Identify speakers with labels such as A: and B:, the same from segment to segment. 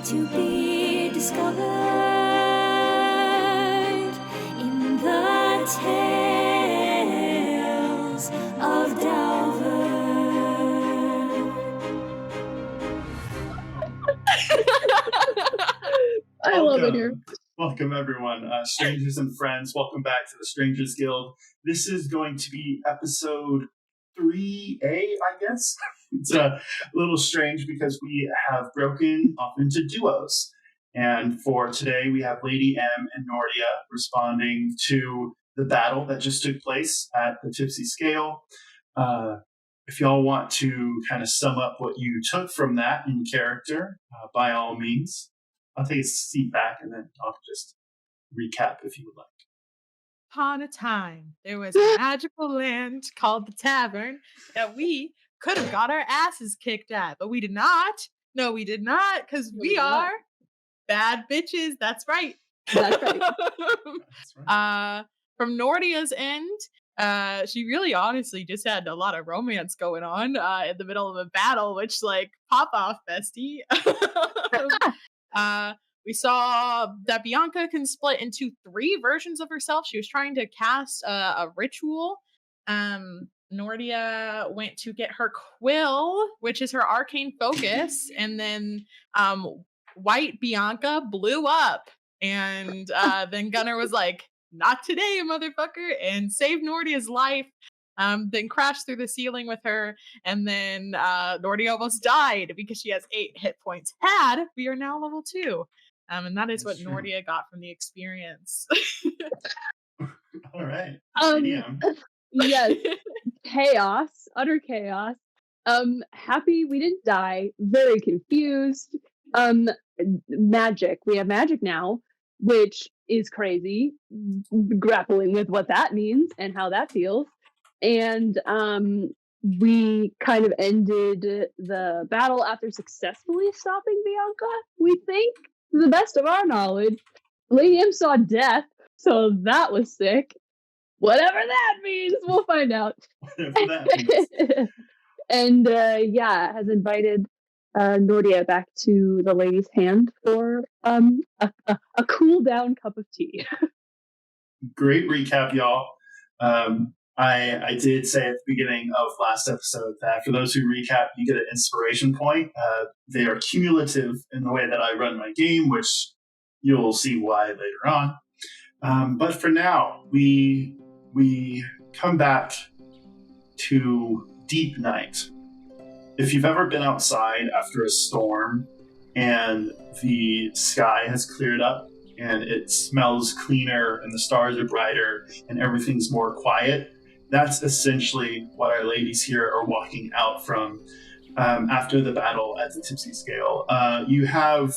A: to be discovered in the tales of D'aowVern.
B: I love it here.
C: Welcome, everyone. Strangers and friends, welcome back to the Strangers Guild. This is going to be episode 3A, I guess. It's a little strange because we have broken off into duos. And for today, we have Lady Ehm and Nortia responding to the battle that just took place at the Tipsy Scale. If y'all want to kind of sum up what you took from that in character, by all means. I'll take a seat back and then I'll just recap if you would like.
D: Upon a time, there was a magical land called the Tavern that we could have got our asses kicked at, but we did not. No, we did not, because we are bad bitches. That's right.
B: That's right.
C: That's right.
D: From Nortia's end, she really honestly just had a lot of romance going on in the middle of a battle, which, like, pop off, bestie. We saw that Bianca can split into 3 versions of herself. She was trying to cast a ritual. Nortia went to get her quill, which is her arcane focus, and then white Bianca blew up. And then Gunnar was like, "Not today, motherfucker," and saved Nortia's life. Then crashed through the ceiling with her, and then Nortia almost died because she has 8 hit points. We are now level 2. And that is
C: That's
D: what
C: true.
D: Nortia got from the experience.
C: All right.
B: Yes, chaos, utter chaos. Happy we didn't die, very confused. Magic. We have magic now, which is crazy. Grappling with what that means and how that feels. And we kind of ended the battle after successfully stopping Bianca, we think, to the best of our knowledge. Lady M saw death, so that was sick. Whatever that means, we'll find out.
C: Whatever that means.
B: And has invited Nortia back to the lady's hand for a cool down cup of tea.
C: Great recap, y'all. I did say at the beginning of last episode that for those who recap, you get an inspiration point. They are cumulative in the way that I run my game, which you'll see why later on. But for now, we come back to deep night. If you've ever been outside after a storm and the sky has cleared up and it smells cleaner and the stars are brighter and everything's more quiet, that's essentially what our ladies here are walking out from after the battle at the Tipsy Scale. You have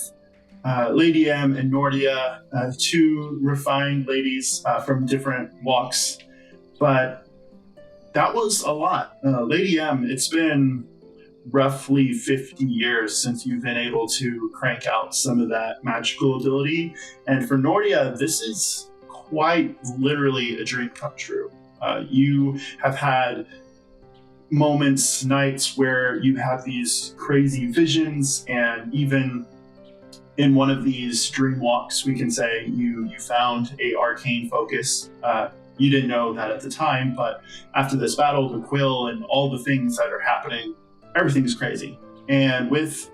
C: Lady Ehm and Nortia, 2 refined ladies from different walks, but that was a lot. Lady Ehm, it's been roughly 50 years since you've been able to crank out some of that magical ability, and for Nortia, this is quite literally a dream come true. You have had moments, nights where you have these crazy visions, and even in one of these dream walks, we can say you found a arcane focus. You didn't know that at the time, but after this battle, the quill and all the things that are happening, everything's crazy. And with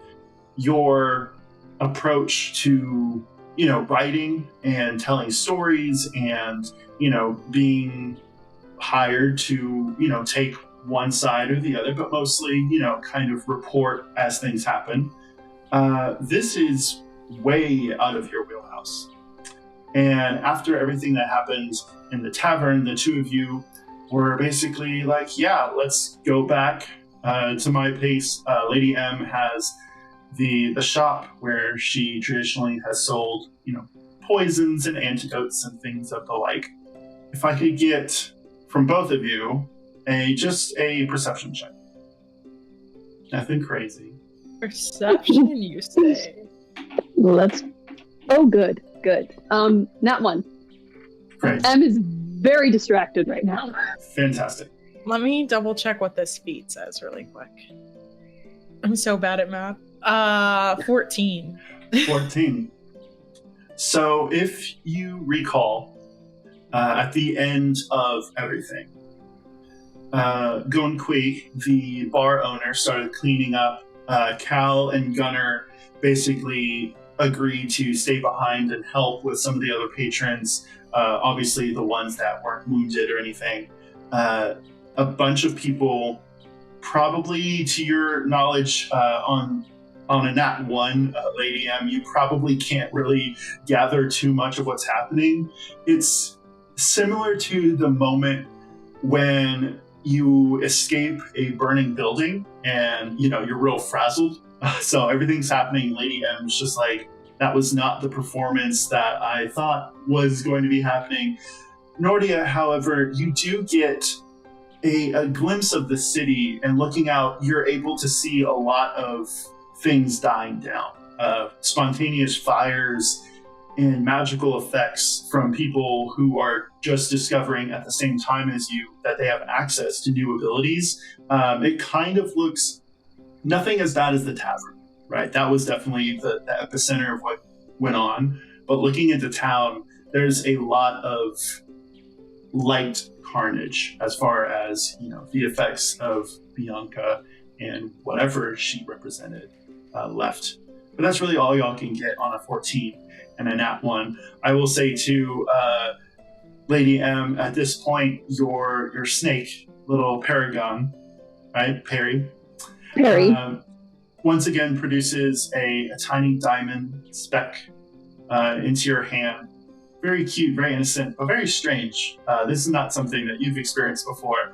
C: your approach to, writing and telling stories and, being hired to, take one side or the other, but mostly, kind of report as things happen. This is way out of your wheelhouse. And after everything that happened in the tavern, the 2 of you were basically like, yeah, let's go back to my place. Lady Ehm has the shop where she traditionally has sold, poisons and antidotes and things of the like. If I could get from both of you just a perception check. Nothing crazy.
D: Perception, you say?
B: Good. Not 1.
C: Great.
B: M is very distracted right now.
C: Fantastic.
D: Let me double check what this feat says really quick. I'm so bad at math. 14.
C: 14. So if you recall, at the end of everything, Gonqui, the bar owner, started cleaning up. Cal and Gunnar basically agreed to stay behind and help with some of the other patrons, obviously the ones that weren't wounded or anything. A bunch of people, probably to your knowledge, on a nat 1, Lady M, you probably can't really gather too much of what's happening. It's similar to the moment when you escape a burning building and, you're real frazzled. So everything's happening. Lady M's just like, that was not the performance that I thought was going to be happening. Nortia, however, you do get a glimpse of the city, and looking out, you're able to see a lot of things dying down. Spontaneous fires and magical effects from people who are just discovering at the same time as you that they have access to new abilities. It kind of looks nothing as bad as the tavern, right? That was definitely the epicenter of what went on. But looking into town, there's a lot of light carnage as far as, the effects of Bianca and whatever she represented left. But that's really all y'all can get on a 14 and a nat 1. I will say to Lady M, at this point, your snake, little paragon, right, Parry, once again produces a tiny diamond speck into your hand. Very cute, very innocent, but very strange. This is not something that you've experienced before.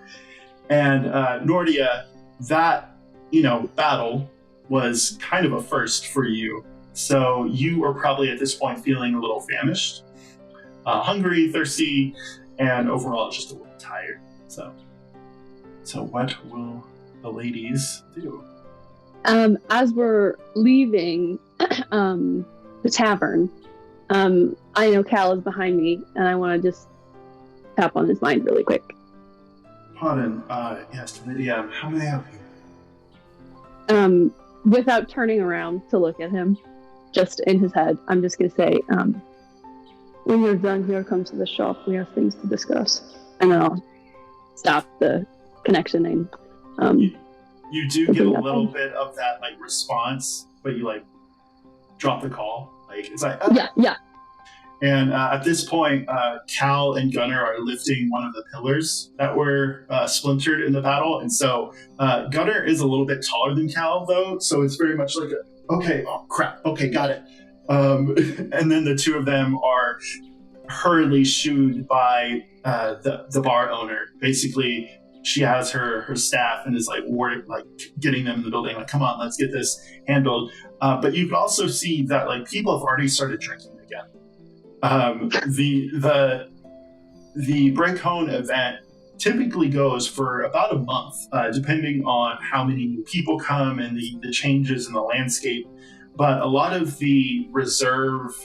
C: And Nortia, that, battle was kind of a first for you. So you are probably at this point feeling a little famished, hungry, thirsty, and overall just a little tired. So what will the ladies do?
B: As we're leaving the tavern, I know Cal is behind me, and I want to just tap on his mind really quick.
C: Pardon, yes, Lydia, how may I help you?
B: Without turning around to look at him, just in his head, I'm just going to say, when you're done here, come to the shop. We have things to discuss. And then I'll stop the connection and...
C: you do get a little bit of that, response, but you, drop the call. It's like, oh.
B: Yeah.
C: And at this point, Cal and Gunnar are lifting one of the pillars that were splintered in the battle. And so Gunnar is a little bit taller than Cal, though. So it's very much like, okay, oh, crap. Okay, got it. And then the two of them are hurriedly shooed by the bar owner. Basically, she has her staff and is getting them in the building. Like, come on, let's get this handled. But you can also see that people have already started drinking again. The Breakone event typically goes for about a month, depending on how many new people come and the changes in the landscape. But a lot of the reserve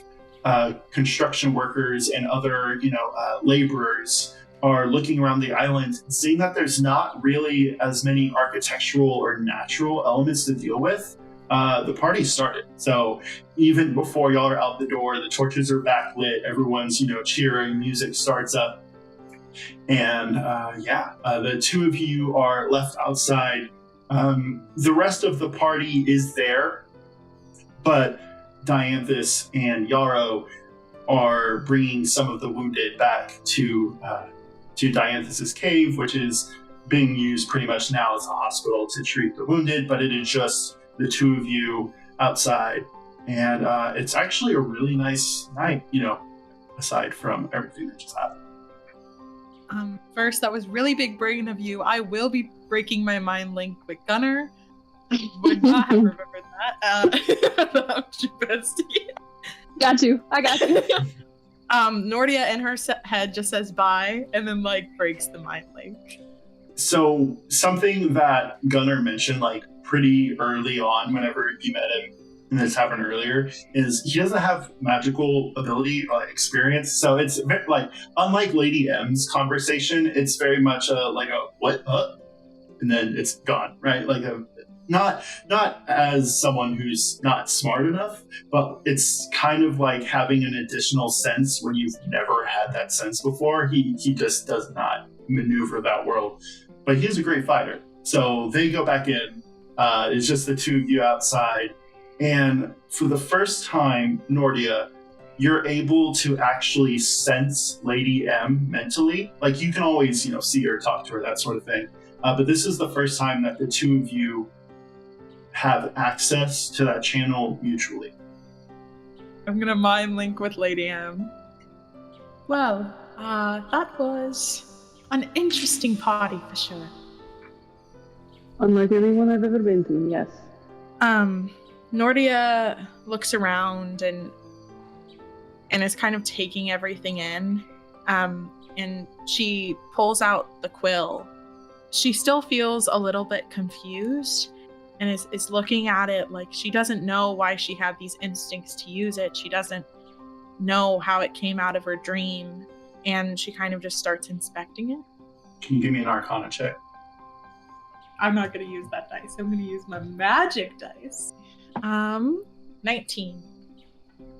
C: construction workers and other laborers are looking around the island and seeing that there's not really as many architectural or natural elements to deal with. The party started. So even before y'all are out the door, the torches are backlit, everyone's, cheering, music starts up. And the two of you are left outside. The rest of the party is there, but Dianthus and Yarrow are bringing some of the wounded back to Dianthus's cave, which is being used pretty much now as a hospital to treat the wounded, but it is just the two of you outside. And it's actually a really nice night, aside from everything that just happened.
D: First, that was really big brain of you. I will be breaking my mind link with Gunnar. Would not have remembered that. About you, bestie.
B: Got you. I got you.
D: Nortia in her head just says bye and then breaks the mind link.
C: So something that Gunnar mentioned pretty early on whenever you met him in the tavern earlier is he doesn't have magical ability or experience. So it's unlike Lady M's conversation, it's very much a what? And then it's gone, right? not as someone who's not smart enough, but it's kind of like having an additional sense when you've never had that sense before. He just does not maneuver that world, but he's a great fighter. So they go back in. It's just the two of you outside, and for the first time, Nortia, you're able to actually sense Lady M mentally. Like, you can always, see her, talk to her, that sort of thing. But this is the first time that the two of you have access to that channel mutually.
D: I'm gonna mind link with Lady M. Well, that was an interesting party for sure.
B: Unlike anyone I've ever been to, yes.
D: Nortia looks around and is kind of taking everything in. And she pulls out the quill. She still feels a little bit confused and is looking at it like she doesn't know why she had these instincts to use it. She doesn't know how it came out of her dream. And she kind of just starts inspecting it.
C: Can you give me an Arcana check?
D: I'm not going to use that dice. I'm going to use my magic dice. 19.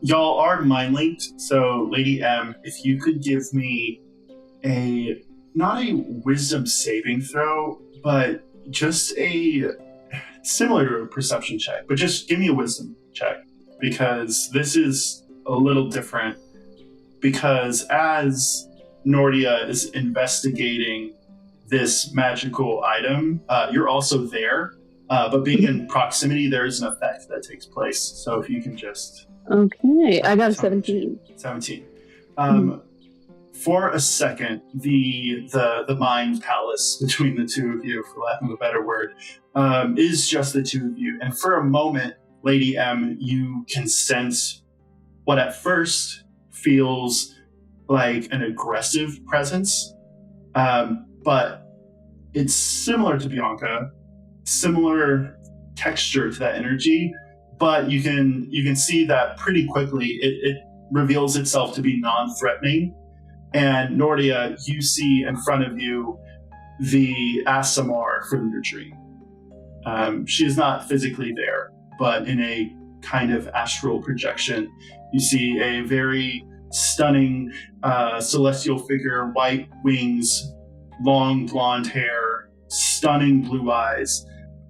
C: Y'all are mind linked, so Lady M, if you could give me not a wisdom saving throw, but just a similar to a perception check, but just give me a wisdom check, because this is a little different, because as Nortia is investigating this magical item, you're also there, but being in proximity, there is an effect that takes place. So if you can just...
B: Okay, I got a 17.
C: 17. For a second, the mind palace between the two of you, for lack of a better word, is just the two of you. And for a moment, Lady M, you can sense what at first feels like an aggressive presence, but it's similar to Bianca, similar texture to that energy, but you can see that pretty quickly it reveals itself to be non-threatening. And Nortia, you see in front of you the Asimar from your dream. She is not physically there, but in a kind of astral projection, you see a very stunning celestial figure, white wings, long blonde hair, stunning blue eyes.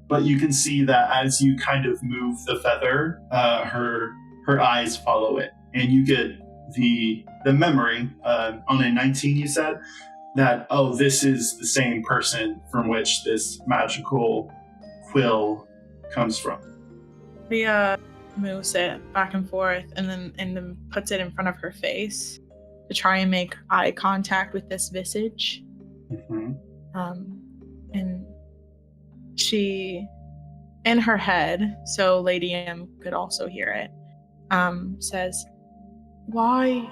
C: But you can see that as you kind of move the feather, her eyes follow it, and you get the memory on a 19. You said that, oh, this is the same person from which this magical quill comes from.
D: Nortia moves it back and forth, and then puts it in front of her face to try and make eye contact with this visage.
C: Mm-hmm.
D: And she, in her head, so Lady M could also hear it, says, Why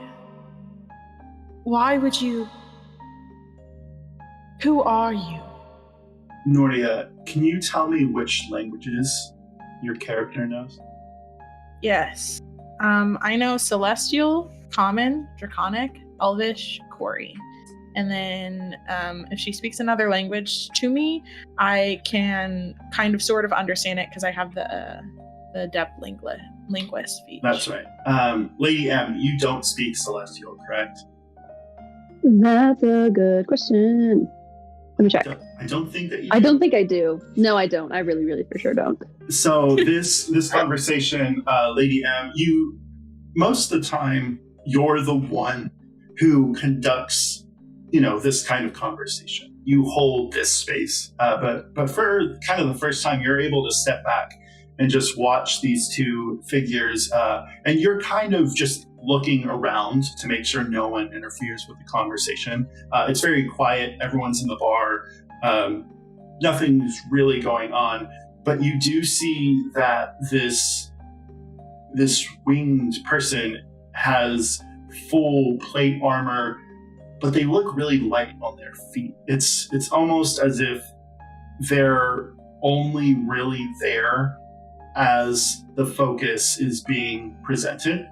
D: would you? Who are you?
C: Nortia, can you tell me which languages your character knows?
D: Yes. I know Celestial, Common, Draconic, Elvish, Quori. And then if she speaks another language to me, I can kind of sort of understand it because I have the depth linguist speech.
C: That's right. Lady M, you don't speak Celestial, correct?
B: That's a good question. Let me check.
C: I don't think that you
B: I don't think I do. No, I don't. I really, really for sure don't.
C: So this conversation, Lady M, you, most of the time, you're the one who conducts, this kind of conversation. You hold this space. But for kind of the first time, you're able to step back and just watch these two figures. And you're kind of just looking around to make sure no one interferes with the conversation. It's very quiet. Everyone's in the bar. Nothing's really going on. But you do see that this winged person has full plate armor, but they look really light on their feet. It's almost as if they're only really there as the focus is being presented.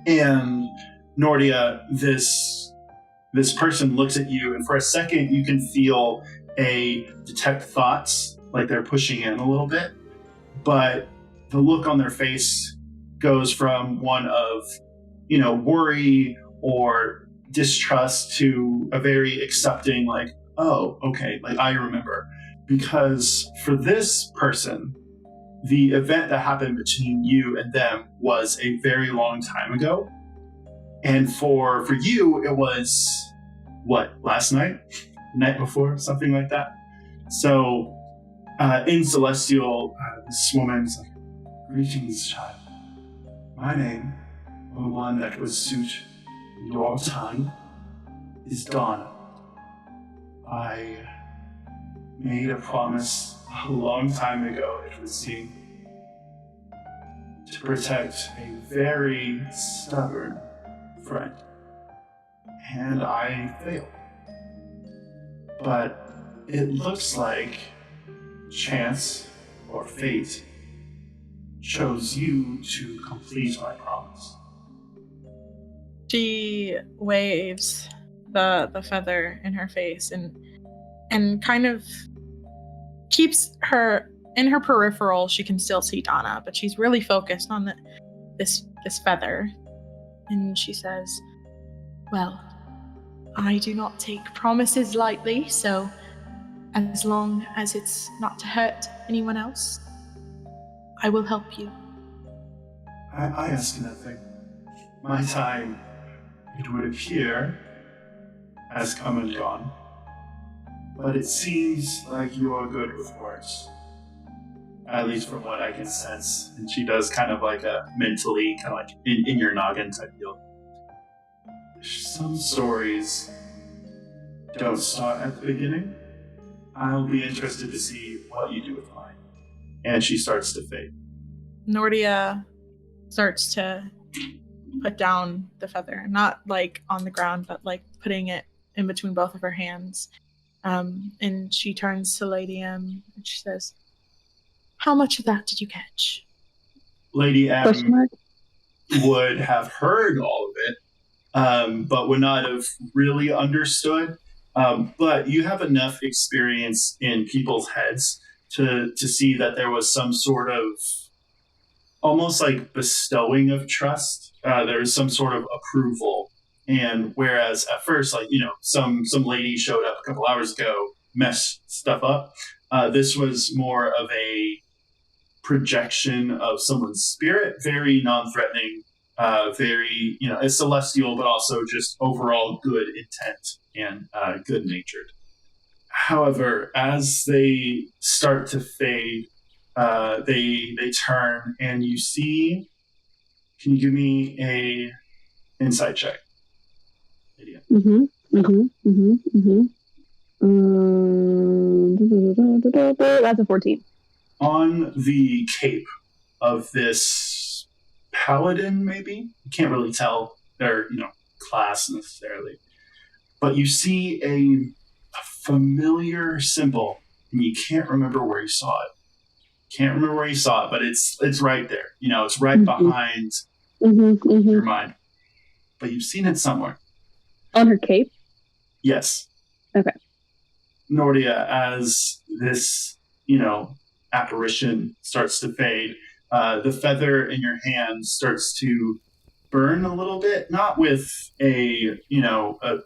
C: And Nortia, this person looks at you, and for a second you can feel a detect thoughts like they're pushing in a little bit, but the look on their face goes from one of, worry or distrust to a very accepting, like, oh, okay, like I remember. Because for this person, the event that happened between you and them was a very long time ago. And for you, it was, last night? Night before? Something like that. So, in Celestial, this woman's like, greetings, child. My name, or one that would suit your tongue, is DAWNA. I made a promise a long time ago, it would seem, to protect a very stubborn friend. And I failed. But it looks like chance or fate chose you to complete my promise.
D: She waves the feather in her face and kind of keeps her in her peripheral. She can still see Donna, but she's really focused on this feather. And she says, well, I do not take promises lightly, so as long as it's not to hurt anyone else, I will help you.
C: I ask nothing. My time, it would appear, has come and gone. But it seems like you are good with words. At least from what I can sense. And she does kind of like a mentally, kind of like in your noggin type deal. Some stories don't start at the beginning. I'll be interested to see what you do with mine. And she starts to fade.
D: Nortia starts to put down the feather, not like on the ground, but like putting it in between both of her hands. And she turns to Lady M and she says, how much of that did you catch?
C: Lady M would have heard all of it, but would not have really understood. But you have enough experience in people's heads to see that there was some sort of almost like bestowing of trust. There was some sort of approval. And whereas at first, like, some lady showed up a couple hours ago, messed stuff up. This was more of a projection of someone's spirit, very non-threatening, very, it's celestial, but also just overall good intent and good-natured. However, as they start to fade, they turn, and you see. Can you give me a insight check, Lydia?
B: That's a 14.
C: On the cape of this paladin, maybe? You can't really tell their, class necessarily. But you see a familiar symbol, and you can't remember where you saw it. But it's right there. It's right behind your mind. But you've seen it somewhere.
B: On her cape?
C: Yes.
B: Okay.
C: Nortia, as this, apparition starts to fade, the feather in your hand starts to burn a little bit, not with a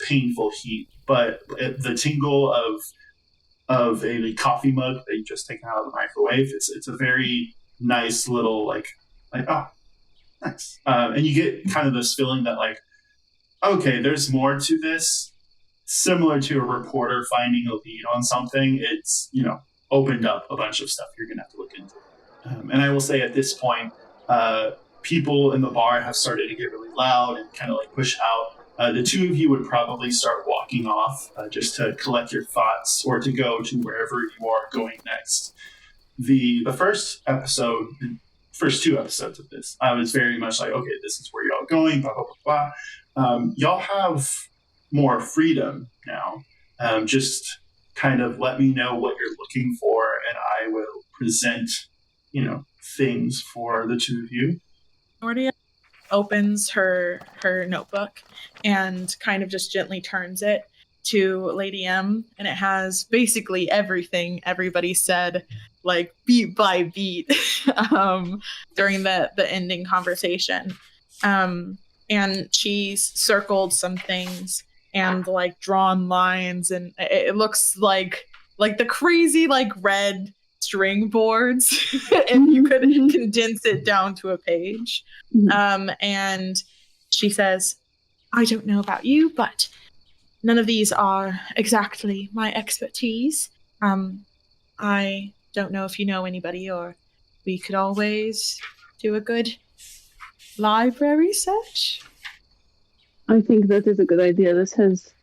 C: painful heat, but the tingle of a coffee mug that you just taken out of the microwave. It's a very nice little like nice. And you get kind of this feeling that like, okay, there's more to this. Similar to a reporter finding a lead on something, it's, opened up a bunch of stuff you're going to have to look into. And I will say at this point, people in the bar have started to get really loud and kind of like push out. The two of you would probably start walking off just to collect your thoughts or to go to wherever you are going next. The first two episodes of this, I was very much like, okay, this is where y'all going, blah, blah, blah, blah. Y'all have more freedom now. Just kind of let me know what you're looking for, and I will present, things for the two of you.
D: Nortia opens her notebook and kind of just gently turns it to Lady M, and it has basically everything everybody said, like beat by beat, during the ending conversation. And she's circled some things and like drawn lines, and it looks like the crazy like red string boards if you could condense it down to a page. And she says, I don't know about you, but none of these are exactly my expertise. I don't know if you know anybody, or we could always do a good library search.
B: I think that is a good idea. This has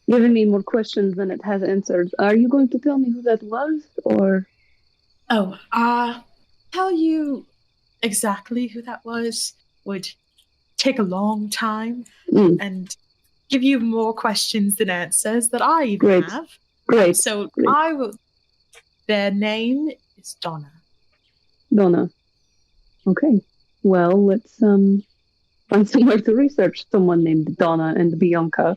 B: given me more questions than it has answered. Are you going to tell me who that was, or?
D: Tell you exactly who that was would take a long time and give you more questions than answers that I even have.
B: Great.
D: So
B: Great.
D: I will. Their name is DAWNA.
B: DAWNA. Okay. Well, let's find somewhere to research someone named DAWNA and Bianca.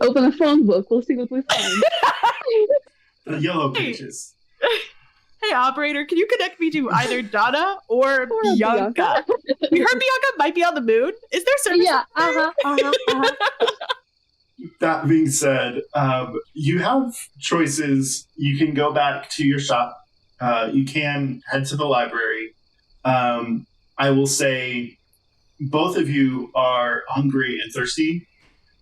B: Open a phone book. We'll see what we find.
C: The yellow pages.
D: Hey, operator, can you connect me to either DAWNA or Bianca? We heard Bianca might be on the moon. Is there service?
B: Yeah.
C: That being said, you have choices. You can go back to your shop. You can head to the library. I will say both of you are hungry and thirsty.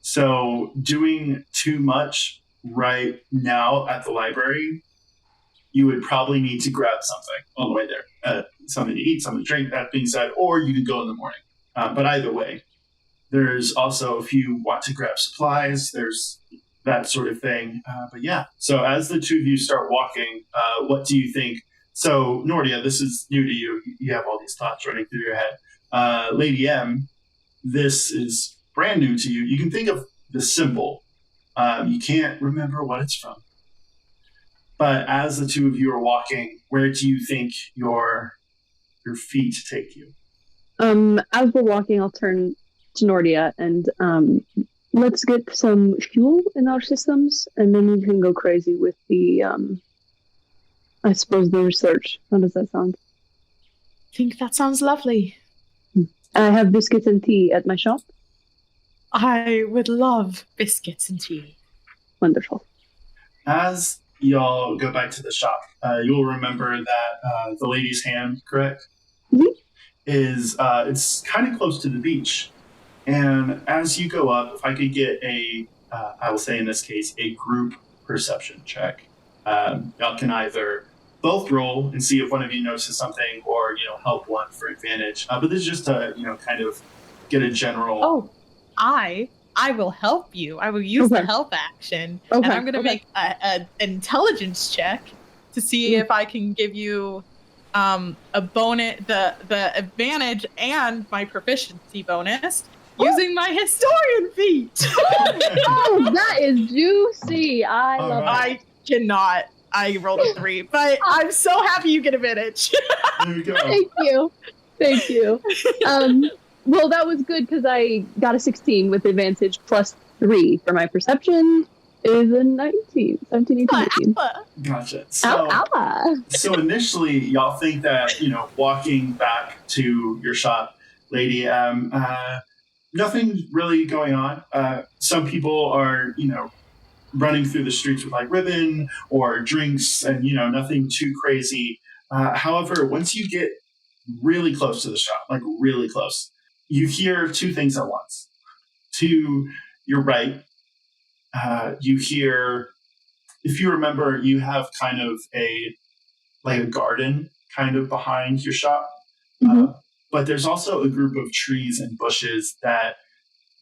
C: So doing too much right now at the library, you would probably need to grab something on the way there. Something to eat, something to drink, that being said, or you could go in the morning. But either way, there's also, if you want to grab supplies, there's that sort of thing. But yeah, so as the two of you start walking, what do you think? So Nortia, this is new to you. You have all these thoughts running through your head. Lady M, this is brand new to you. You can think of the symbol. You can't remember what it's from. But as the two of you are walking, where do you think your feet take you?
B: As we're walking, I'll turn to Nortia and let's get some fuel in our systems, and then we can go crazy with the, I suppose, the research. How does that sound?
D: I think that sounds lovely.
B: I have biscuits and tea at my shop.
D: I would love biscuits and tea.
B: Wonderful.
C: As y'all go back to the shop, you'll remember that the lady's hand, correct?
B: Mm-hmm.
C: Is it's kind of close to the beach. And as you go up, if I could get I will say in this case, a group perception check. Y'all can either both roll and see if one of you notices something, or help one for advantage. But this is just to kind of get a general.
D: Oh, I will help you. I will use the help action, and I'm going to make an intelligence check to see if I can give you a bonus, the advantage and my proficiency bonus using my historian feat.
B: Oh, that is juicy. I love it.
D: I cannot. I rolled a 3, but I'm so happy you get advantage.
C: There you go.
B: Thank you. Well, that was good because I got a 16 with advantage plus 3 for my perception. Is a 19, 17, 18, 19.
C: Gotcha. So initially, y'all think that, walking back to your shop, Lady M, nothing really going on. Some people are, running through the streets with like ribbon or drinks and, nothing too crazy. However, once you get really close to the shop, like really close, you hear two things at once. To your right, you hear, if you remember, you have kind of a garden kind of behind your shop.
B: Mm-hmm.
C: But there's also a group of trees and bushes that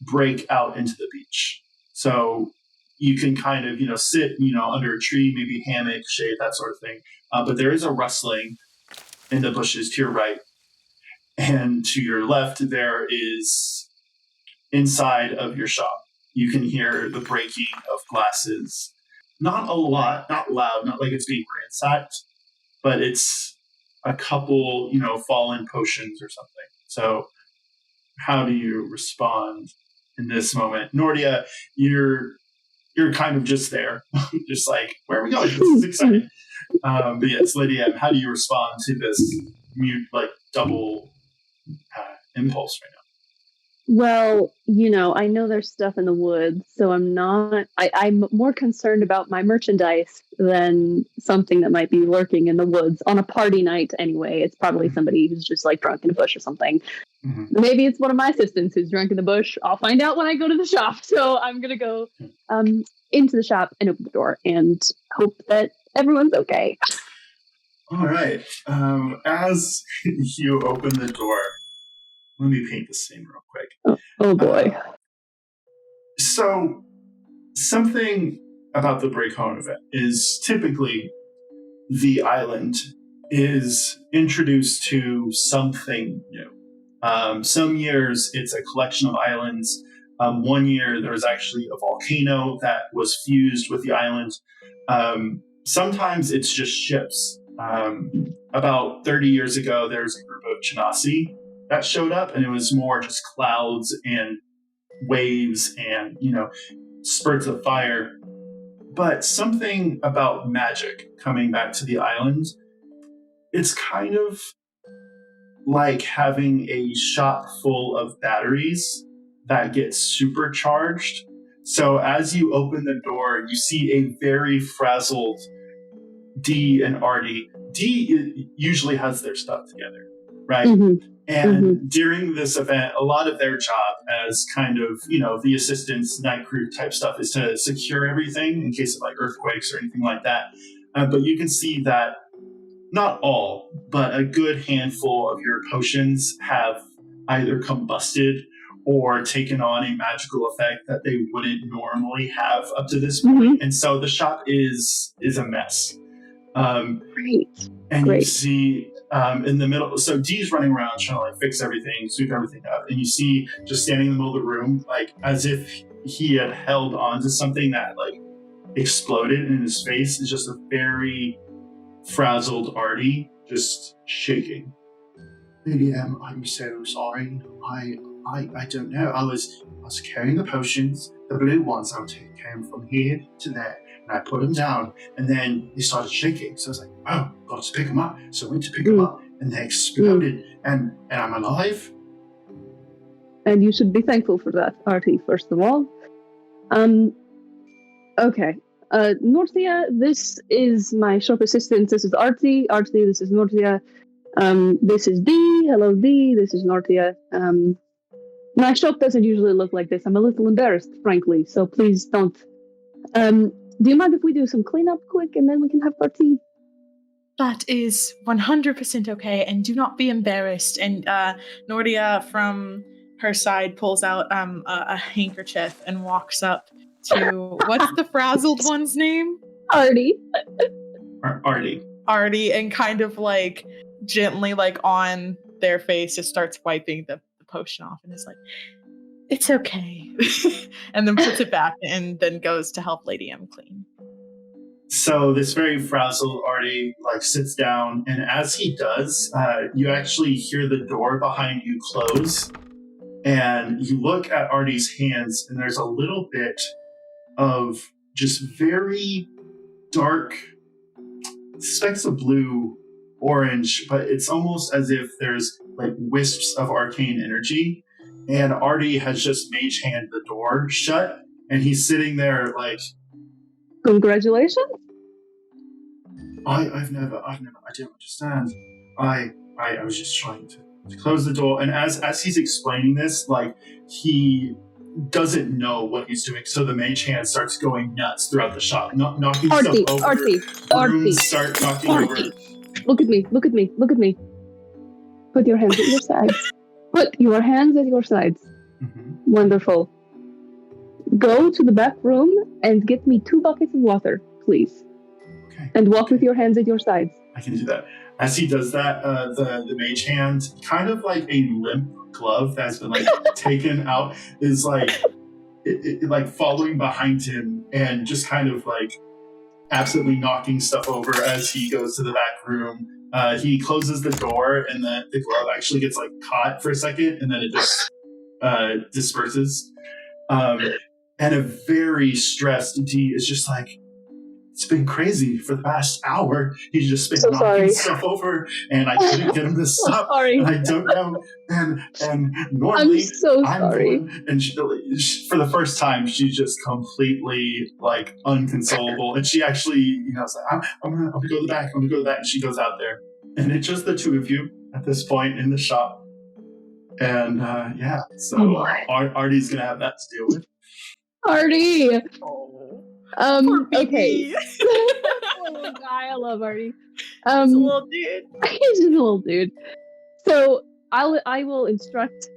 C: break out into the beach. So you can kind of, sit, under a tree, maybe hammock, shade, that sort of thing. But there is a rustling in the bushes to your right. And to your left, there is inside of your shop. You can hear the breaking of glasses. Not a lot, not loud, not like it's being ransacked, but it's a couple, fallen potions or something. So how do you respond in this moment. Nortia, you're kind of just there, just like, where are we going? This is exciting. But yes, Lady M, how do you respond to this double impulse right now?
B: Well, I know there's stuff in the woods, so I'm more concerned about my merchandise than something that might be lurking in the woods on a party night anyway. It's probably somebody who's just like drunk in a bush or something. Mm-hmm. Maybe it's one of my assistants who's drunk in the bush. I'll find out when I go to the shop. So I'm going to go into the shop and open the door and hope that everyone's okay.
C: All right. As you open the door, let me paint the scene real quick.
B: Oh boy.
C: So, something about the break home event is typically the island is introduced to something new. Some years it's a collection of islands. One year there was actually a volcano that was fused with the island. Sometimes it's just ships. About 30 years ago, there was a group of Genasi that showed up, and it was more just clouds and waves and, spurts of fire. But something about magic coming back to the island, it's kind of like having a shop full of batteries that get supercharged. So as you open the door, you see a very frazzled Dee and Artie. Dee usually has their stuff together, right? Mm-hmm. And during this event, a lot of their job as kind of, the assistants, night crew type stuff is to secure everything in case of like earthquakes or anything like that. But you can see that not all, but a good handful of your potions have either combusted or taken on a magical effect that they wouldn't normally have up to this point. Mm-hmm. And so the shop is a mess.
B: Great.
C: And Great. You see in the middle, so Dee's running around trying to fix everything, sweep everything up. And you see just standing in the middle of the room, as if he had held on to something that exploded in his face, is just a very frazzled Artie, just shaking.
E: Lady M, I'm so sorry. I don't know. I was carrying the potions, the blue ones. I came from here to there, and I put them down, and then they started shaking. So I was like, "Oh, got to pick them up." So I went to pick them up, and they exploded, and I'm alive.
B: And you should be thankful for that, Artie. First of all, okay. Nortia, this is my shop assistant. This is Artie. Artie, this is Nortia. This is Dee. Hello, Dee. This is Nortia. My shop doesn't usually look like this. I'm a little embarrassed, frankly. So please don't. Do you mind if we do some cleanup quick and then we can have our tea?
D: That is 100% okay, and do not be embarrassed. And Nortia, from her side, pulls out a handkerchief and walks up to what's the frazzled one's name?
B: Artie.
C: Artie,
D: and kind of gently on their face just starts wiping the potion off and is like, it's okay. And then puts it back and then goes to help Lady M clean.
C: So this very frazzled Artie sits down, and as he does, you actually hear the door behind you close, and you look at Artie's hands, and there's a little bit of just very dark, specks of blue, orange, but it's almost as if there's wisps of arcane energy, and Artie has just mage hand the door shut, and he's sitting there
B: congratulations.
E: I don't understand. I was just trying to
C: close the door, and as he's explaining this, he doesn't know what he's doing, so the mage hand starts going nuts throughout the shop, knocking stuff over.
B: Artie,
C: start knocking over.
B: Look at me. Put your hands at your sides. Put your hands at your sides. Mm-hmm. Wonderful. Go to the back room and get me 2 buckets of water, please.
C: Okay.
B: And walk with your hands at your sides.
C: I can do that. As he does that, the mage hand, kind of like a limp glove that's been taken out, is following behind him and just kind of absolutely knocking stuff over as he goes to the back room. He closes the door, and the glove actually gets caught for a second, and then it just disperses. And a very stressed Dee is just like, it's been crazy for the past hour. He's just been
B: So
C: knocking
B: sorry.
C: stuff over, and I couldn't get him to stop.
B: Sorry.
C: And I don't know. And
B: I'm
C: normally
B: so
C: I'm
B: sorry.
C: the one, and for the first time, she's just completely like unconsolable. And she actually, is like, I'm gonna go to the back. I'm gonna go to the back. And she goes out there, and it's just the two of you at this point in the shop. And so
B: Oh, boy.
C: Artie's gonna have that to deal with.
B: Artie.
D: Poor
B: Okay.
D: baby.
B: Poor little guy. I love Artie.
D: He's a little dude.
B: He's just a little dude. So I will instruct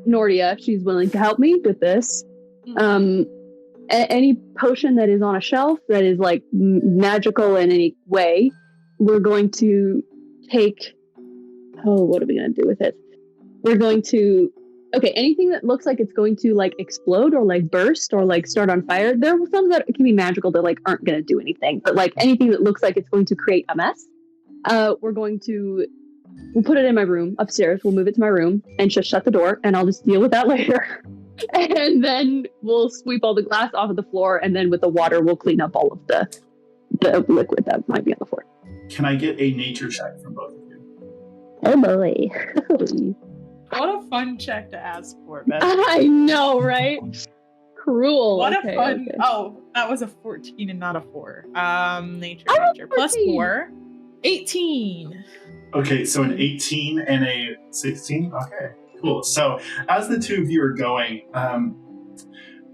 B: Nortia if she's willing to help me with this. Any potion that is on a shelf that is like magical in any way, we're going to take. Oh, what are we going to do with it? We're going to. Okay, anything that looks like it's going to like explode or like burst or like start on fire. There are some that can be magical that like aren't going to do anything, but like anything that looks like it's going to create a mess, we'll put it in my room upstairs. We'll move it to my room and just shut the door, and I'll just deal with that later. And then we'll sweep all the glass off of the floor, and then with the water, we'll clean up all of the liquid that might be on the floor.
C: Can I get a nature check from both of you?
B: Oh boy.
D: What a fun check to ask for, Beth.
B: I know, right? Cruel.
D: What
B: Okay,
D: a fun.
B: okay.
D: Oh, that was a 14 and not a 4. Nature
B: I was
D: plus
B: 14.
D: 4. 18.
C: Okay, so an 18 and a 16? Okay, cool. So as the two of you are going,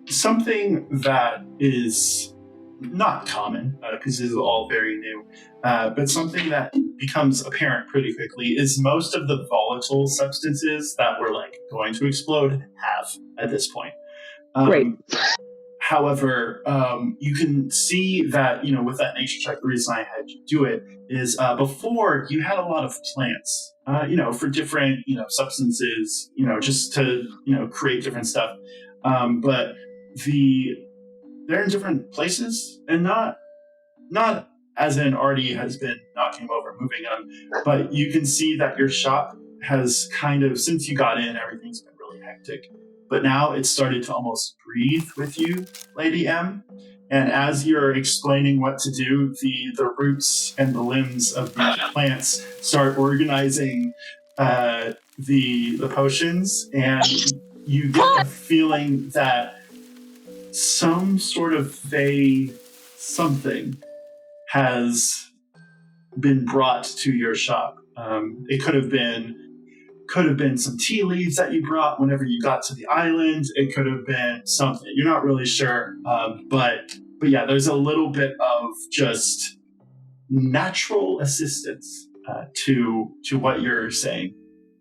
C: something that is not common, because this is all very new, but something that becomes apparent pretty quickly is most of the volatile substances that we're like going to explode have at this point.
B: Great.
C: However, you can see that, with that nature check, the reason I had you do it is before you had a lot of plants, for different, substances, just to, create different stuff. But they're in different places and not as in Artie has been knocking them over, moving them, but you can see that your shop has kind of, since you got in, everything's been really hectic. But now it's started to almost breathe with you, Lady M. And as you're explaining what to do, the roots and the limbs of the plants start organizing the potions, and you get a feeling that some sort of Fey something has been brought to your shop. It could have been some tea leaves that you brought whenever you got to the island. It could have been something. You're not really sure. But yeah, there's a little bit of just natural assistance to what you're saying.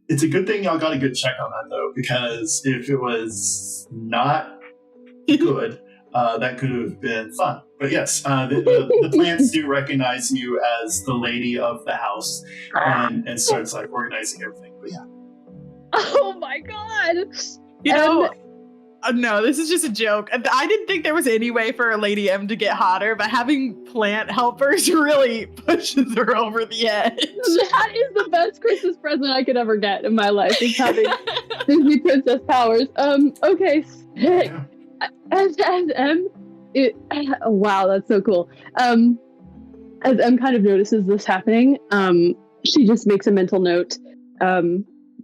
C: It's a good thing y'all got a good check on that, though, because if it was not good, that could have been fun. But yes, the plants do recognize you as the lady of the house and starts like organizing everything. But yeah.
B: Oh my god.
D: No, this is just a joke. I didn't think there was any way for Lady M to get hotter, but having plant helpers really pushes her over the edge.
B: That is the best Christmas present I could ever get in my life, is having Disney princess powers. Okay, sick.
C: Yeah.
B: As M, wow, that's so cool. As M kind of notices this happening, she just makes a mental note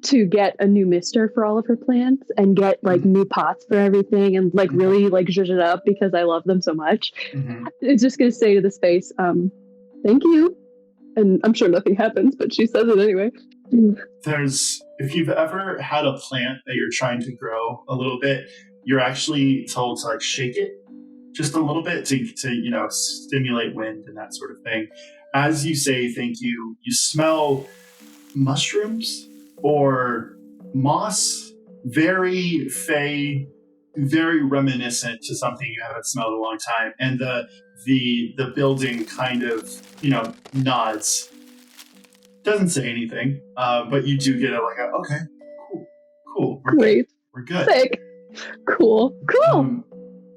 B: to get a new mister for all of her plants and get like new pots for everything and like really like zhuzh it up because I love them so much. It's just gonna say to the space, thank you. And I'm sure nothing happens, but she says it anyway.
C: If you've ever had a plant that you're trying to grow a little bit, you're actually told to like shake it just a little bit to stimulate wind and that sort of thing. As you say thank you, you smell mushrooms or moss, very Fey, very reminiscent to something you haven't smelled in a long time. And the building kind of, nods. Doesn't say anything, but you do get okay, cool, we're good.
B: Sick. Cool.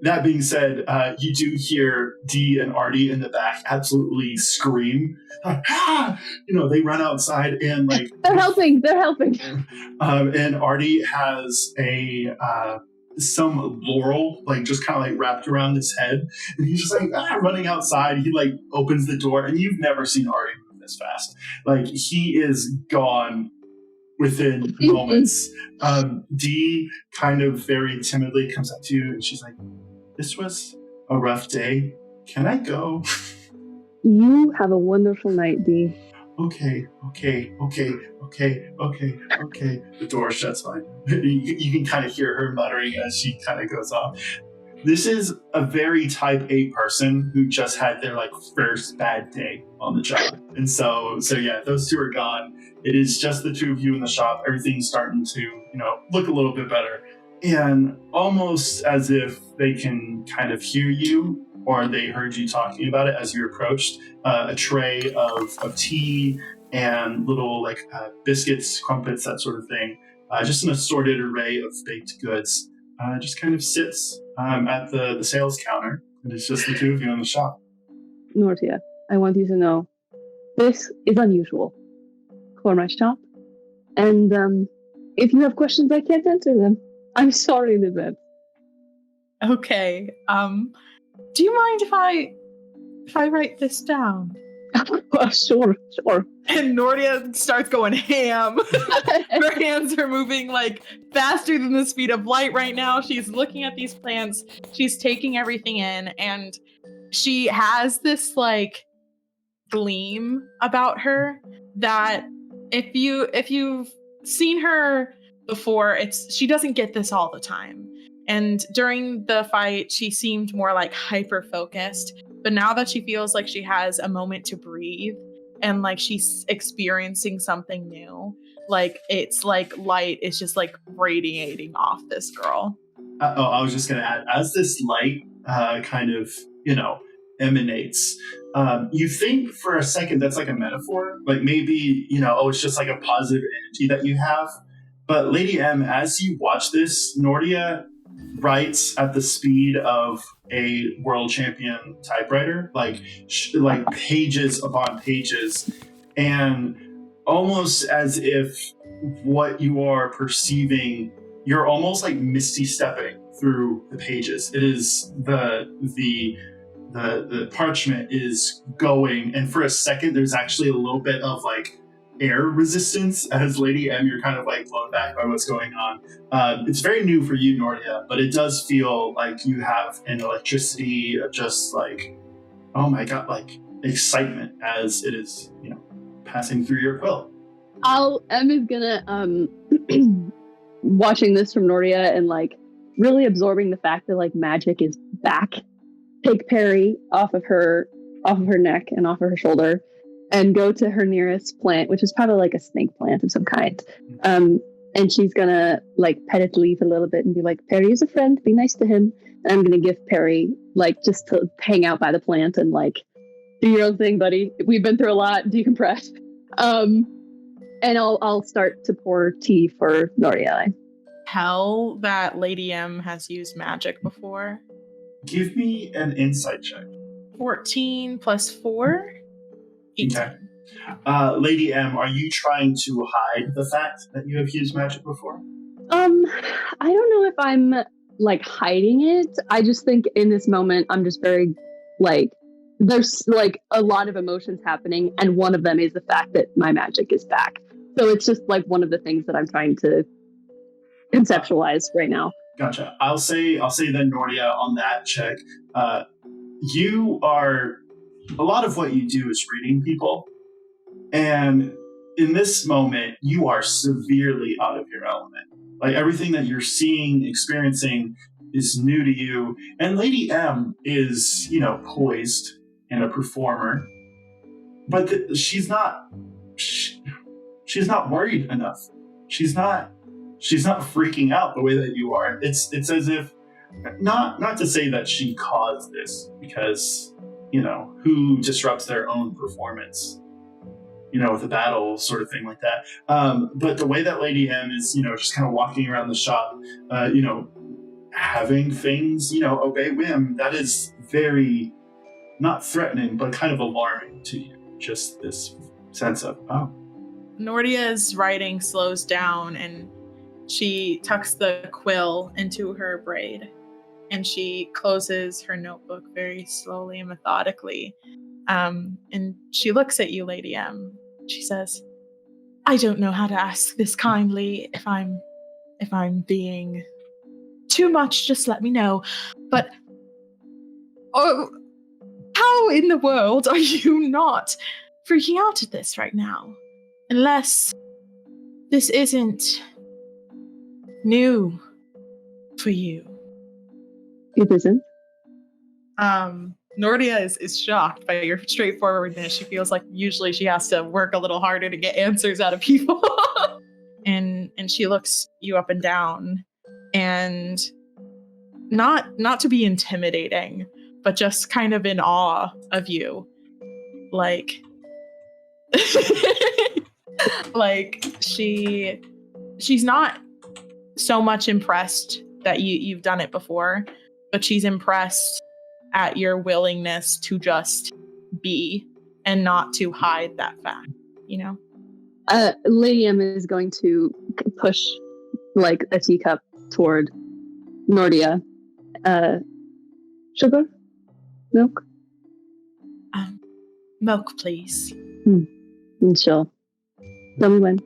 C: That being said, you do hear Dee and Artie in the back absolutely scream. They run outside and like
B: They're helping.
C: and Artie has a some laurel, like just kind of like wrapped around his head. And he's just like running outside. He like opens the door, and you've never seen Ari move this fast. Like he is gone within moments. Dee kind of very timidly comes up to you, and she's like, "This was a rough day. Can I go?"
B: You have a wonderful night, Dee.
C: Okay. The door shuts behind you. You can kind of hear her muttering as she kind of goes off. This is a very type A person who just had their like first bad day on the job. And so yeah, those two are gone. It is just the two of you in the shop. Everything's starting to, look a little bit better. And almost as if they can kind of hear you, or they heard you talking about it as you approached, a tray of tea and little like biscuits, crumpets, that sort of thing. Just an assorted array of baked goods. Just kind of sits at the sales counter. And it's just the two of you in the shop.
B: Nortia, I want you to know, this is unusual for my shop. And if you have questions, I can't answer them. I'm sorry in advance.
D: Okay. Do you mind if I write this down?
B: Sure.
D: And Nortia starts going ham. Her hands are moving like faster than the speed of light right now. She's looking at these plants. She's taking everything in, and she has this like gleam about her that if you've seen her before, she doesn't get this all the time. And during the fight, she seemed more like hyper focused. But now that she feels like she has a moment to breathe and like she's experiencing something new, like it's like light is just like radiating off this girl.
C: I was just going to add, as this light kind of, emanates, you think for a second that's like a metaphor, like maybe, it's just like a positive energy that you have. But Lady M, as you watch this, Nortia writes at the speed of a world champion typewriter, like pages upon pages, and almost as if what you are perceiving, you're almost like misty stepping through the pages. It is the parchment is going, and for a second there's actually a little bit of like air resistance as Lady M. You're kind of like blown back by what's going on. It's very new for you, Nortia, but it does feel like you have an electricity of just like, oh my god, like excitement as it is, passing through your quill.
B: Em is gonna watching this from Nortia and like really absorbing the fact that like magic is back. Take PARY off of her neck and off of her shoulder, and go to her nearest plant, which is probably like a snake plant of some kind. And she's gonna like pet its leaf a little bit and be like, "PARY is a friend, be nice to him." And I'm gonna give PARY like just to hang out by the plant and like, do your own thing, buddy. We've been through a lot, decompress. And I'll start to pour tea for Nortia.
D: Tell that Lady M has used magic before.
C: Give me an insight check.
D: 14 plus 4? 18.
C: Okay. Lady M, are you trying to hide the fact that you have used magic before?
B: I don't know if I'm like hiding it. I just think in this moment I'm just very like, there's like a lot of emotions happening, and one of them is the fact that my magic is back. So it's just like one of the things that I'm trying to conceptualize right now.
C: Gotcha. I'll say then, Nortia, on that check, you are, a lot of what you do is reading people. And in this moment, you are severely out of your element. Like everything that you're seeing, experiencing is new to you. And Lady M is, poised and a performer, but she's not worried enough. She's not freaking out the way that you are. It's as if, not to say that she caused this, because, who disrupts their own performance, with a battle sort of thing like that. But the way that Lady M is, just kind of walking around the shop, having things, obey whim, that is very, not threatening, but kind of alarming to you. Just this sense of, oh.
D: Nortia's writing slows down, and she tucks the quill into her braid and she closes her notebook very slowly and methodically. And she looks at you, Lady M. She says, I don't know how to ask this kindly. If I'm being too much, just let me know. But how in the world are you not freaking out at this right now? Unless this isn't new for you.
B: It isn't.
D: Nortia is shocked by your straightforwardness. She feels like usually she has to work a little harder to get answers out of people. and she looks you up and down, and not to be intimidating, but just kind of in awe of you. Like like she's not so much impressed that you've done it before, but she's impressed at your willingness to just be and not to hide that fact, you know?
B: Lady M is going to push like a teacup toward Nortia. Sugar? Milk?
D: Milk, please.
B: And she'll tell me when.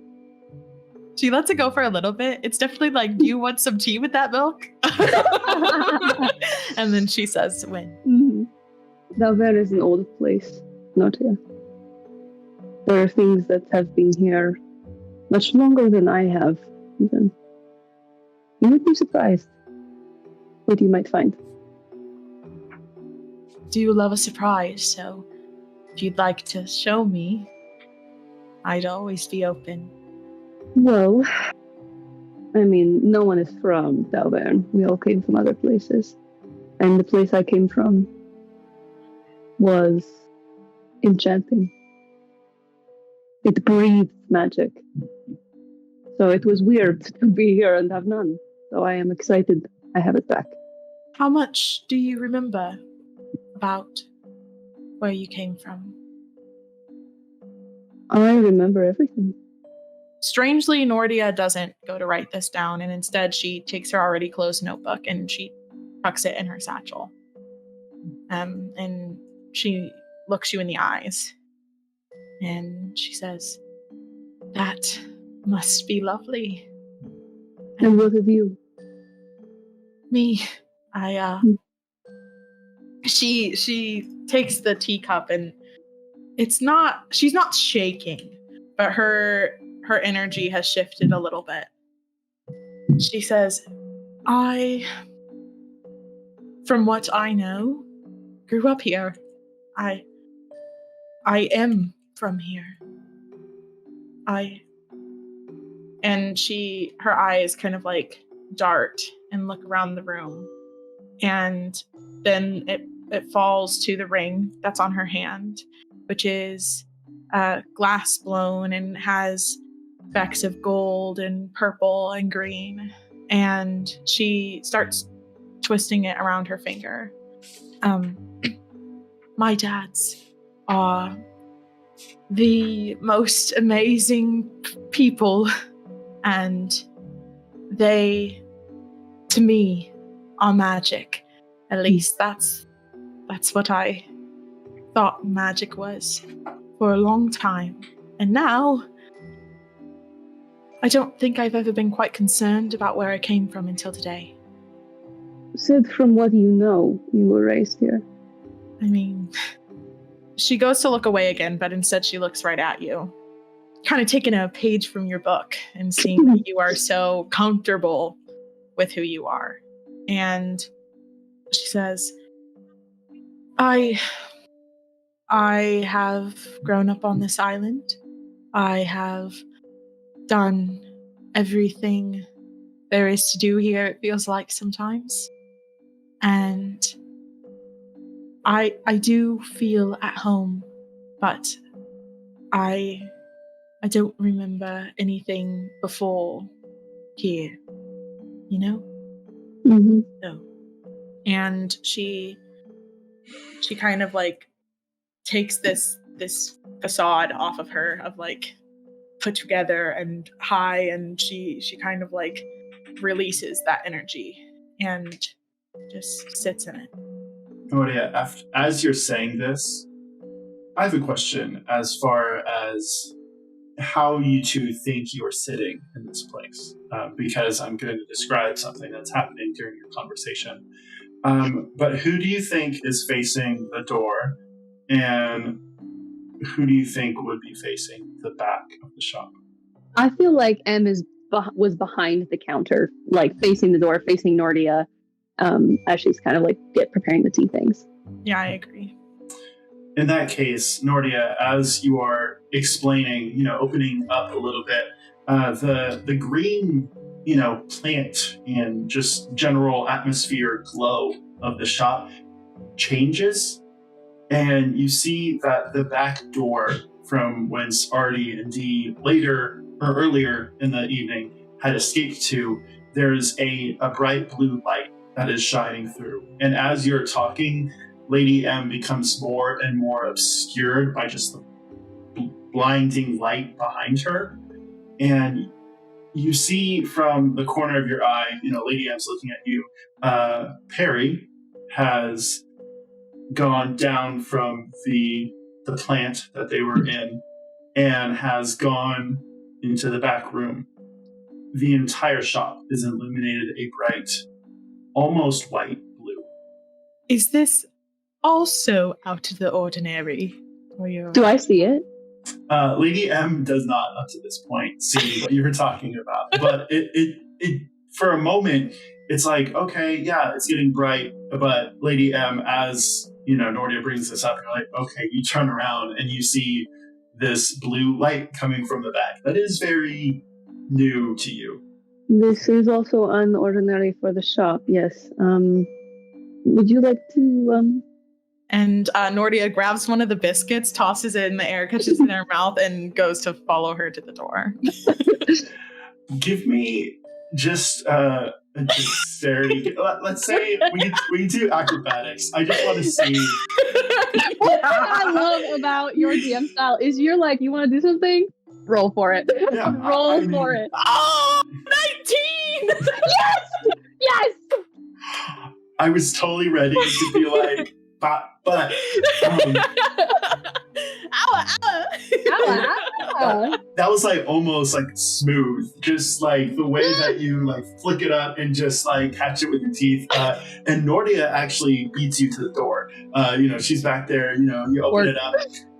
D: She lets it go for a little bit. It's definitely like, do you want some tea with that milk? And then she says when.
B: Mm-hmm. D'aowVern is an old place, Nortia. There are things that have been here much longer than I have, even. You would be surprised what you might find.
D: Do you love a surprise? So if you'd like to show me, I'd always be open.
B: Well, I mean, no one is from D'aowVern. We all came from other places. And the place I came from was enchanting. It breathed magic. So it was weird to be here and have none. So I am excited I have it back.
D: How much do you remember about where you came from?
B: I remember everything.
D: Strangely, Nortia doesn't go to write this down, and instead she takes her already closed notebook and she tucks it in her satchel. And she looks you in the eyes, and she says, "That must be lovely."
B: And what of you?
D: Me, she takes the teacup, and she's not shaking, but her energy has shifted a little bit. She says, from what I know, grew up here. I am from here. And her eyes kind of like dart and look around the room. And then it falls to the ring that's on her hand, which is glass blown and has specks of gold and purple and green. And she starts twisting it around her finger. My dads are the most amazing people, and they, to me, are magic. At least that's what I thought magic was for a long time. And now, I don't think I've ever been quite concerned about where I came from until today.
B: Said from what you know, you were raised here.
D: I mean, she goes to look away again, but instead she looks right at you, kind of taking a page from your book and seeing that you are so comfortable with who you are. And she says, I have grown up on this island. I have done everything there is to do here, it feels like sometimes. And I do feel at home, but I don't remember anything before here, you know?
B: Mm-hmm.
D: No. And she kind of like takes this facade off of her of like put together and high, and she kind of like releases that energy and just sits in it.
C: Nortia, as you're saying this, I have a question as far as how you two think you're sitting in this place, because I'm going to describe something that's happening during your conversation. But who do you think is facing the door, and who do you think would be facing the back of the shop?
B: I feel like M was behind the counter, like facing the door, facing Nortia, as she's kind of like preparing the tea things.
D: Yeah, I agree.
C: In that case, Nortia, as you are explaining, opening up a little bit, the green, plant and just general atmosphere glow of the shop changes, and you see that the back door from whence Artie and Dee earlier in the evening had escaped to, there's a bright blue light that is shining through. And as you're talking, Lady M becomes more and more obscured by just the blinding light behind her. And you see from the corner of your eye, Lady M's looking at you, PARY has gone down from the plant that they were in and has gone into the back room. The entire shop is illuminated a bright, almost white blue.
D: Is this also out of the ordinary?
B: Do I see it?
C: Lady M does not, up to this point, see what you were talking about. But it for a moment, it's like, okay, yeah, it's getting bright. But Lady M, as Nortia brings this up, you're like, okay, you turn around and you see this blue light coming from the back. That is very new to you.
B: This is also unordinary for the shop, yes. Would you like to...
D: And Nortia grabs one of the biscuits, tosses it in the air, catches it in her mouth, and goes to follow her to the door.
C: Give me just a dexterity. Let's say we do acrobatics. I just want to see.
B: What I love about your DM style is you're like, you want to do something? Roll for it.
C: Yeah,
B: Roll for it.
D: Oh, 19!
B: Yes! Yes!
C: I was totally ready to be like, but that was like almost like smooth, just like the way that you like flick it up and just like catch it with your teeth. And Nortia actually beats you to the door. She's back there. You open it up,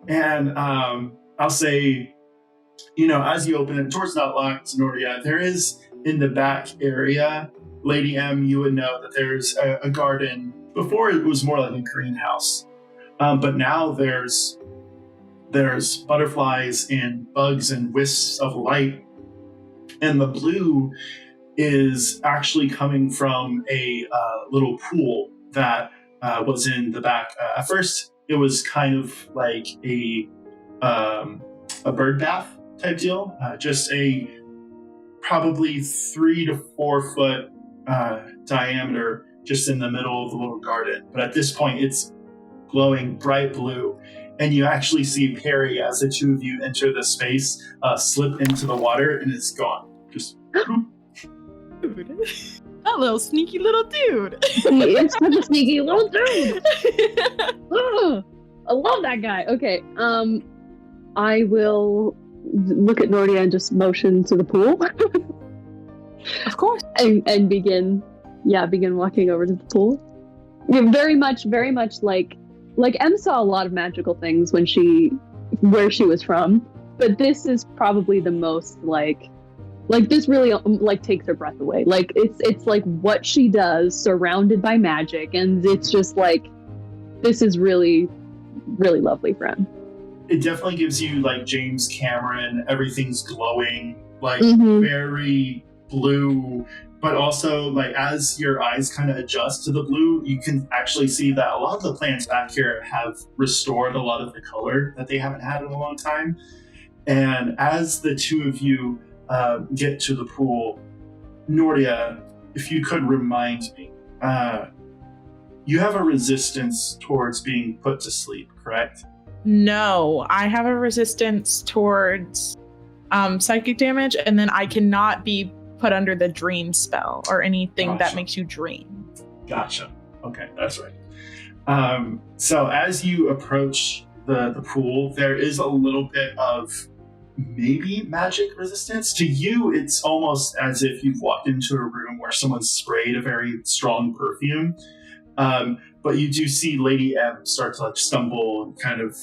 C: and I'll say, as you open it, the door's not locked, Nortia. There is in the back area, Lady M, you would know that there's a garden. Before it was more like a greenhouse, but now there's butterflies and bugs and wisps of light, and the blue is actually coming from a little pool that was in the back. At first, it was kind of like a bird bath type deal, just a probably 3 to 4 foot diameter, just in the middle of the little garden. But at this point, it's glowing bright blue. And you actually see PARY, as the two of you enter the space, slip into the water, and it's gone. Just
D: Dude, that little sneaky little dude.
B: He is such a sneaky little dude. Ugh, I love that guy. Okay, I will look at Nortia and just motion to the pool.
D: Of course.
B: And begin walking over to the pool. Yeah, very much like Em saw a lot of magical things where she was from, but this is probably the most like this really like takes her breath away. Like it's like what she does surrounded by magic, and it's just like this is really, really lovely for Em.
C: It definitely gives you like James Cameron, everything's glowing, like very blue. But also, like, as your eyes kind of adjust to the blue, you can actually see that a lot of the plants back here have restored a lot of the color that they haven't had in a long time. And as the two of you get to the pool, Nortia, if you could remind me, you have a resistance towards being put to sleep, correct?
D: No, I have a resistance towards psychic damage, and then I cannot be put under the dream spell or anything that
C: Gotcha.
D: makes you dream.
C: Gotcha. Okay, that's right. So as you approach the pool, there is a little bit of maybe magic resistance. To you, it's almost as if you've walked into a room where someone sprayed a very strong perfume. But you do see Lady M start to like stumble and kind of,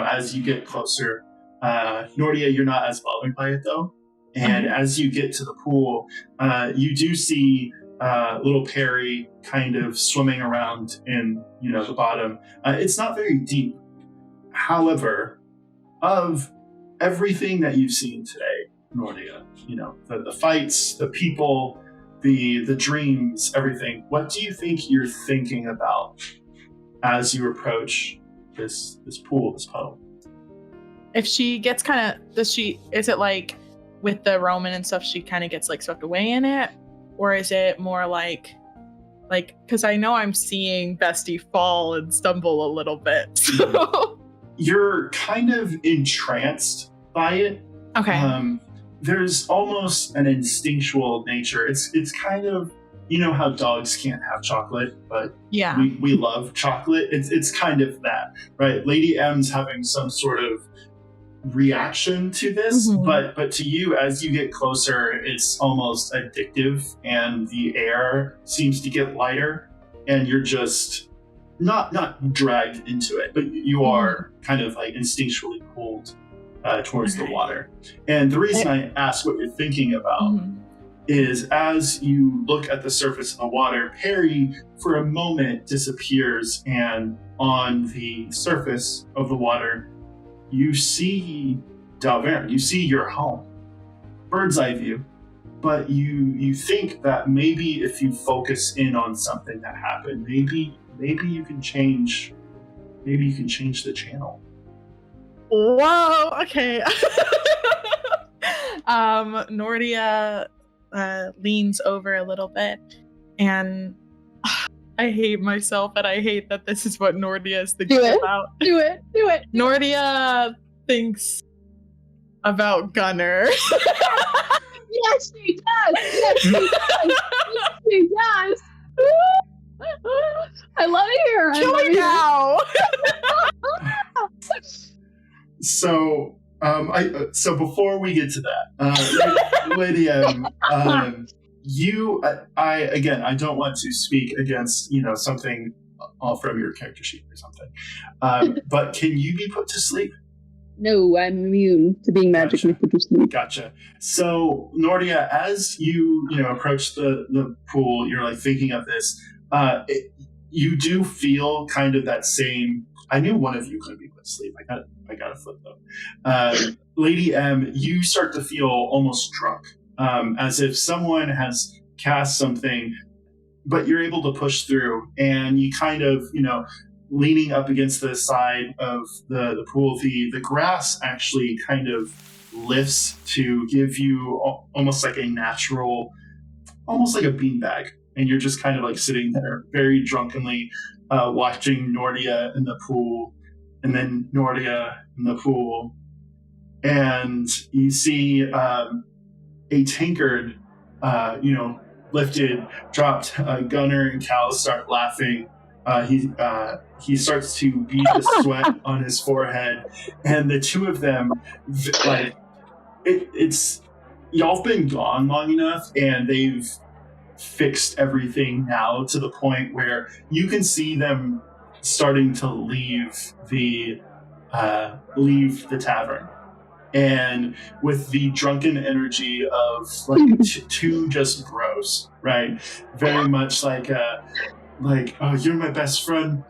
C: as you get closer. Nortia, you're not as bothered by it though. And as you get to the pool, you do see little PARY kind of swimming around in, the bottom. It's not very deep. However, of everything that you've seen today, Nortia, the fights, the people, the dreams, everything, what do you think you're thinking about as you approach this pool, this puddle?
D: If she gets is it like with the Roman and stuff, she kind of gets like swept away in it? Or is it more like, because I know I'm seeing Bestie fall and stumble a little bit. So.
C: You're kind of entranced by it.
D: Okay.
C: There's almost an instinctual nature. It's kind of, how dogs can't have chocolate, but
D: yeah,
C: we love chocolate. It's kind of that, right? Lady M's having some sort of reaction to this, but to you, as you get closer, it's almost addictive, and the air seems to get lighter, and you're just not dragged into it, but you are kind of like instinctually pulled towards the water. And the reason I ask what you're thinking about is as you look at the surface of the water, PARY for a moment disappears, and on the surface of the water, you see daow'vern, you see your home, bird's eye view, but you think that maybe if you focus in on something that happened, maybe you can change the channel.
D: Whoa, okay. Nortia leans over a little bit, and I hate myself, and I hate that this is what Nortia is thinking about.
B: Do it.
D: Nortia thinks about Gunner.
B: Yes, she does. She does. I love it here.
D: Kill her now.
C: So, so before we get to that, Lady M, I don't want to speak against, something from your character sheet or something. But can you be put to sleep?
B: No, I'm immune to being magically put to sleep.
C: Gotcha. So, Nortia, as you approach the pool, you're like thinking of this. You do feel kind of that same. I knew one of you couldn't be put to sleep. I got to flip though. Lady M, you start to feel almost drunk, as if someone has cast something, but you're able to push through, and you kind of, leaning up against the side of the pool, the grass actually kind of lifts to give you almost like a natural, almost like a beanbag. And you're just kind of like sitting there very drunkenly watching Nortia in the pool, and then Nortia in the pool. And you see a tankard, lifted, dropped. Gunner and Cal start laughing. He starts to beat the sweat on his forehead. And the two of them, like, it's y'all have been gone long enough, and they've fixed everything now to the point where you can see them starting to leave the tavern, and with the drunken energy of like two just bros, right? Very much like oh, you're my best friend.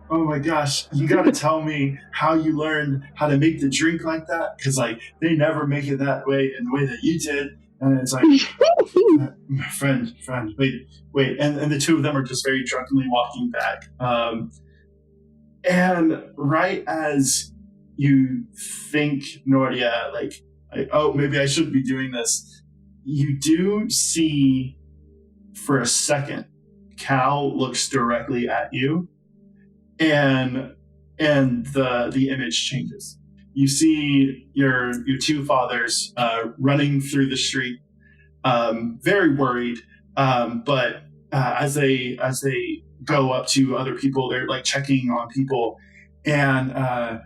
C: Oh my gosh, you gotta tell me how you learned how to make the drink like that, because like they never make it that way in the way that you did. And it's like, friend, wait. And the two of them are just very drunkenly walking back. And right as you think, Nortia, like, oh, maybe I shouldn't be doing this, you do see for a second, Cal looks directly at you, and the image changes. You see your two fathers running through the street, very worried. But as they go up to other people, they're like checking on people, and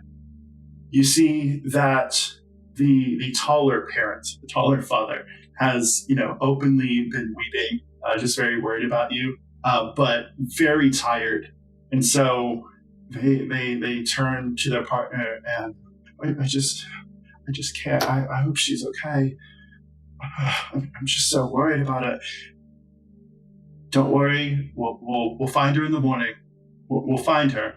C: you see that the taller parent, the taller father, has openly been weeping, just very worried about you, but very tired, and so they turn to their partner and I just can't. I hope she's okay. I'm just so worried about it. Don't worry, we'll find her in the morning. We'll find her.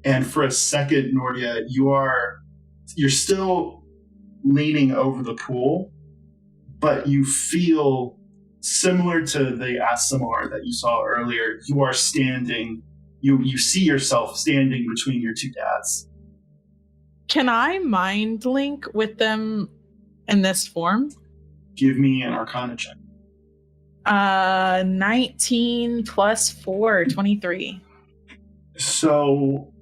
C: And for a second, Nortia, you're still leaning over the pool, but you feel similar to the ASMR that you saw earlier. You are standing. You see yourself standing between your two dads.
D: Can I mind link with them in this form?
C: Give me an Arcana check.
D: 19 plus 4, 23.
C: So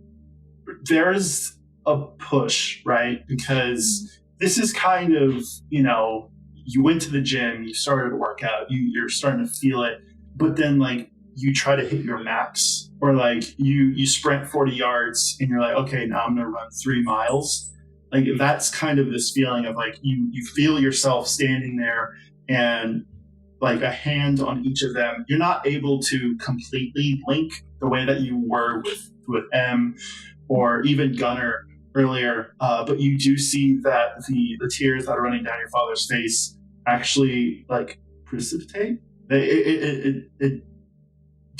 C: there's a push, right? Because this is kind of, you went to the gym, you started to work out, you're starting to feel it, but then like you try to hit your max, or like you sprint 40 yards and you're like, okay, now I'm gonna run 3 miles. Like that's kind of this feeling of like you feel yourself standing there and like a hand on each of them. You're not able to completely link the way that you were with M or even Gunnar earlier, but you do see that the tears that are running down your father's face actually like precipitate. It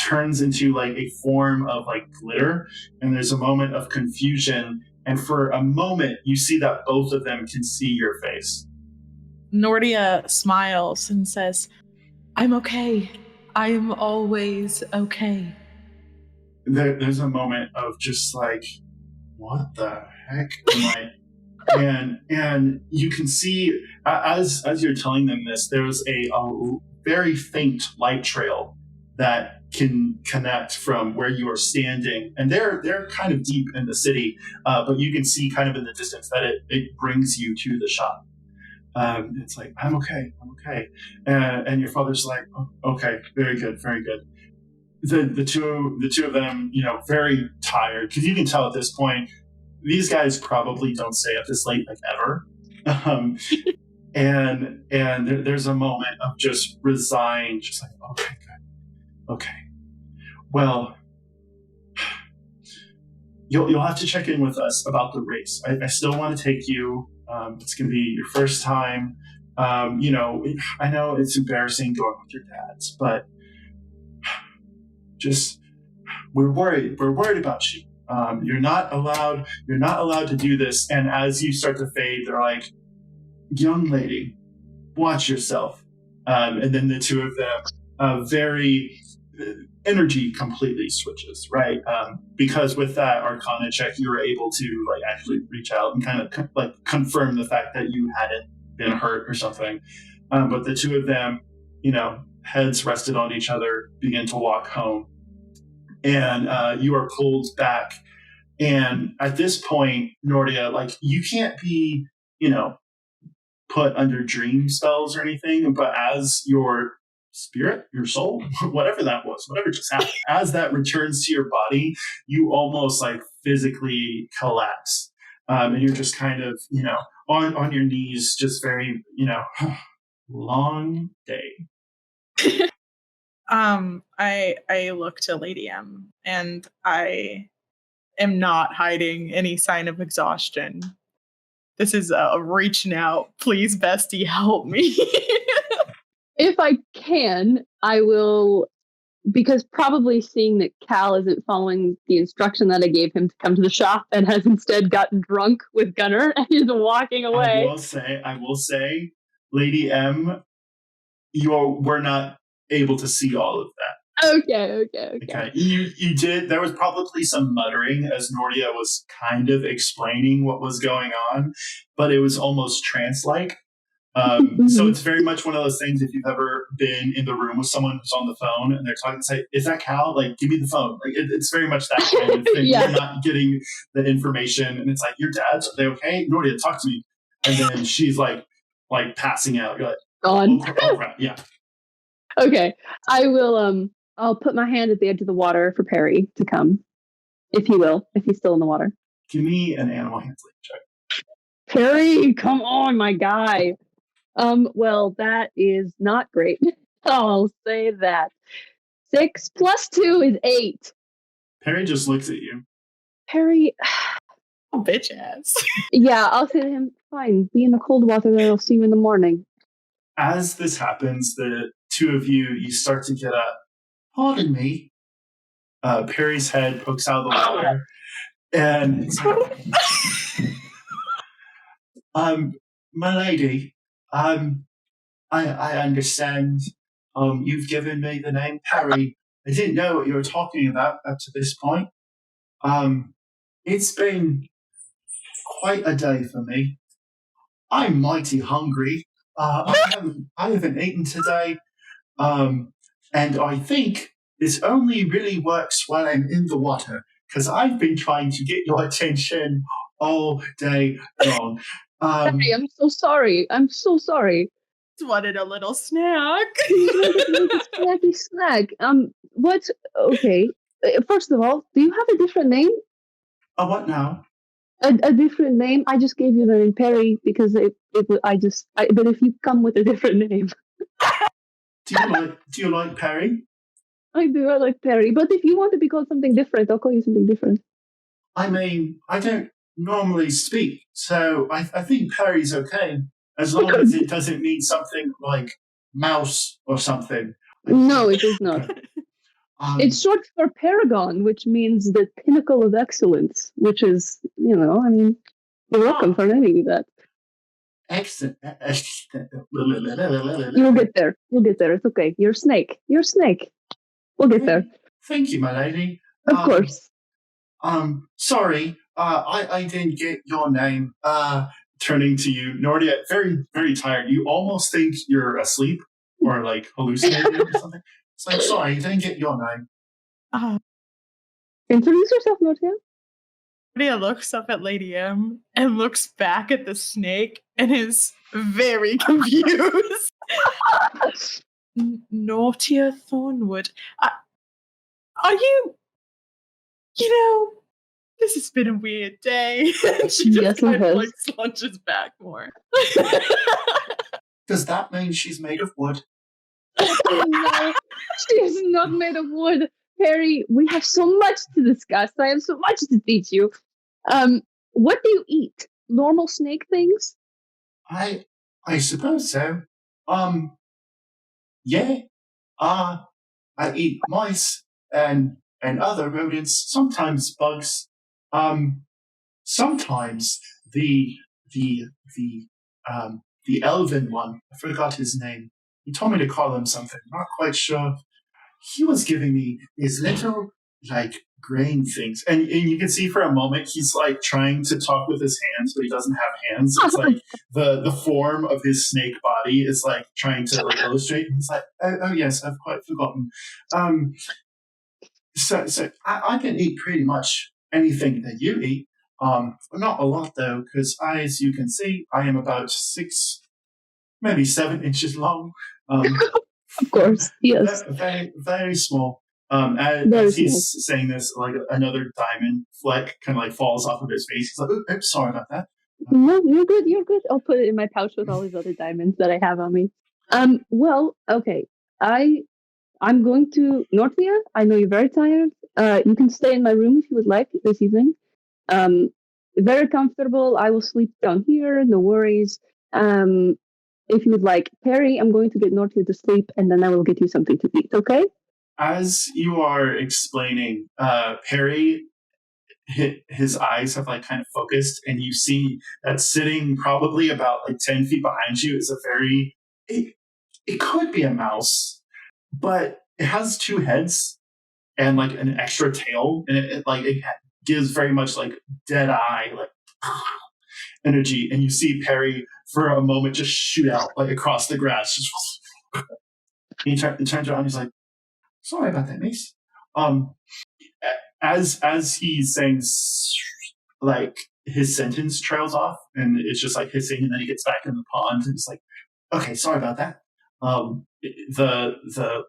C: turns into like a form of like glitter, and there's a moment of confusion, and for a moment you see that both of them can see your face.
D: Nortia smiles and says, I'm okay. I'm always okay.
C: There's a moment of just like, what the heck am I? and you can see as you're telling them this, there's a very faint light trail that can connect from where you are standing, and they're kind of deep in the city, but you can see kind of in the distance that it brings you to the shop. It's like, I'm okay, and your father's like, oh, okay, very good. The two of them, very tired, because you can tell at this point these guys probably don't stay up this late like ever. And there's a moment of just resigned, just like, okay, good, okay. Well, you'll have to check in with us about the race. I still want to take you. It's going to be your first time. I know it's embarrassing going with your dads, but just we're worried about you. You're not allowed to do this. And as you start to fade, they're like, young lady, watch yourself. And then the two of them, very energy completely switches, right? Because with that Arcana check, you were able to like actually reach out and kind of like confirm the fact that you hadn't been hurt or something. But the two of them, heads rested on each other, begin to walk home, and you are pulled back. And at this point, Nortia, like you can't be, put under dream spells or anything, but as your spirit, your soul, whatever that was, whatever just happened, as that returns to your body, you almost like physically collapse. And you're just kind of, on your knees, just very, long day.
D: I look to Lady M, and I am not hiding any sign of exhaustion. This is a reaching out. Please, bestie, help me.
B: If I can, I will, because probably seeing that Cal isn't following the instruction that I gave him to come to the shop and has instead gotten drunk with Gunnar and is walking away.
C: I will say, Lady M, we're not able to see all of that.
B: Okay.
C: You did. There was probably some muttering as Nortia was kind of explaining what was going on, but it was almost trance-like. So it's very much one of those things. If you've ever been in the room with someone who's on the phone and they're talking, say, "Is that Cal? Like, give me the phone." Like, it's very much that kind of thing.
B: Yeah.
C: You're not getting the information, and it's like, "Your dad's, are they okay? Nortia, talk to me." And then she's like passing out. You're like,
B: Gone.
C: Oh crap! Yeah.
B: Okay, I will. I'll put my hand at the edge of the water for Perry to come, if he will, if he's still in the water.
C: Give me an animal handling check.
B: Perry, come on, my guy. Well, that is not great. I'll say that. 6 plus 2 is 8.
C: Perry just looks at you.
B: Perry,
D: Oh, bitch ass.
B: yeah, I'll say to him, fine, be in the cold water and I'll see you in the morning.
C: As this happens, the two of you start to get up.
E: Pardon me.
C: Perry's head pokes out of the water, and it's like,
E: My lady, I understand. You've given me the name Parry. I didn't know what you were talking about up to this point. It's been quite a day for me. I'm mighty hungry. I haven't eaten today. And I think this only really works while I'm in the water, because I've been trying to get your attention all day long.
B: Perry, I'm so sorry. I'm so sorry.
D: Just wanted a little snack.
B: Snacky snack. What? Okay. First of all, do you have a different name?
E: What now?
B: A different name? I just gave you the name Perry because but if you come with a different name.
E: Do you like Parry?
B: I do, I like Perry. But if you want to be called something different, I'll call you something different.
E: I mean, I don't normally speak, so I think Parry's okay, as long as it doesn't mean something like mouse or something.
B: No, it is not. It's short for Paragon, which means the pinnacle of excellence, which is, you're welcome for naming that.
E: Excellent.
B: You'll get there. You'll get there. It's okay. You're a snake. You're a snake. We'll get there.
E: Thank you, my lady.
B: Of course.
E: Sorry, I didn't get your name.
C: turning to you, Nortia, very, very tired. You almost think you're asleep or like hallucinating or something.
E: It's like, sorry, I didn't get your name.
B: Introduce yourself, Nortia.
D: Nortia looks up at Lady M and looks back at the snake and is very confused. Nortia Thornwood. Are you... this has been a weird day. She just kind of slunches back more.
E: Does that mean she's made of wood?
B: No, she is not made of wood. Perry, we have so much to discuss. I have so much to teach you. What do you eat? Normal snake things?
E: I suppose so. Yeah. I eat mice and other rodents, sometimes bugs. Sometimes the elven one, I forgot his name. He told me to call him something, not quite sure. He was giving me these little, grain things. And you can see for a moment he's, trying to talk with his hands, but he doesn't have hands. It's the form of his snake body is, trying to, illustrate. And he's like, oh, yes, I've quite forgotten. So I can eat pretty much anything that you eat. Not a lot, though, because as you can see, I am about 6, maybe 7 inches long.
B: Of course, yes.
E: Very, very small.
B: As
E: he's saying this, another diamond fleck kind of falls off of his face. He's like, oops, sorry about that.
B: No, you're good, you're good. I'll put it in my pouch with all these other diamonds that I have on me. Well, okay. I'm going to Nortia. I know you're very tired. You can stay in my room if you would like this evening. Very comfortable. I will sleep down here. No worries. If you would like, Perry, I'm going to get Nortia to sleep, and then I will get you something to eat. Okay?
C: As you are explaining, Perry, his eyes have kind of focused, and you see that sitting probably about 10 feet behind you is a very. It could be a mouse, but it has 2 heads and an extra tail, and it gives very much dead eye energy, and you see Perry for a moment just shoot out across the grass. He turns around and he's like, sorry about that, miss. As he's saying, his sentence trails off, and it's just hissing, and then he gets back in the pond, and it's Okay, sorry about that. The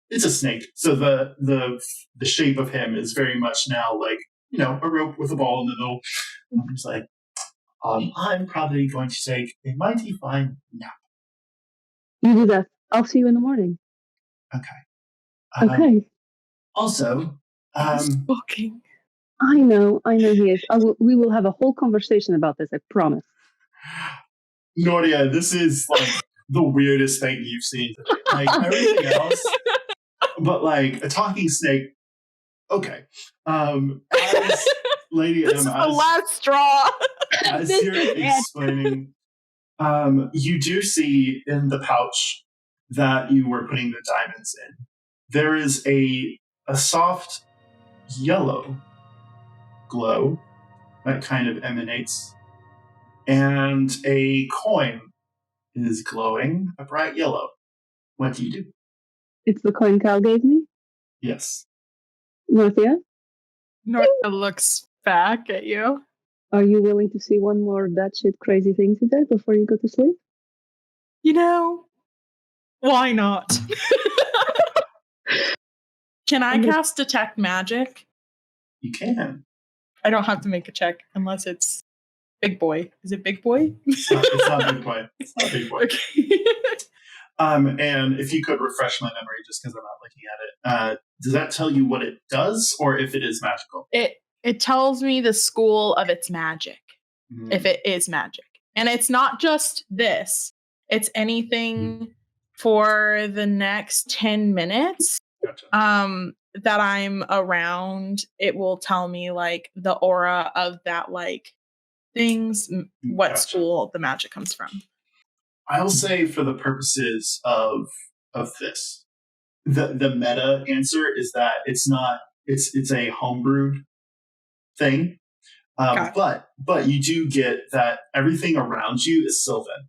C: it's a snake, so the shape of him is very much now like a rope with a ball in the middle. He's like, I'm probably going to take a mighty fine nap.
B: You do that. I'll see you in the morning.
C: Okay.
B: Okay.
C: Also,
D: He's booking.
B: I know he is. We will have a whole conversation about this, I promise.
C: Nortia, this is like the weirdest thing you've seen today. Like everything else, but like a talking snake. Okay. As Lady
D: This
C: M,
D: is the last straw.
C: as
B: This
C: you're
B: is it.
C: explaining, you do see in the pouch that you were putting the diamonds in, there is a soft yellow glow that kind of emanates, and a coin is glowing a bright yellow. What do you do?
B: It's the coin Cal gave me.
C: Yes.
B: Nortia,
D: Nortia looks back at you.
B: are you willing to see one more batshit crazy thing today before you go to sleep?
D: Why not? Can I cast Detect Magic?
C: You can.
D: I don't have to make a check unless it's Big Boy. Is it Big Boy?
C: It's not Big Boy. It's not Big Boy.
D: Okay.
C: And if you could refresh my memory, just because I'm not looking at it, does that tell you what it does, or if it is magical?
D: It tells me the school of its magic, if it is magic. And it's not just this. It's anything for the next 10 minutes
C: Gotcha.
D: that I'm around. It will tell me like the aura of that like things, what
C: Gotcha.
D: school the magic comes from.
C: I'll say for the purposes of this, the meta answer is that it's not it's a homebrewed thing. But you do get that everything around you is Sylvan.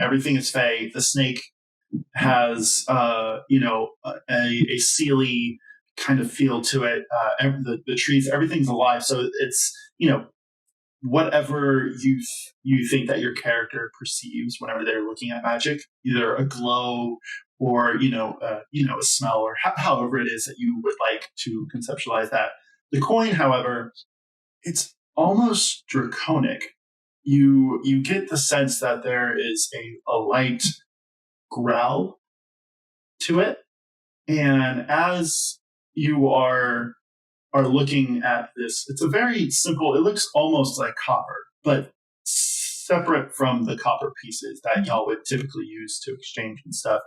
C: Everything is Fey. The snake has a sealy kind of feel to it. The trees, everything's alive. So it's whatever you think that your character perceives whenever they're looking at magic, either a glow or a smell, or however it is that you would like to conceptualize that. The coin, however, it's almost draconic. You get the sense that there is a light growl to it, and as you are looking at this, it's a very simple, it looks almost like copper, but separate from the copper pieces that y'all would typically use to exchange and stuff.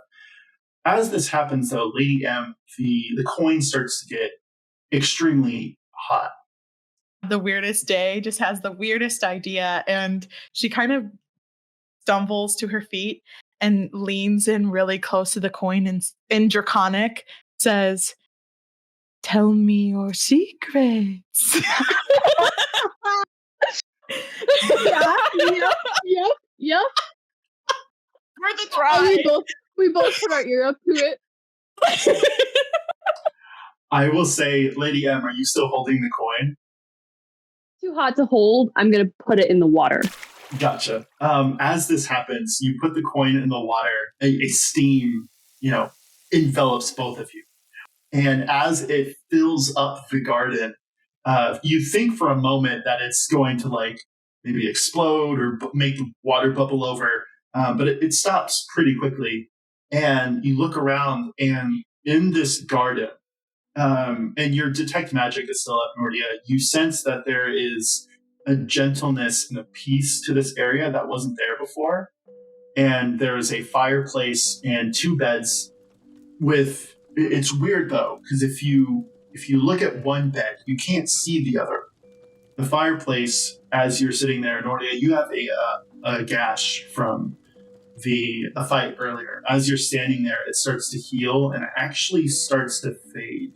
C: As this happens, though, Lady M, the coin starts to get extremely hot.
D: The weirdest day just has the weirdest idea, and she kind of stumbles to her feet and leans in really close to the coin and in Draconic says, "Tell me your secrets."
B: Yep.
D: For the try.
B: We both put our ear up to it.
C: I will say, Lady M, are you still holding the coin?
B: Too hot to hold. I'm gonna put it in the water.
C: Gotcha. As this happens, you put the coin in the water. A steam, envelops both of you, and as it fills up the garden, you think for a moment that it's going to like maybe explode or make the water bubble over, but it stops pretty quickly. And you look around, and in this garden, and your detect magic is still up, Nortia, you sense that there is a gentleness and a peace to this area that wasn't there before. And there is a fireplace and 2 beds with, it's weird though, because if you look at one bed, you can't see the other. The fireplace, as you're sitting there, Nortia, you have a gash from a fight earlier. As you're standing there, it starts to heal and it actually starts to fade.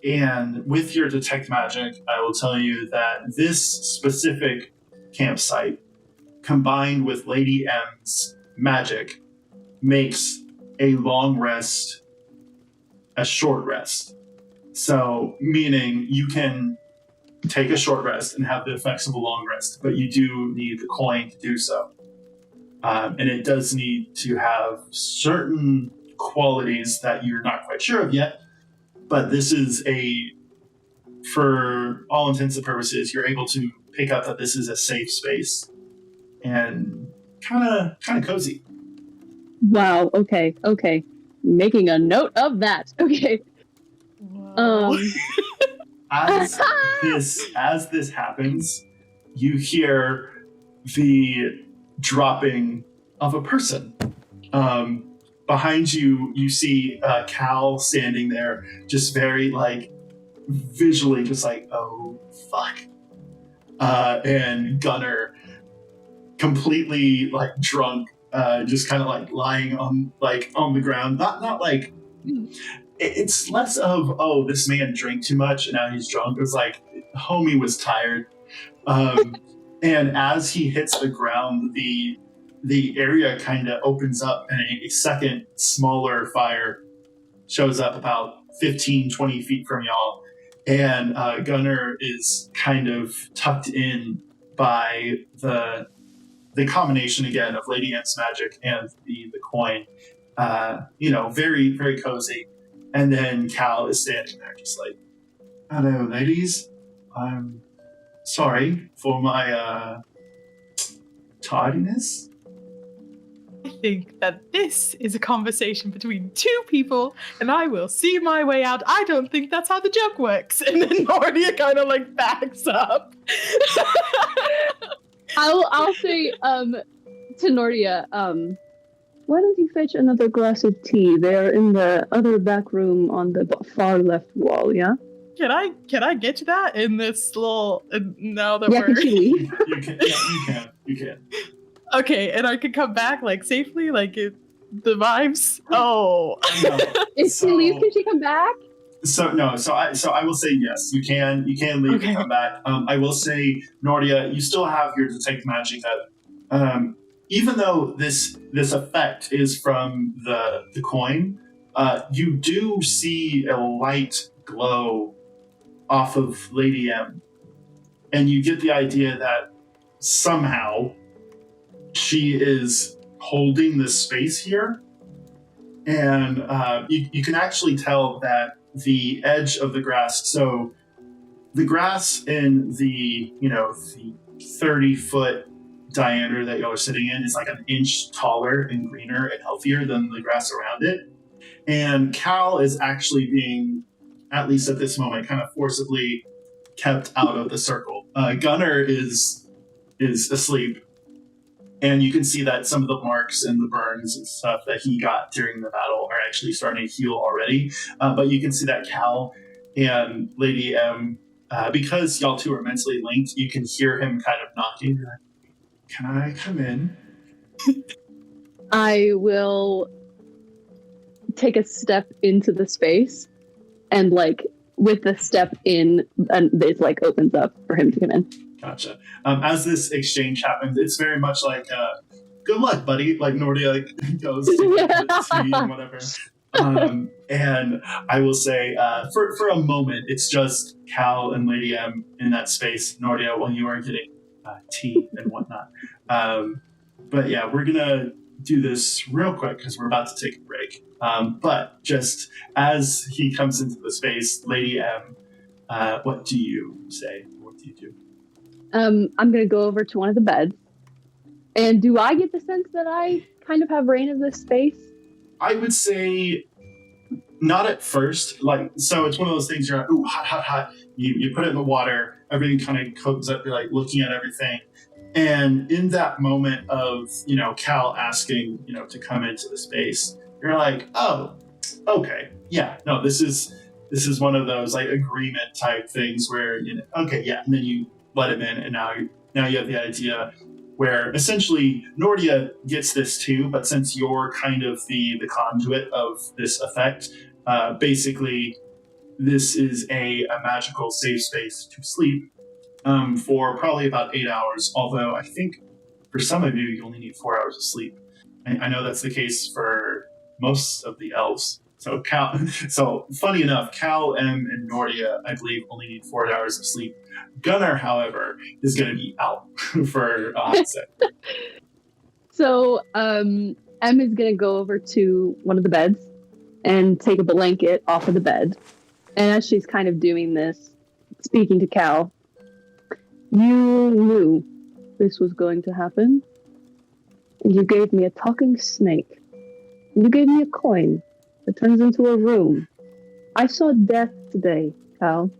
C: And with your detect magic, I will tell you that this specific campsite, combined with Lady M's magic, makes a long rest a short rest. So, meaning you can take a short rest and have the effects of a long rest, but you do need the coin to do so. and it does need to have certain qualities that you're not quite sure of yet. But this is for all intents and purposes, you're able to pick up that this is a safe space and kind of cozy.
B: Wow. Okay. Making a note of that. Okay.
C: As this happens, you hear the dropping of a person. Behind you, you see Cal standing there, just very visually, just oh fuck. And Gunner, completely drunk, just kind of lying on the ground. Not it's less of, oh, this man drank too much and now he's drunk. It was homie was tired. And as he hits the ground, the area kind of opens up and a second smaller fire shows up about 15, 20 feet from y'all. And Gunner is kind of tucked in by the combination again of Lady M's magic and the coin. Very, very cozy. And then Cal is standing there just hello, ladies. I'm sorry for my tardiness.
D: I think that this is a conversation between two people, and I will see my way out. I don't think that's how the joke works. And then Nortia kind of backs up.
B: I'll say to Nortia, why don't you fetch another glass of tea? They're in the other back room on the far left wall, yeah?
D: Can I get to that in this little now that
B: Can she leave?
C: You can.
D: Okay, and I can come back safely, the vibes. Oh,
B: If she leaves, can she come back?
C: So I will say yes, you can leave and come back. I will say, Nortia, you still have your detect magic that even though this effect is from the coin, you do see a light glow off of Lady M, and you get the idea that somehow she is holding this space here, and you can actually tell that the edge of the grass, so the grass in the 30-foot diameter that y'all are sitting in is an inch taller and greener and healthier than the grass around it. And Cal is actually being, at least at this moment, kind of forcibly kept out of the circle. Gunner is asleep, and you can see that some of the marks and the burns and stuff that he got during the battle are actually starting to heal already. But you can see that Cal and Lady M, because y'all two are mentally linked, you can hear him kind of knocking. Can I come in?
B: I will take a step into the space, and with the step in, and it opens up for him to come in.
C: Gotcha. As this exchange happens, it's very much good luck, buddy. Nortia goes to the tea and whatever. And I will say, for a moment, it's just Cal and Lady M in that space. Nortia, while you are getting tea and whatnot. But yeah, we're gonna do this real quick because we're about to take a break. But just as he comes into the space, Lady M, what do you say? What do you do?
B: I'm gonna go over to one of the beds. And do I get the sense that I kind of have reign of this space?
C: I would say not at first. So it's one of those things you're ooh, hot, hot, hot. You put it in the water, everything kind of comes up, you're looking at everything. And in that moment of, Cal asking, to come into the space, you're oh, okay. Yeah, no, this is one of those agreement type things where, okay, yeah. And then you let him in, and now you have the idea where essentially Nortia gets this too, but since you're kind of the conduit of this effect, basically this is a magical safe space to sleep for probably about 8 hours, although I think for some of you only need 4 hours of sleep. I know that's the case for most of the elves. So funny enough, Cal, M, and Nortia, I believe, only need 4 hours of sleep. Gunner, however, is going to be out for a hot sec.
B: So Em is gonna go over to one of the beds and take a blanket off of the bed. And as she's kind of doing this, speaking to Cal, you knew this was going to happen. And you gave me a talking snake. You gave me a coin that turns into a room. I saw death today, Cal.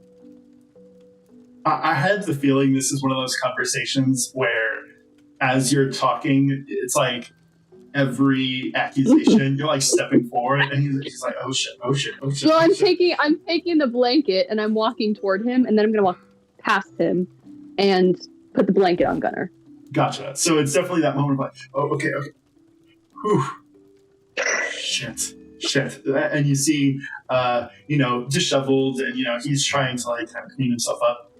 C: I had the feeling this is one of those conversations where, as you're talking, it's like every accusation you're like stepping forward, and he's like, "Oh shit! Oh shit! Oh shit!"
B: Well,
C: oh shit.
B: I'm taking the blanket and I'm walking toward him, and then I'm gonna walk past him and put the blanket on Gunner.
C: Gotcha. So it's definitely that moment of like, "Oh, okay, okay." Whew. Shit. And you see, disheveled, and he's trying to like kind of clean himself up.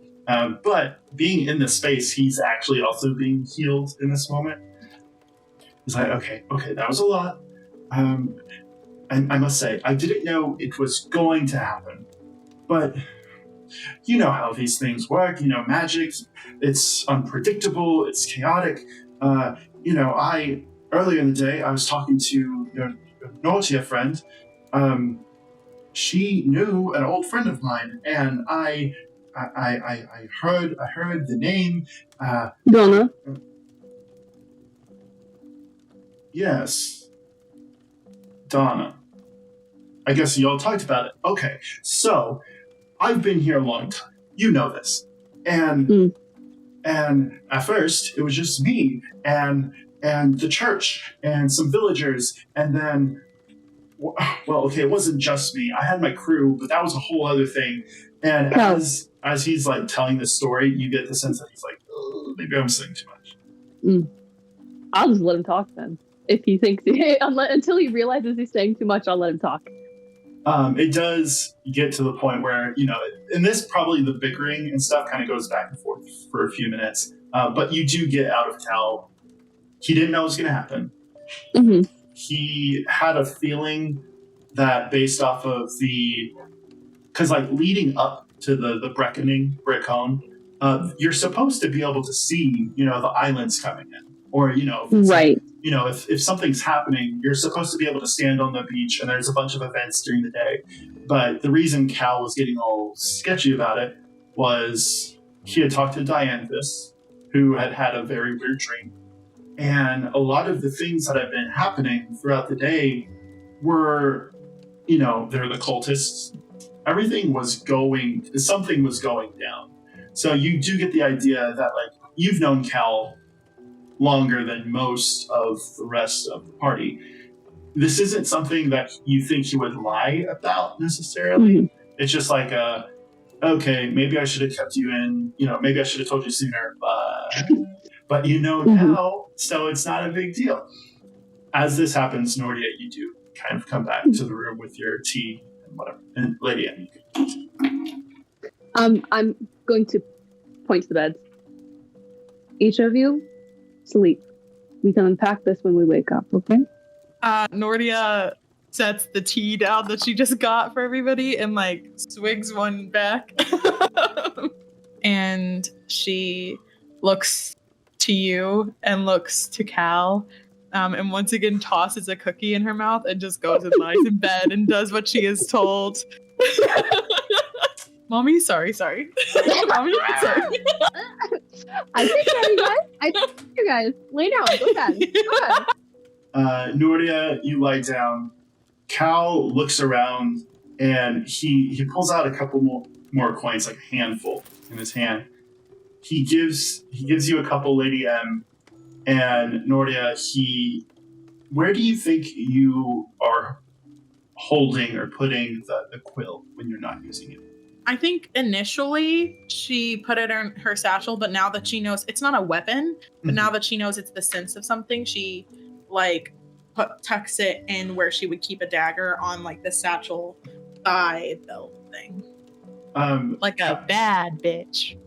C: But being in this space, he's actually also being healed in this moment. He's like, okay, that was a lot. I must say, I didn't know it was going to happen. But you know how these things work. Magic, it's unpredictable, it's chaotic. Earlier in the day, I was talking to your Nortia friend. She knew an old friend of mine, and I heard the name.
B: DAWNA.
C: Yes, DAWNA. I guess y'all talked about it. Okay, so I've been here a long time. You know this, and at first it was just me and the church and some villagers, and then. Well, okay, it wasn't just me. I had my crew, but that was a whole other thing. And as he's like telling this story, you get the sense that he's like, oh, maybe I'm saying too much.
B: I'll just let him talk then. If he thinks until he realizes he's saying too much, I'll let him talk.
C: It does get to the point where, in this probably the bickering and stuff kind of goes back and forth for a few minutes. But you do get out of Cal. He didn't know it was going to happen.
B: Mm-hmm.
C: He had a feeling that based off of because like leading up to the Breckoning, you're supposed to be able to see, the islands coming in, or
B: right.
C: If something's happening, you're supposed to be able to stand on the beach, and there's a bunch of events during the day. But the reason Cal was getting all sketchy about it was he had talked to D'aowVern, who had a very weird dream. And a lot of the things that have been happening throughout the day were, they're the cultists. Something was going down. So you do get the idea that, like, you've known Cal longer than most of the rest of the party. This isn't something that you think he would lie about necessarily. Mm-hmm. It's just like, okay, maybe I should have kept you in, maybe I should have told you sooner, but now, so it's not a big deal. As this happens, Nortia, you do kind of come back to the room with your tea and whatever. And Lady M, you can.
B: I'm going to point to the beds. Each of you, sleep. We can unpack this when we wake up, okay?
D: Nortia sets the tea down that she just got for everybody and like swigs one back. And she looks to you and looks to Cal, and once again tosses a cookie in her mouth and just goes and lies in bed and does what she is told. Mommy, sorry. Mommy, sorry.
B: I take care of you guys. I take care of you guys. Lay down. Go ahead.
C: Nortia, you lie down. Cal looks around and he pulls out a couple more coins, like a handful in his hand. He gives you a couple, Lady M, and Nortia. Where do you think you are holding or putting the quill when you're not using it?
D: I think initially she put it in her satchel, but now that she knows it's not a weapon, but now that she knows it's the sense of something, she like tucks it in where she would keep a dagger on like the satchel thigh belt thing, like a bad bitch.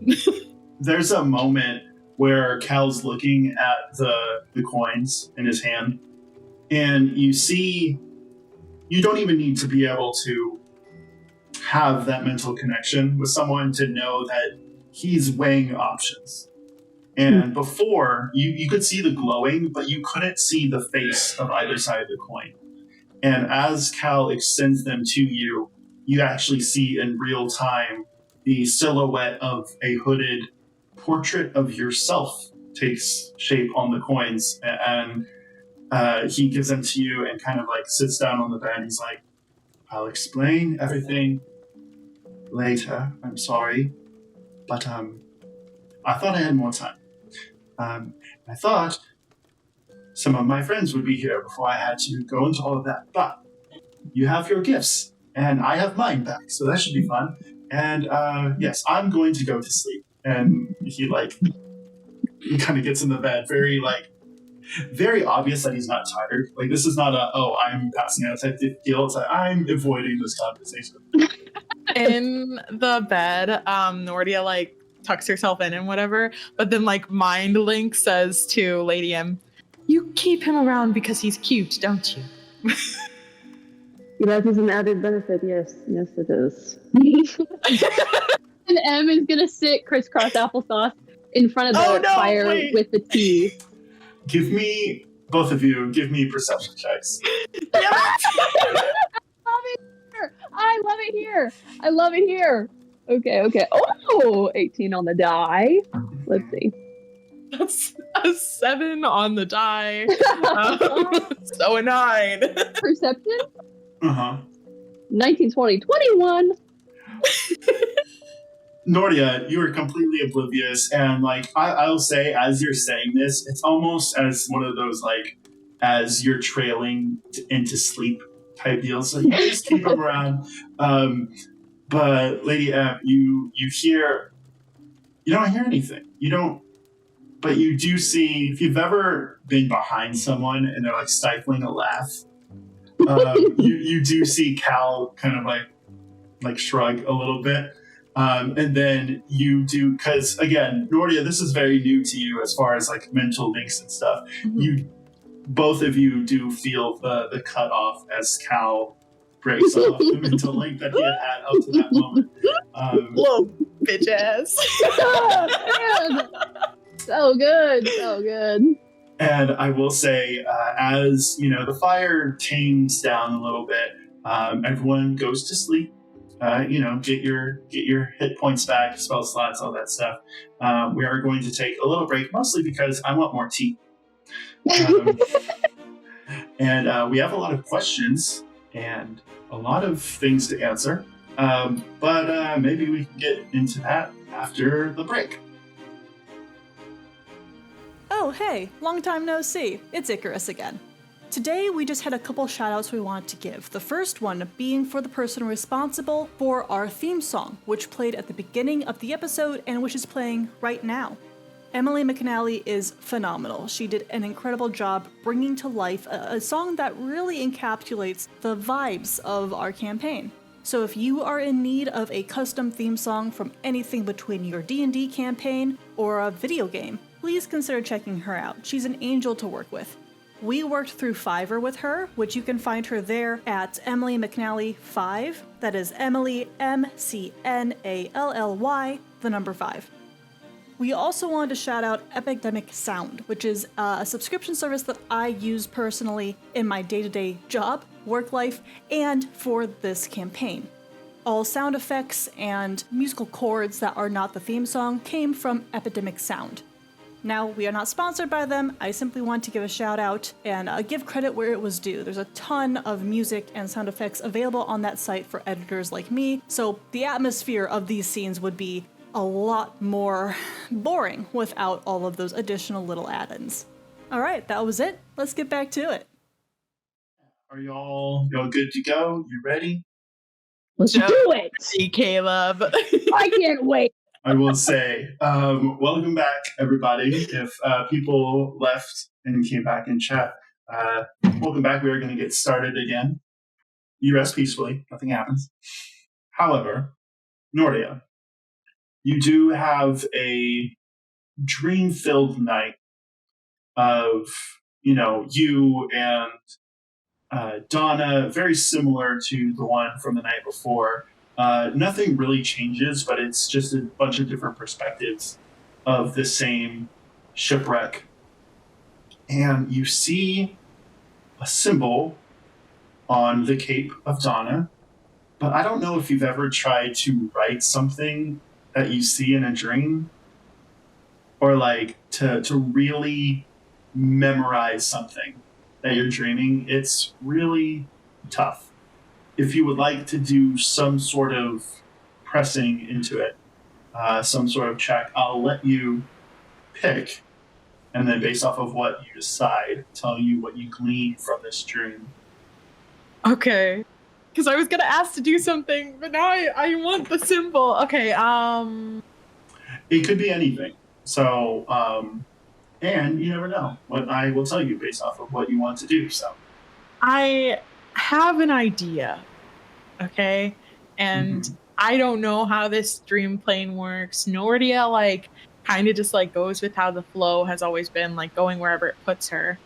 C: There's a moment where Cal's looking at the coins in his hand, and you see, you don't even need to be able to have that mental connection with someone to know that he's weighing options. And before, you could see the glowing, but you couldn't see the face of either side of the coin. And as Cal extends them to you, you actually see in real time the silhouette of a hooded portrait of yourself takes shape on the coins. And he gives them to you and kind of like sits down on the bed. He's like, I'll explain everything later. I'm sorry. But I thought I had more time. I thought some of my friends would be here before I had to go into all of that. But you have your gifts, and I have mine back, so that should be fun. And yes, I'm going to go to sleep. And he kind of gets in the bed, very obvious that he's not tired. Like, this is not I'm passing out type deal. It's like, I'm avoiding this conversation.
D: In the bed, Nortia tucks herself in and whatever, but then Mind Link says to Lady M, "You keep him around because he's cute, don't you?"
B: That is an added benefit, yes. Yes, it is. And M is going to sit crisscross applesauce in front of the fire with the tea.
C: Both of you, give me perception checks.
B: I love it here. Okay. Oh, 18 on the die. Let's see.
D: That's a 7 on the die. So a 9.
B: Perception? 19, 20, 21.
C: Nortia, you are completely oblivious, and I'll say, as you're saying this, it's almost as one of those as you're trailing into sleep type deals. So you just keep them around. But Lady M, you don't hear anything. You don't, but you do see, if you've ever been behind someone and they're stifling a laugh, you do see Cal kind of shrug a little bit. And then you do, because again, Nortia, this is very new to you as far as mental links and stuff. Mm-hmm. Both of you do feel the cut off as Cal breaks off the mental link that he had up to that moment.
D: Whoa, bitch ass.
B: So good.
C: And I will say, as the fire tames down a little bit, everyone goes to sleep. Get your hit points back, spell slots, all that stuff. We are going to take a little break, mostly because I want more tea. And we have a lot of questions and a lot of things to answer. But maybe we can get into that after the break.
F: Oh, hey, long time no see. It's Icarus again. Today, we just had a couple shoutouts we wanted to give. The first one being for the person responsible for our theme song, which played at the beginning of the episode and which is playing right now. Emily McAnally is phenomenal. She did an incredible job bringing to life a song that really encapsulates the vibes of our campaign. So if you are in need of a custom theme song from anything between your D&D campaign or a video game, please consider checking her out. She's an angel to work with. We worked through Fiverr with her, which you can find her there at Emily McNally 5. That is Emily McNally, the number 5. We also wanted to shout out Epidemic Sound, which is a subscription service that I use personally in my day-to-day job, work life, and for this campaign. All sound effects and musical chords that are not the theme song came from Epidemic Sound. Now, we are not sponsored by them. I simply want to give a shout out and give credit where it was due. There's a ton of music and sound effects available on that site for editors like me, so the atmosphere of these scenes would be a lot more boring without all of those additional little add-ins. All right, that was it. Let's get back to it.
C: Are y'all good to go? You ready?
B: Let's do it!
D: See, Caleb.
B: I can't wait.
C: I will say, welcome back, everybody. If people left and came back in chat, welcome back. We are going to get started again. You rest peacefully. Nothing happens. However, Nortia, you do have a dream-filled night of, you and DAWNA, very similar to the one from the night before. Nothing really changes, but it's just a bunch of different perspectives of the same shipwreck, and you see a symbol on the Cape of DAWNA, but I don't know if you've ever tried to write something that you see in a dream, or like to really memorize something that you're dreaming. It's really tough. If you would like to do some sort of pressing into it, some sort of check, I'll let you pick, and then based off of what you decide, tell you what you glean from this dream.
D: Okay. Because I was gonna ask to do something, but now I want the symbol. Okay,
C: It could be anything. So, and you never know what I will tell you based off of what you want to do. So,
D: I have an idea. Okay? And I don't know how this dream plane works. Nortia, like, kind of just, like, goes with how the flow has always been, like, going wherever it puts her.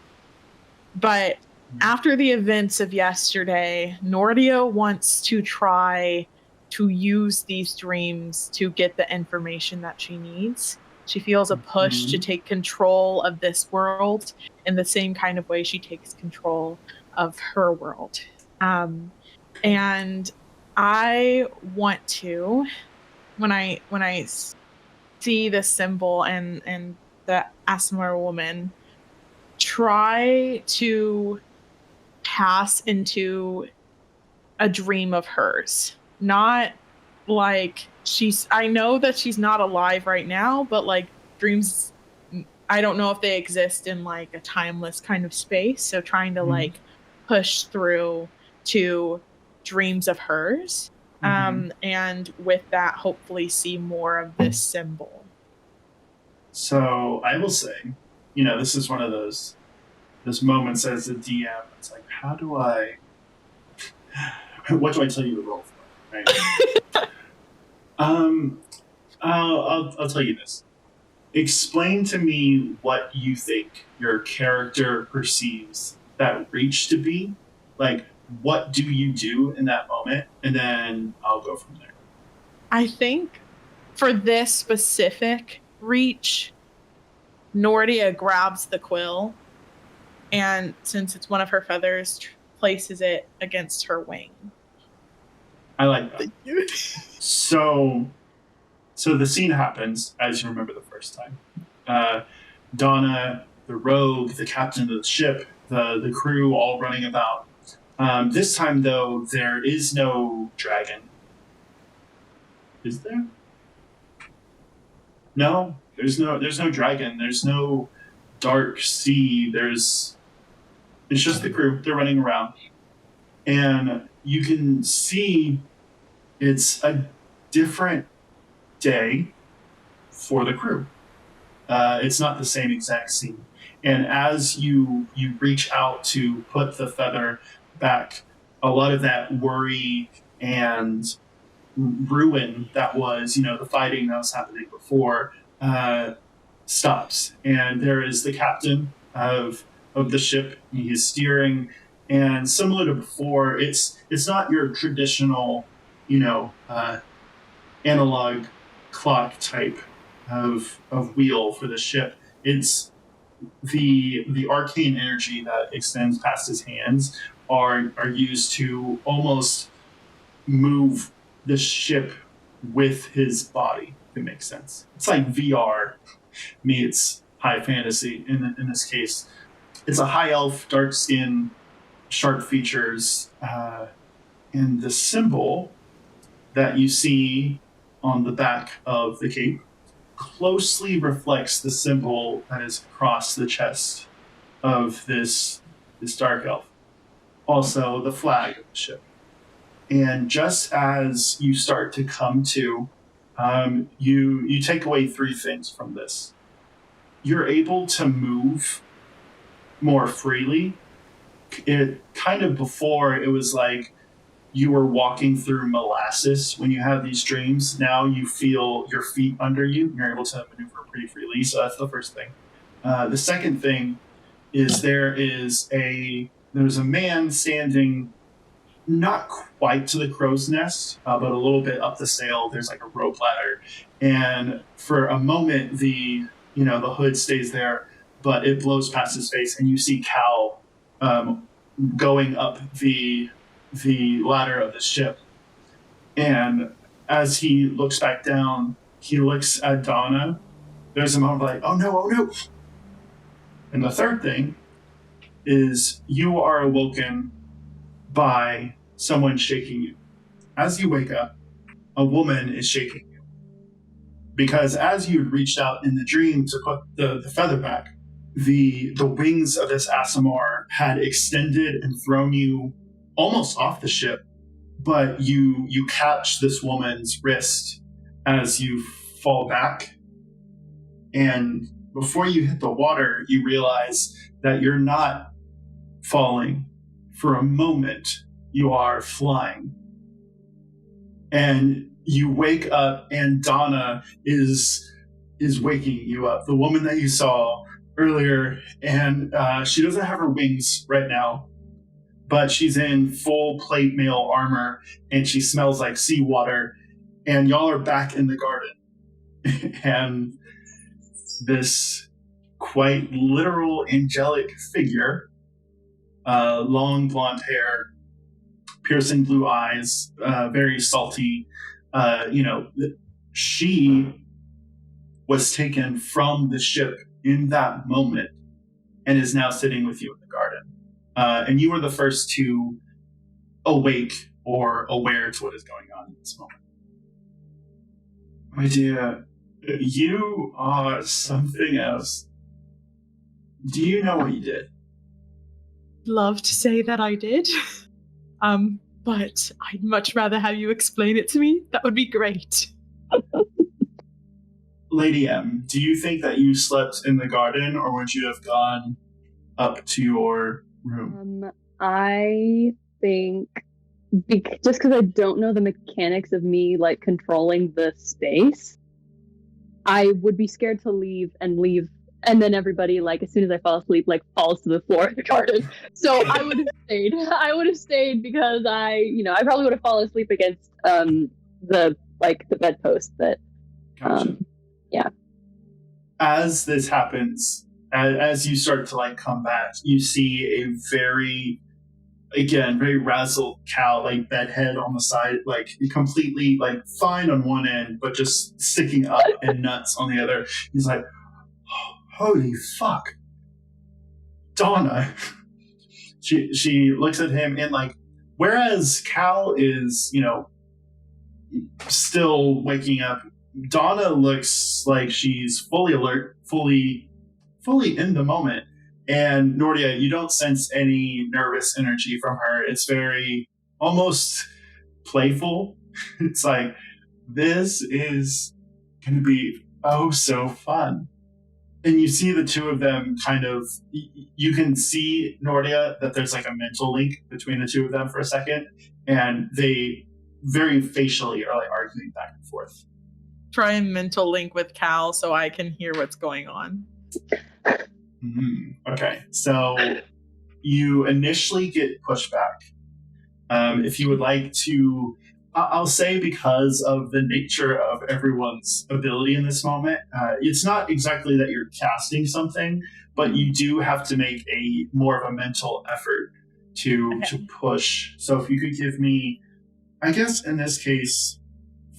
D: But after the events of yesterday, Nortia wants to try to use these dreams to get the information that she needs. She feels a push to take control of this world in the same kind of way she takes control of her world. And I want to, when I see this symbol and the Asmar woman, try to pass into a dream of hers. Not like I know that she's not alive right now, but like dreams, I don't know if they exist in like a timeless kind of space. So trying to like push through to dreams of hers. And with that, hopefully see more of this symbol.
C: So I will say, you know, this is one of those moments as a DM. It's like, how do I? What do I tell you to roll for? Right? I'll tell you this. Explain to me what you think your character perceives that reach to be. Like, what do you do in that moment? And then I'll go from there.
D: I think for this specific reach, Nortia grabs the quill, and since it's one of her feathers, places it against her wing.
C: I like that. So the scene happens as you remember the first time. DAWNA, the rogue, the captain of the ship, the crew all running about. This time, though, there is no dragon. Is there? No, there's no dragon. There's no dark sea. It's just the crew. They're running around, and you can see it's a different day for the crew. It's not the same exact scene. And as you reach out to put the feather back, a lot of that worry and ruin that was, the fighting that was happening before stops. And there is the captain of the ship. He is steering, and similar to before, it's not your traditional, analog clock type of wheel for the ship. It's the arcane energy that extends past his hands are used to almost move the ship with his body, if it makes sense. It's like VR meets high fantasy in this case. It's a high elf, dark skin, sharp features, and the symbol that you see on the back of the cape closely reflects the symbol that is across the chest of this dark elf. Also, the flag of the ship. And just as you start to come to, you take away three things from this. You're able to move more freely. It kind of before, it was like you were walking through molasses when you have these dreams. Now you feel your feet under you. You're able to maneuver pretty freely. So that's the first thing. The second thing is there's a man standing not quite to the crow's nest, but a little bit up the sail. There's like a rope ladder. And for a moment, the the hood stays there, but it blows past his face, and you see Cal going up the ladder of the ship. And as he looks back down, he looks at DAWNA. There's a moment like, oh no, oh no. And the third thing is you are awoken by someone shaking you. As you wake up, a woman is shaking you. Because as you had reached out in the dream to put the feather back, the wings of this Aasimar had extended and thrown you almost off the ship, but you catch this woman's wrist as you fall back. And before you hit the water, you realize that you're not falling. For a moment, you are flying. And you wake up, and DAWNA is waking you up. The woman that you saw earlier, and she doesn't have her wings right now, but she's in full plate mail armor, and she smells like seawater, and y'all are back in the garden. And this quite literal angelic figure, long blonde hair, piercing blue eyes, very salty, she was taken from the ship in that moment and is now sitting with you in the garden. And you were the first to awake or aware to what is going on in this moment. My dear, you are something else. Do you know what you did?
D: Love to say that I did. But I'd much rather have you explain it to me. That would be great.
C: Lady M, do you think that you slept in the garden, or would you have gone up to your room?
B: I think just because I don't know the mechanics of me like controlling the space, I would be scared to leave, and then everybody, like, as soon as I fall asleep, like, falls to the floor of the garden. So I would have stayed. I would have stayed because I probably would have fallen asleep against the bedpost. That,
C: Gotcha.
B: Yeah.
C: As this happens, as you start to like come back, you see a very razzled Cal, like bedhead on the side, like completely like fine on one end, but just sticking up and nuts on the other. He's like, holy fuck, DAWNA. She looks at him, and like, whereas Cal is, still waking up, DAWNA looks like she's fully alert, fully in the moment. And Nortia, you don't sense any nervous energy from her. It's very almost playful. It's like, this is going to be so fun. And you see the two of them kind of, you can see, Nortia, that there's like a mental link between the two of them for a second. And they very facially are like arguing back and forth.
D: Try and mental link with Cal so I can hear what's going on.
C: Okay, so you initially get pushed back. If you would like to, I'll say, because of the nature of everyone's ability in this moment, it's not exactly that you're casting something, but you do have to make a more of a mental effort to push. So if you could give me, I guess in this case,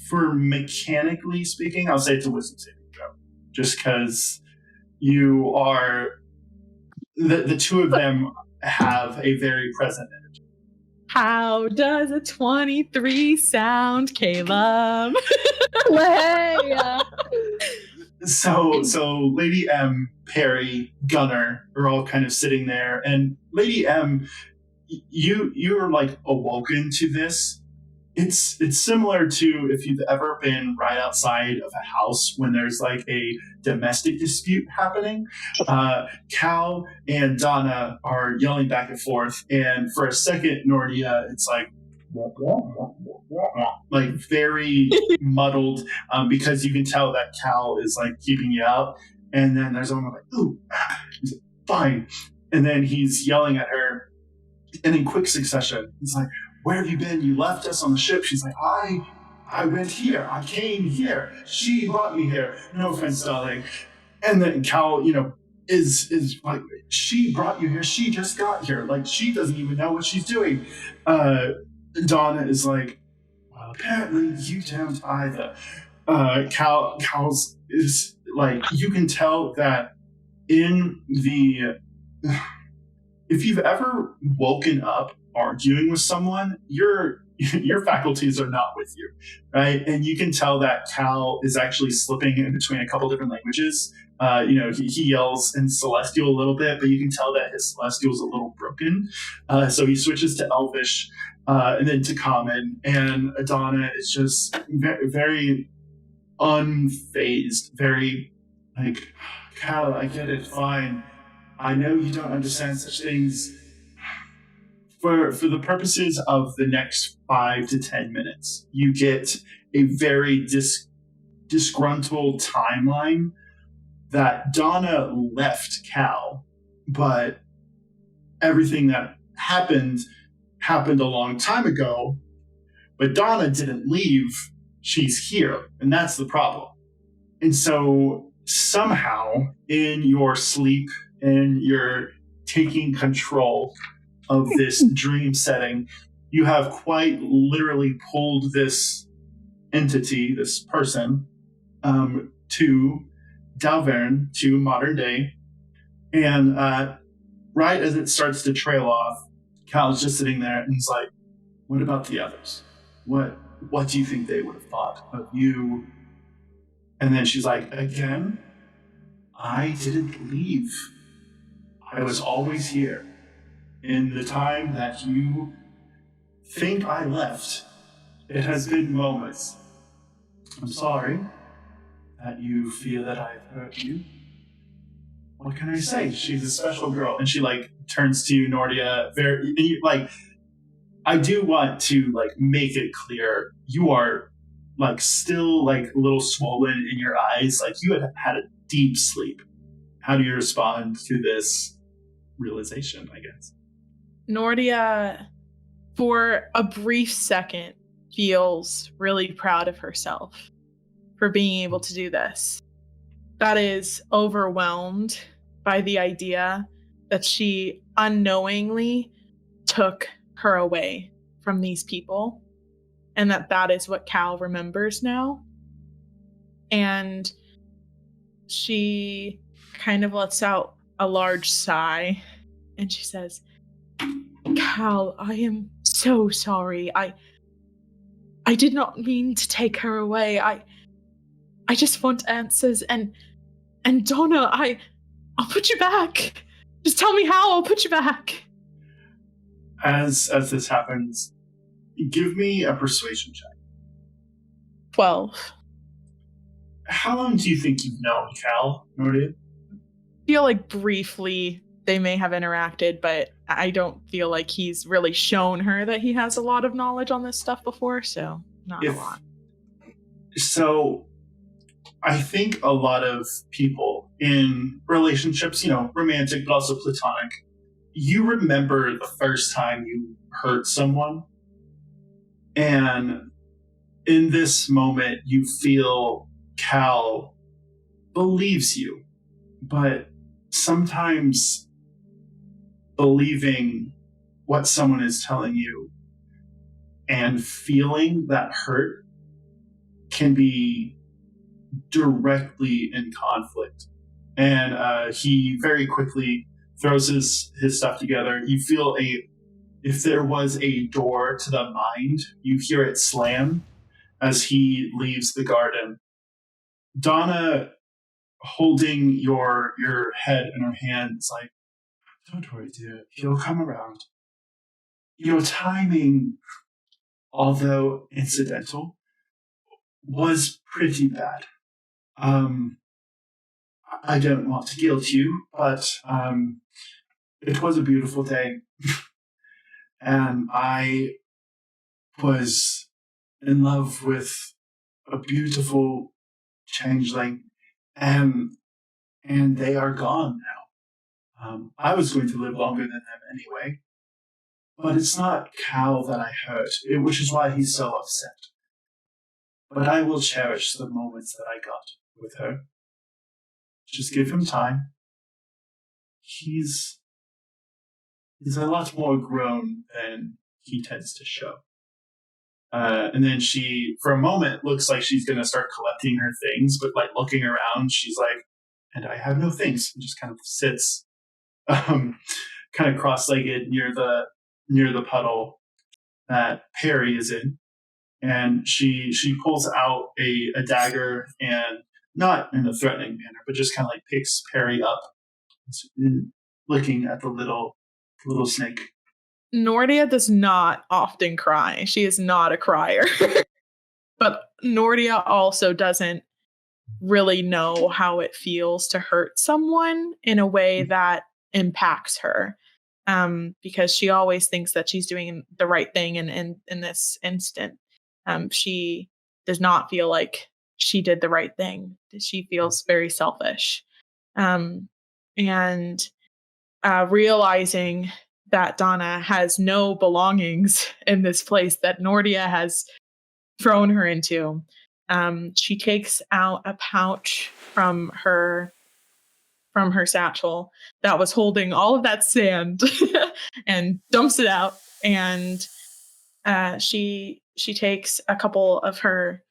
C: for mechanically speaking, I'll say it's a wisdom saving throw, just because you are, the two of them have a very present energy.
D: How does a 23 sound, Caleb?
B: Hey,
C: So Lady M, PARY, Gunner are all kind of sitting there, and Lady M, you're like awoken to this. It's similar to if you've ever been right outside of a house when there's like a domestic dispute happening. Cal and DAWNA are yelling back and forth, and for a second, Nortia, it's like very muddled, because you can tell that Cal is like keeping you out, and then there's a moment like, ooh, he's like, fine, and then he's yelling at her, and in quick succession, he's like, where have you been? You left us on the ship. She's like, I went here. I came here. She brought me here. No offense, darling. And then Cal, is like, she brought you here. She just got here. Like, she doesn't even know what she's doing. Donna is like, well, apparently you don't either. Cal's is like, you can tell that if you've ever woken up arguing with someone, your faculties are not with you, right? And you can tell that Cal is actually slipping in between a couple different languages. He yells in Celestial a little bit, but you can tell that his Celestial is a little broken. So he switches to Elvish and then to Common. And Adana is just very, very unfazed, very like, Cal, I get it, fine. I know you don't understand such things. For the purposes of the next 5 to 10 minutes, you get a very disgruntled timeline that Donna left Cal, but everything that happened a long time ago, but Donna didn't leave. She's here, and that's the problem. And so somehow in your sleep and you're taking control of this dream setting, you have quite literally pulled this entity, this person, to daow'vern, to modern day. And right as it starts to trail off, Cal's just sitting there and he's like, what about the others? What do you think they would have thought of you? And then she's like, again, I didn't leave. I was always here. In the time that you think I left, it has been moments. I'm sorry that you feel that I've hurt you. What can I say? She's a special girl. And she turns to Nortia I do want to make it clear, you are still a little swollen in your eyes, you had a deep sleep. How do you respond to this realization, I guess?
D: Nortia, for a brief second, feels really proud of herself for being able to do this. That is overwhelmed by the idea that she unknowingly took her away from these people, and that is what Cal remembers now. And she kind of lets out a large sigh, and she says, Cal, I am so sorry. I did not mean to take her away. I just want answers, and Donna, I'll put you back. Just tell me how, I'll put you back.
C: As this happens, give me a persuasion check.
D: 12.
C: How long do you think you've known Cal, Nortia?
D: I feel like briefly they may have interacted, but I don't feel like he's really shown her that he has a lot of knowledge on this stuff before, so not a lot.
C: So I think a lot of people in relationships, romantic but also platonic, you remember the first time you hurt someone, and in this moment you feel Cal believes you, but sometimes believing what someone is telling you and feeling that hurt can be directly in conflict. And he very quickly throws his stuff together. You feel if there was a door to the mind, you hear it slam as he leaves the garden. Donna, holding your head in her hands, like, don't worry, dear, he'll come around. Your timing, although incidental, was pretty bad. I don't want to guilt you, but it was a beautiful day. And I was in love with a beautiful changeling, and they are gone now. I was going to live longer than them anyway, but it's not Cal that I hurt, which is why he's so upset. But I will cherish the moments that I got with her. just give him time. He's a lot more grown than he tends to show. And then she, for a moment, looks like she's going to start collecting her things, but like looking around, she's like, and I have no things. And just kind of sits, kind of cross-legged near the puddle that PARY is in. And she pulls out a dagger, and not in a threatening manner, but just kind of like picks PARY up, looking at the little snake.
D: Nortia does not often cry. She is not a crier. But Nortia also doesn't really know how it feels to hurt someone in a way that impacts her. Because she always thinks that she's doing the right thing, and in this instant, she does not feel like she did the right thing. She feels very selfish. And realizing that DAWNA has no belongings in this place that Nortia has thrown her into, she takes out a pouch from her satchel that was holding all of that sand and dumps it out. And she takes a couple of her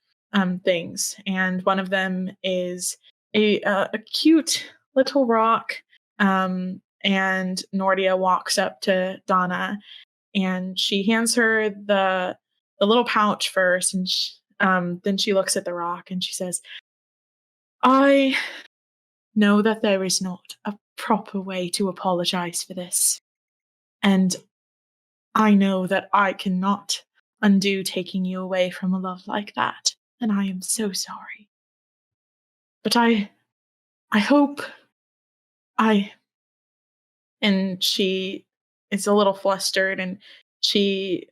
D: things, and one of them is a cute little rock. And Nortia walks up to DAWNA, and she hands her the little pouch first, and then she looks at the rock and she says, I know that there is not a proper way to apologize for this. And I know that I cannot undo taking you away from a love like that. And I am so sorry. But I hope and she is a little flustered, and she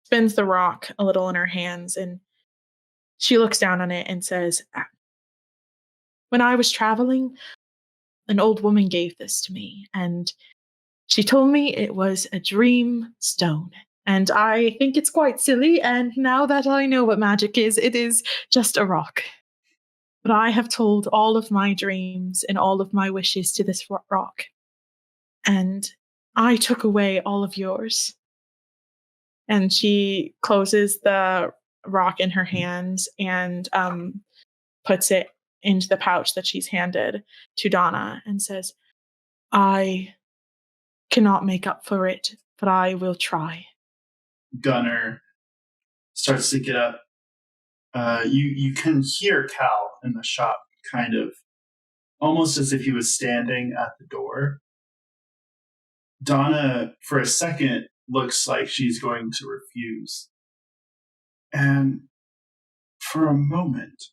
D: spins the rock a little in her hands, and she looks down on it and says, when I was traveling, an old woman gave this to me, and she told me it was a dream stone. And I think it's quite silly, and now that I know what magic is, it is just a rock. But I have told all of my dreams and all of my wishes to this rock. And I took away all of yours. And she closes the rock in her hands and puts it into the pouch that she's handed to DAWNA and says, I cannot make up for it, but I will try.
C: Gunner starts to get up. You can hear Cal in the shop, kind of almost as if he was standing at the door. DAWNA, for a second, looks like she's going to refuse. And for a moment,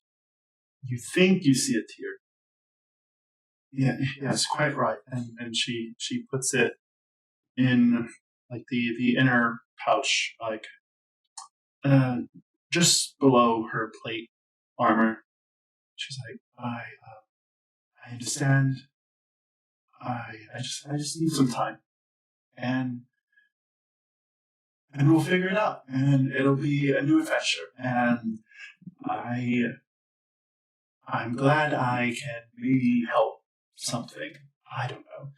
C: you think you see a tear. Yeah, yes, quite right. And she puts it in like the inner pouch, like just below her plate armor. She's like, I understand. I just need some time. And we'll figure it out, and it'll be a new adventure. And I'm glad I can maybe help something. I don't know.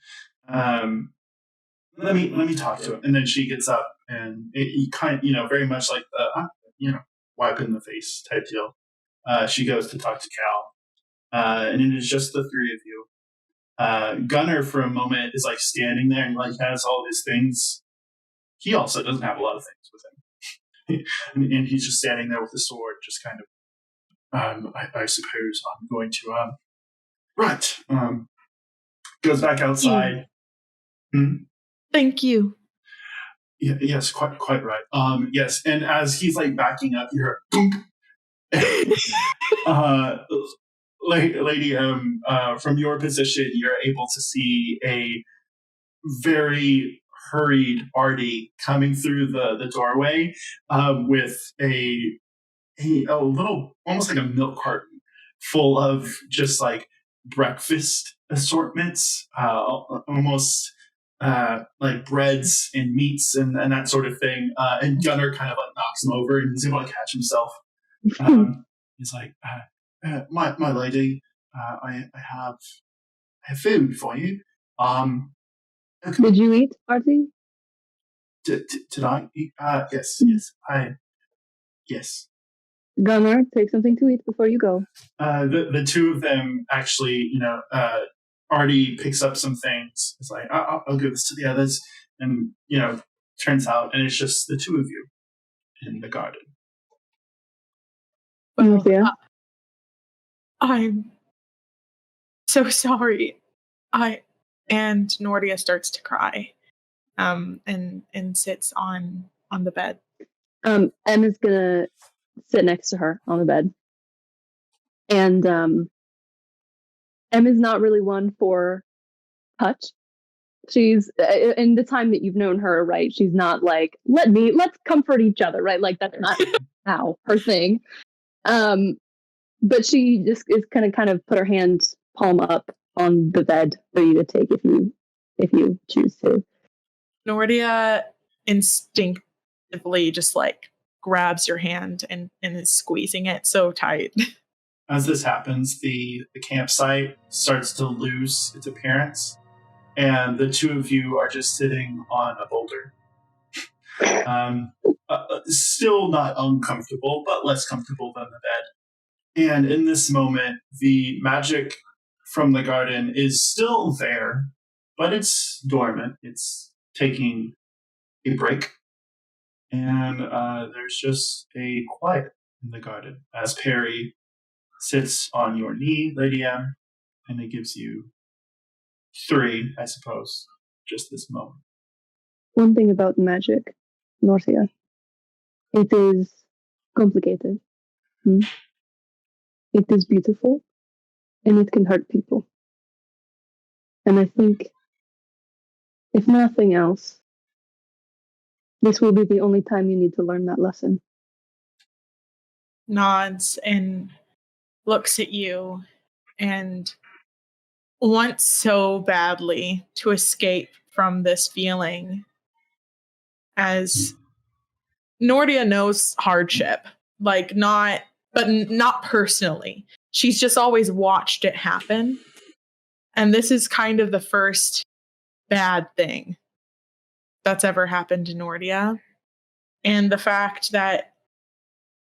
C: Let me talk to him. And then she gets up, and it kind of, very much like the wipe in the face type deal. She goes to talk to Cal, and it is just the three of you. Gunner for a moment is like standing there and like has all his things. He also doesn't have a lot of things with him. and he's just standing there with the sword, just kind of, I suppose I'm going to, right. Goes back outside.
D: Thank you.
C: Yeah, yes, quite right. Yes. And as he's like backing up, you hear, Lady from your position, you're able to see a very hurried Artie coming through the doorway with a little, almost like a milk carton full of just like breakfast assortments, almost like breads and meats and that sort of thing. And Gunner kind of like knocks him over, and he's able to catch himself. He's like, my lady,
E: I have food for you.
B: Did you eat, Artie?
E: Did I eat? Yes. Yes.
B: Gunnar, take something to eat before you go.
C: The two of them actually, Artie picks up some things. It's like, I'll give this to the others. And, turns out, and it's just the two of you in the garden.
D: Well,
B: Nortia?
D: I'm so sorry. And Nortia starts to cry, and sits on the bed.
B: Emma's gonna sit next to her on the bed. And Emma's not really one for touch. She's in the time that you've known her, right? She's not like, let's comfort each other, right? Like that's not how her thing. But she just is gonna kind of put her hand palm up on the bed for you to take if you choose to.
D: Nortia instinctively just like grabs your hand and is squeezing it so tight.
C: As this happens, the campsite starts to lose its appearance, and the two of you are just sitting on a boulder. Still not uncomfortable, but less comfortable than the bed. And in this moment, the magic from the garden is still there, but it's dormant. It's taking a break. And there's just a quiet in the garden as PARY sits on your knee, Lady M, and it gives you 3, I suppose, just this moment.
B: One thing about magic, Nortia, it is complicated. It is beautiful, and it can hurt people. And I think, if nothing else, this will be the only time you need to learn that lesson.
D: Nods and looks at you and wants so badly to escape from this feeling, as Nortia knows hardship, like not personally. She's just always watched it happen. And this is kind of the first bad thing that's ever happened to Nortia. And the fact that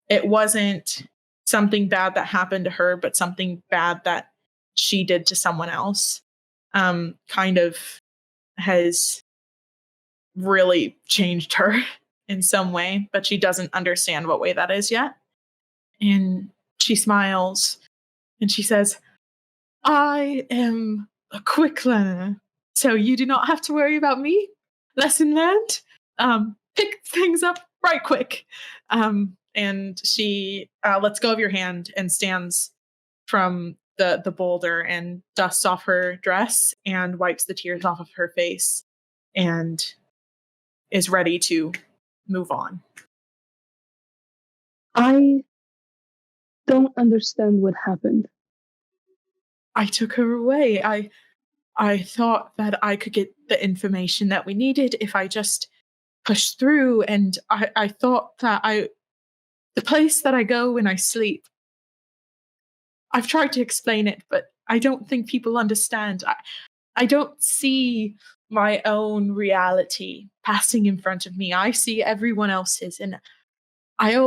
D: it wasn't something bad that happened to her, but something bad that she did to someone else, kind of has really changed her in some way, but she doesn't understand what way that is yet. And she smiles and she says, I am a quick learner, so you do not have to worry about me. Lesson learned. Pick things up right quick. And she lets go of your hand and stands from the boulder and dusts off her dress and wipes the tears off of her face and is ready to move on.
B: I don't understand what happened.
D: I took her away. I thought that I could get the information that we needed if I just pushed through, and I thought that the place that I go when I sleep, I've tried to explain it, but I don't think people understand. I don't see my own reality passing in front of me. I see everyone else's, and I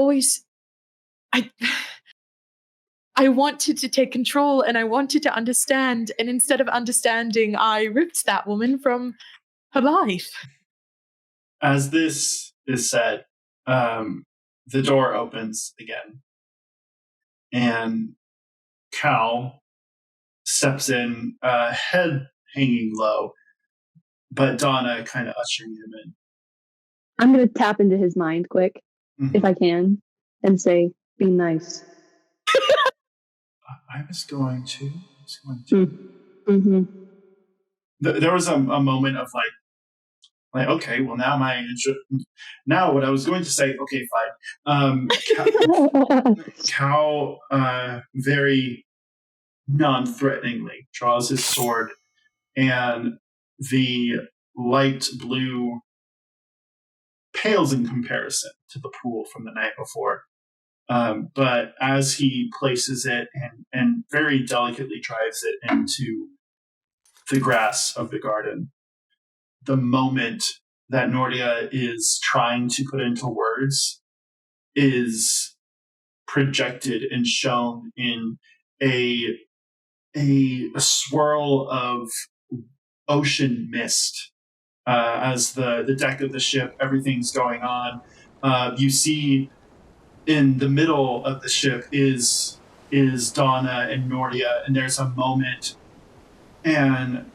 D: wanted to take control and I wanted to understand, and instead of understanding, I ripped that woman from her life.
C: As this is said, the door opens again, and Cal steps in, head hanging low, but DAWNA kind of ushering him in.
B: I'm going to tap into his mind quick, if I can, and say, be nice.
E: I was going to.
B: Mm-hmm.
C: There was a moment of like, okay, well now what I was going to say, okay, fine. Cal very non-threateningly draws his sword, and the light blue pales in comparison to the pool from the night before. But as he places it and very delicately drives it into the grass of the garden. The moment that Nortia is trying to put into words is projected and shown in a swirl of ocean mist as the deck of the ship, everything's going on. You see in the middle of the ship is DAWNA and Nortia, and there's a moment, and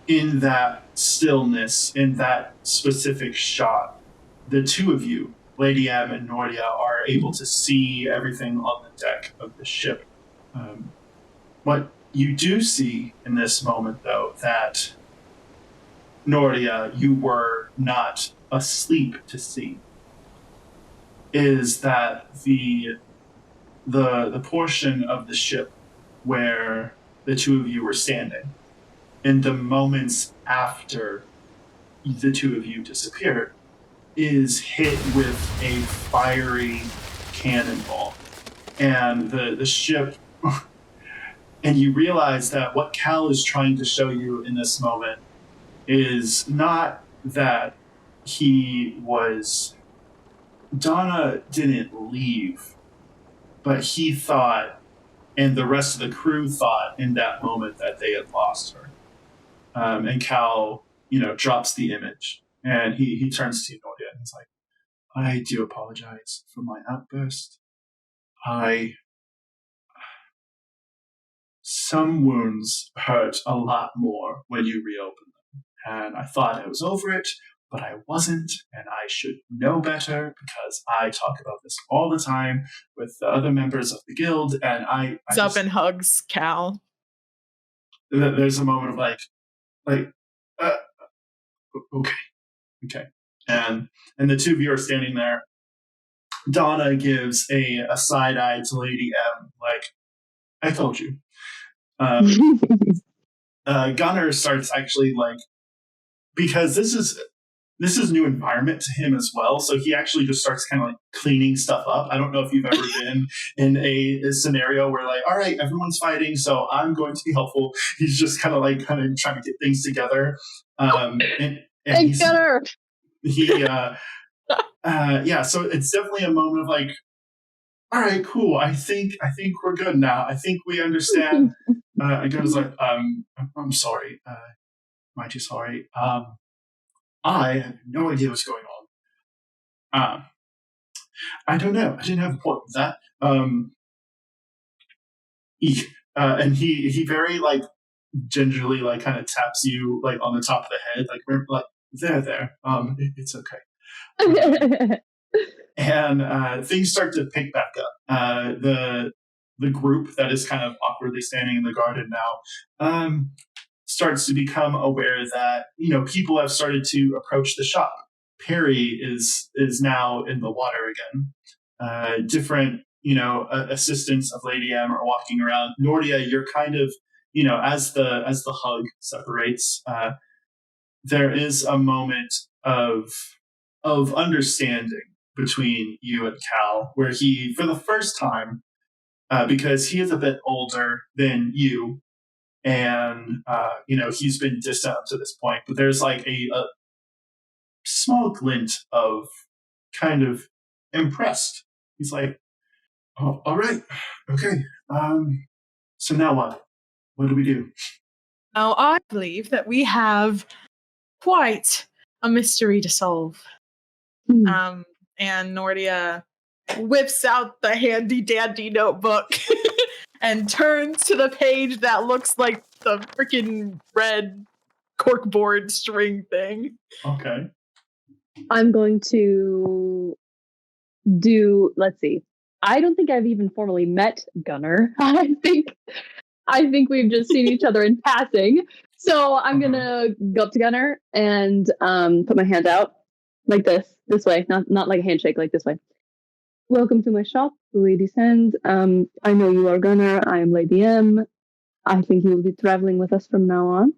C: in that stillness, in that specific shot, the two of you, Lady Ehm and Nortia, are able to see everything on the deck of the ship. What you do see in this moment, though, that Nortia, you were not asleep to see, is that the portion of the ship where the two of you were standing, in the moments after the two of you disappeared, is hit with a fiery cannonball. And the ship, and you realize that what Cal is trying to show you in this moment is not that DAWNA didn't leave, but he thought, and the rest of the crew thought in that moment, that they had lost her. And Cal, drops the image, and he turns to Nortia and he's like, I do apologize for my outburst. Some wounds hurt a lot more when you reopen them, and I thought I was over it, but I wasn't, and I should know better because I talk about this all the time with the other members of the guild, and I
D: up and hugs Cal.
C: There's a moment of okay, and the two of you are standing there. DAWNA gives a side eye to Lady Ehm, like, I told you. Gunnar starts actually because this is new environment to him as well, so he actually just starts kind of cleaning stuff up. I don't know if you've ever been in a scenario where all right, everyone's fighting, so I'm going to be helpful. He's just kind of trying to get things together. And
B: Thanks, Gunnar.
C: So it's definitely a moment of all right, cool. I think we're good now. I think we understand. And Gunnar's like, I'm sorry, mighty sorry. I have no idea what's going on. I don't know. I didn't have a point with that. And he very gingerly kind of taps you on the top of the head, there. It's okay. And things start to pick back up. The group that is kind of awkwardly standing in the garden now starts to become aware that people have started to approach the shop. PARY is now in the water again. Different assistants of Lady Ehm are walking around. Nortia, you're kind of as the hug separates, there is a moment of understanding between you and Cal, where he, for the first time, because he is a bit older than you, and he's been distant up to this point, but there's a small glint of kind of impressed. He's like, oh, all right, okay, so now what do we do?
D: Now I believe that we have quite a mystery to solve. And Nortia whips out the handy dandy notebook and turns to the page that looks like the freaking red corkboard string thing.
C: Okay.
B: I'm going to do, let's see. I don't think I've even formally met Gunnar. I think we've just seen each other in passing. So I'm going to go up to Gunnar and put my hand out like this way, not like a handshake, like this way. Welcome to my shop, the Lady's Hand. I know you are Gunnar. I am Lady Ehm. I think you will be traveling with us from now on.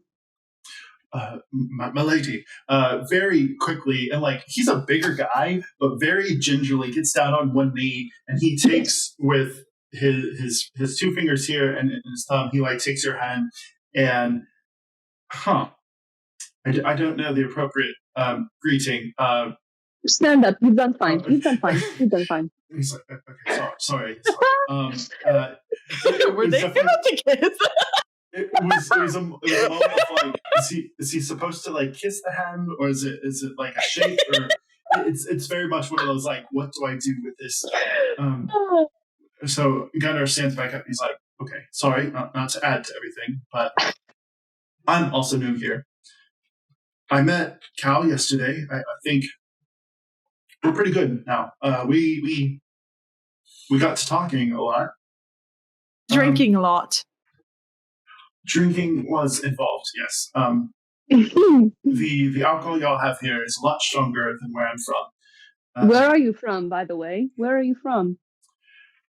C: My lady, very quickly, and he's a bigger guy, but very gingerly gets down on one knee, and he takes with his two fingers here and his thumb. He like takes your hand and I don't know the appropriate greeting.
B: Stand up. You've done fine. You've done fine. You've done fine.
C: He's like, okay, sorry.
D: Were they about to kiss?
C: It was a moment of like, is he supposed to like kiss the hand, or is it like a shake, or it's very much one of those like, what do I do with this? So Gunnar stands back up. He's like, okay, sorry, not to add to everything, but I'm also new here. I met Cal yesterday. I think we're pretty good now. We got to talking a lot.
D: Drinking a lot.
C: Drinking was involved, yes. The alcohol y'all have here is a lot stronger than where I'm from.
B: Where are you from, by the way? Where are you from?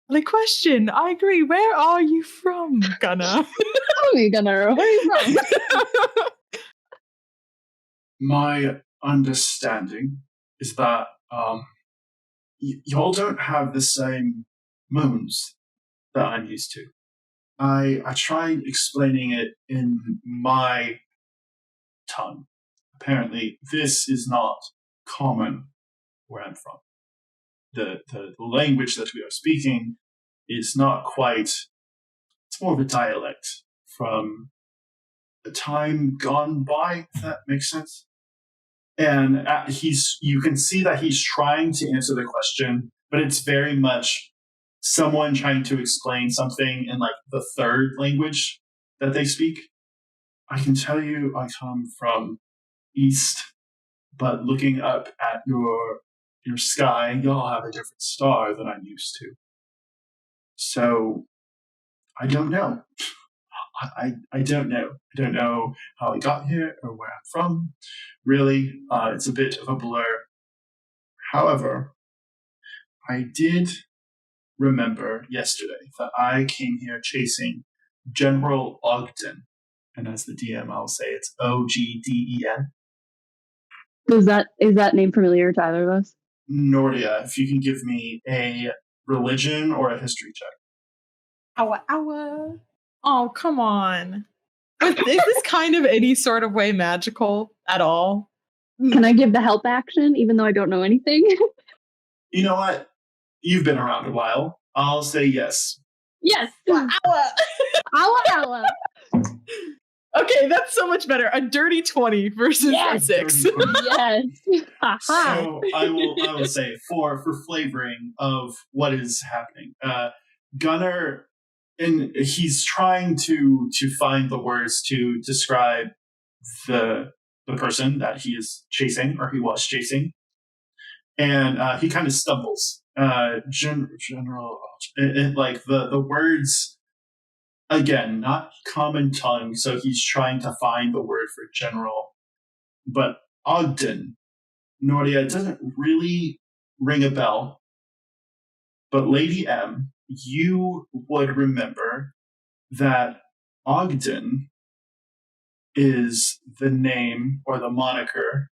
D: The question, I agree. Where are you from, Gunnar?
B: Tell me, Gunnar. Where are you from?
C: My understanding is that y'all don't have the same moons that I'm used to. I tried explaining it in my tongue. Apparently, this is not common where I'm from. The language that we are speaking is not quite, it's more of a dialect from the time gone by, if that makes sense. And you can see that he's trying to answer the question, but it's very much someone trying to explain something in like the third language that they speak. I can tell you I come from east, but looking up at your sky, y'all have a different star than I'm used to. So I don't know. I don't know. I don't know how I got here or where I'm from. Really, it's a bit of a blur. However, I did remember yesterday that I came here chasing General Ogden. And as the DM, I'll say it's OGDEN.
B: Is that name familiar to either of us?
C: Nortia, if you can give me a religion or a history check.
D: Ow. Oh, come on. Is this kind of any sort of way magical at all?
B: Can I give the help action, even though I don't know anything?
C: You know what? You've been around a while. I'll say yes.
B: Yes. Ow.
D: Okay, that's so much better. A dirty 20 versus a 6.
B: Yes.
C: So I will say for flavoring of what is happening, Gunnar, and he's trying to find the words to describe the person that he is chasing, or he was chasing, and he kind of stumbles. General, like the words, again, not common tongue, so he's trying to find the word for general, but Ogden, Nortia, doesn't really ring a bell, but Lady M, you would remember that Ogden is the name or the moniker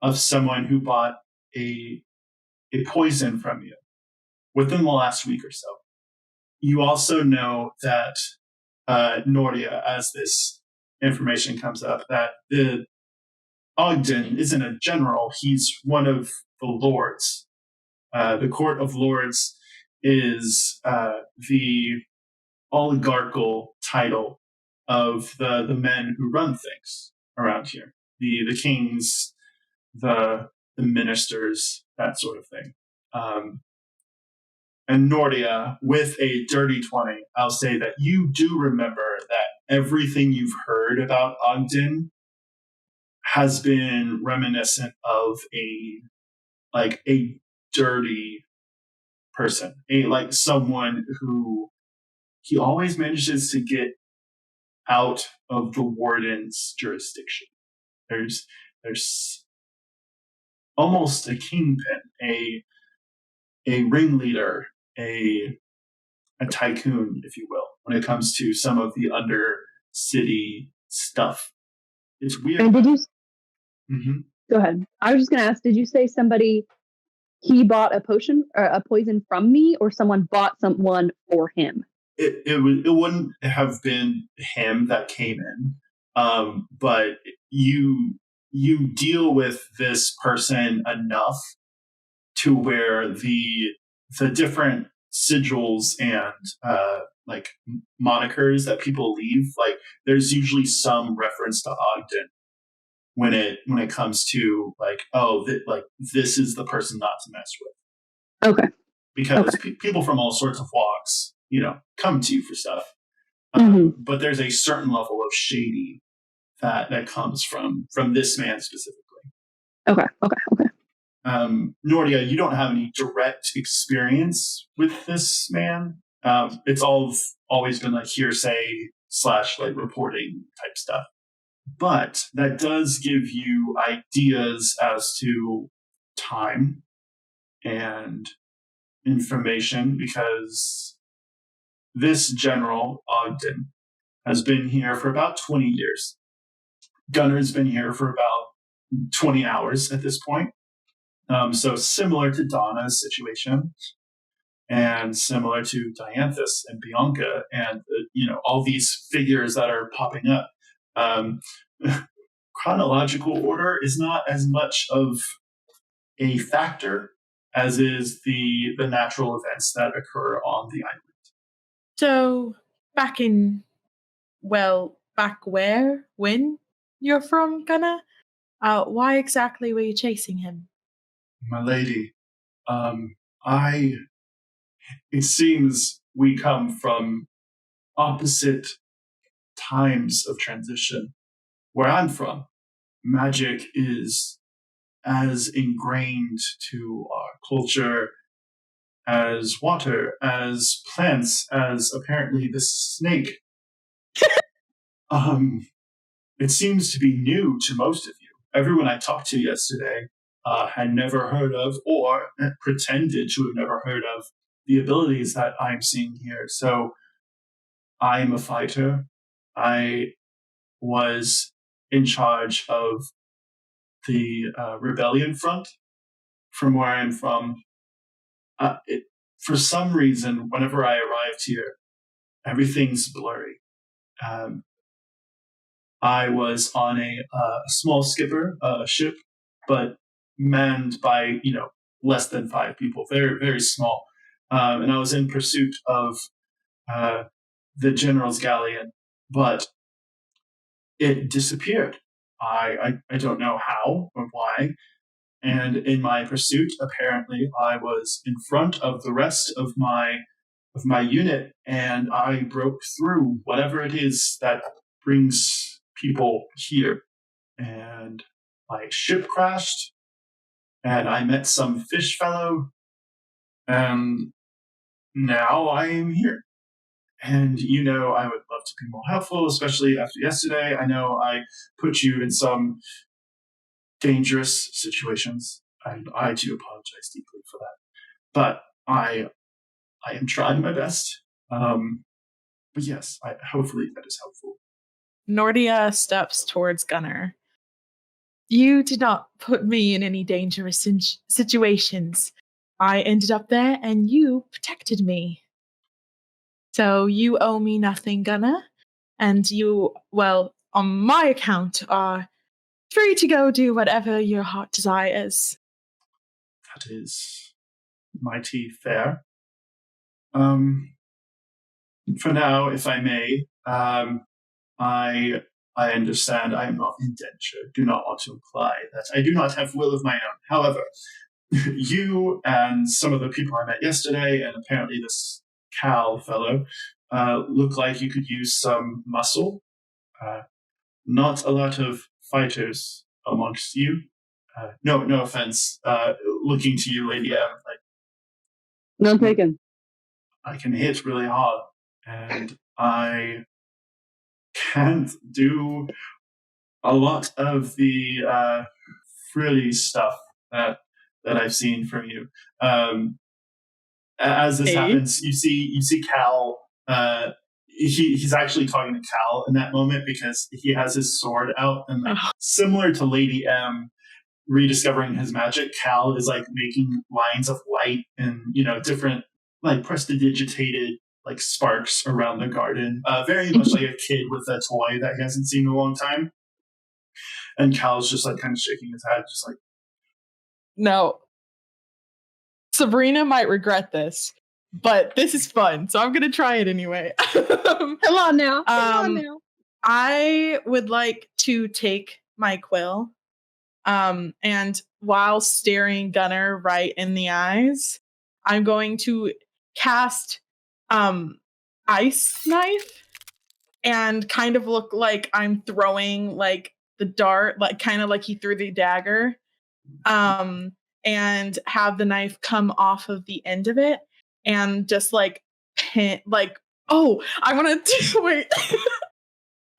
C: of someone who bought a poison from you within the last week or so. You also know that Nortia, as this information comes up, that the Ogden isn't a general, he's one of the lords. The Court of Lords is the oligarchical title of the men who run things around here. The kings, the ministers, that sort of thing. And Nortia, with a dirty 20, I'll say that you do remember that everything you've heard about Ogden has been reminiscent of a dirty person, like someone who he always manages to get out of the warden's jurisdiction. There's almost a kingpin, a ringleader, a tycoon, if you will, when it comes to some of the under-city stuff. It's weird.
B: And did you...
C: Mm-hmm.
B: Go ahead. I was just going to ask, did you say somebody he bought a potion or a poison from me, or someone bought someone for him?
C: It wouldn't have been him that came in, but you deal with this person enough to where the different sigils and like monikers that people leave, like there's usually some reference to Ogden when it comes to like, oh, like this is the person not to mess with.
B: Okay.
C: Because people from all sorts of walks, come to you for stuff. But there's a certain level of shady that comes from this man specifically.
B: Okay.
C: Nortia, you don't have any direct experience with this man. It's always been like hearsay / like reporting type stuff. But that does give you ideas as to time and information, because this General Ogden has been here for about 20 years. Gunner's been here for about 20 hours at this point. So similar to Donna's situation, and similar to Dianthus and Bianca, and all these figures that are popping up. Chronological order is not as much of a factor as is the natural events that occur on the island.
D: So back where, when you're from, Gunner? Why exactly were you chasing him?
C: My lady, it seems we come from opposite times of transition. Where I'm from, magic is as ingrained to our culture as water, as plants, as apparently the snake. It seems to be new to most of you. Everyone I talked to yesterday had never heard of, or pretended to have never heard of, the abilities that I'm seeing here. So I'm a fighter. I was in charge of the rebellion front from where I'm from. For some reason, whenever I arrived here, everything's blurry. I was on a small skipper ship, but manned by less than 5 people, very very small, and I was in pursuit of the general's galleon, but it disappeared. I don't know how or why. And in my pursuit, apparently, I was in front of the rest of my unit, and I broke through whatever it is that brings people here. And my ship crashed, and I met some fish fellow, and now I am here. And I would love to be more helpful, especially after yesterday. I know I put you in some dangerous situations, and I do apologize deeply for that. But I am trying my best. But yes, hopefully that is helpful.
D: Nortia steps towards Gunner. You did not put me in any dangerous situations. I ended up there, and you protected me. So you owe me nothing, Gunner. And you, well, on my account, are free to go do whatever your heart desires.
C: That is mighty fair. For now, if I may, I understand I am not indentured. Do not want to imply that I do not have will of my own. However, you and some of the people I met yesterday, and apparently this Cal fellow, look like you could use some muscle. Not a lot of fighters amongst you. No offense. Looking to you, Lady M. Like,
B: None taken.
C: I can hit really hard, and I can't do a lot of the frilly stuff that I've seen from you. As this happens, you see Cal. He's actually talking to Cal in that moment, because he has his sword out, and similar to Lady M, rediscovering his magic, Cal is like making lines of light and, you know, different like prestidigitated like sparks around the garden. Very much like a kid with a toy that he hasn't seen in a long time. And Cal's just like kind of shaking his head, just like,
D: No. Sabrina might regret this, but this is fun, so I'm gonna try it anyway.
B: Come on now. Come on now.
D: I would like to take my quill, and while staring Gunner right in the eyes, I'm going to cast Ice Knife and kind of look like I'm throwing like the dart, like kind of like he threw the dagger, and have the knife come off of the end of it and just like pin, like, oh, I want to wait.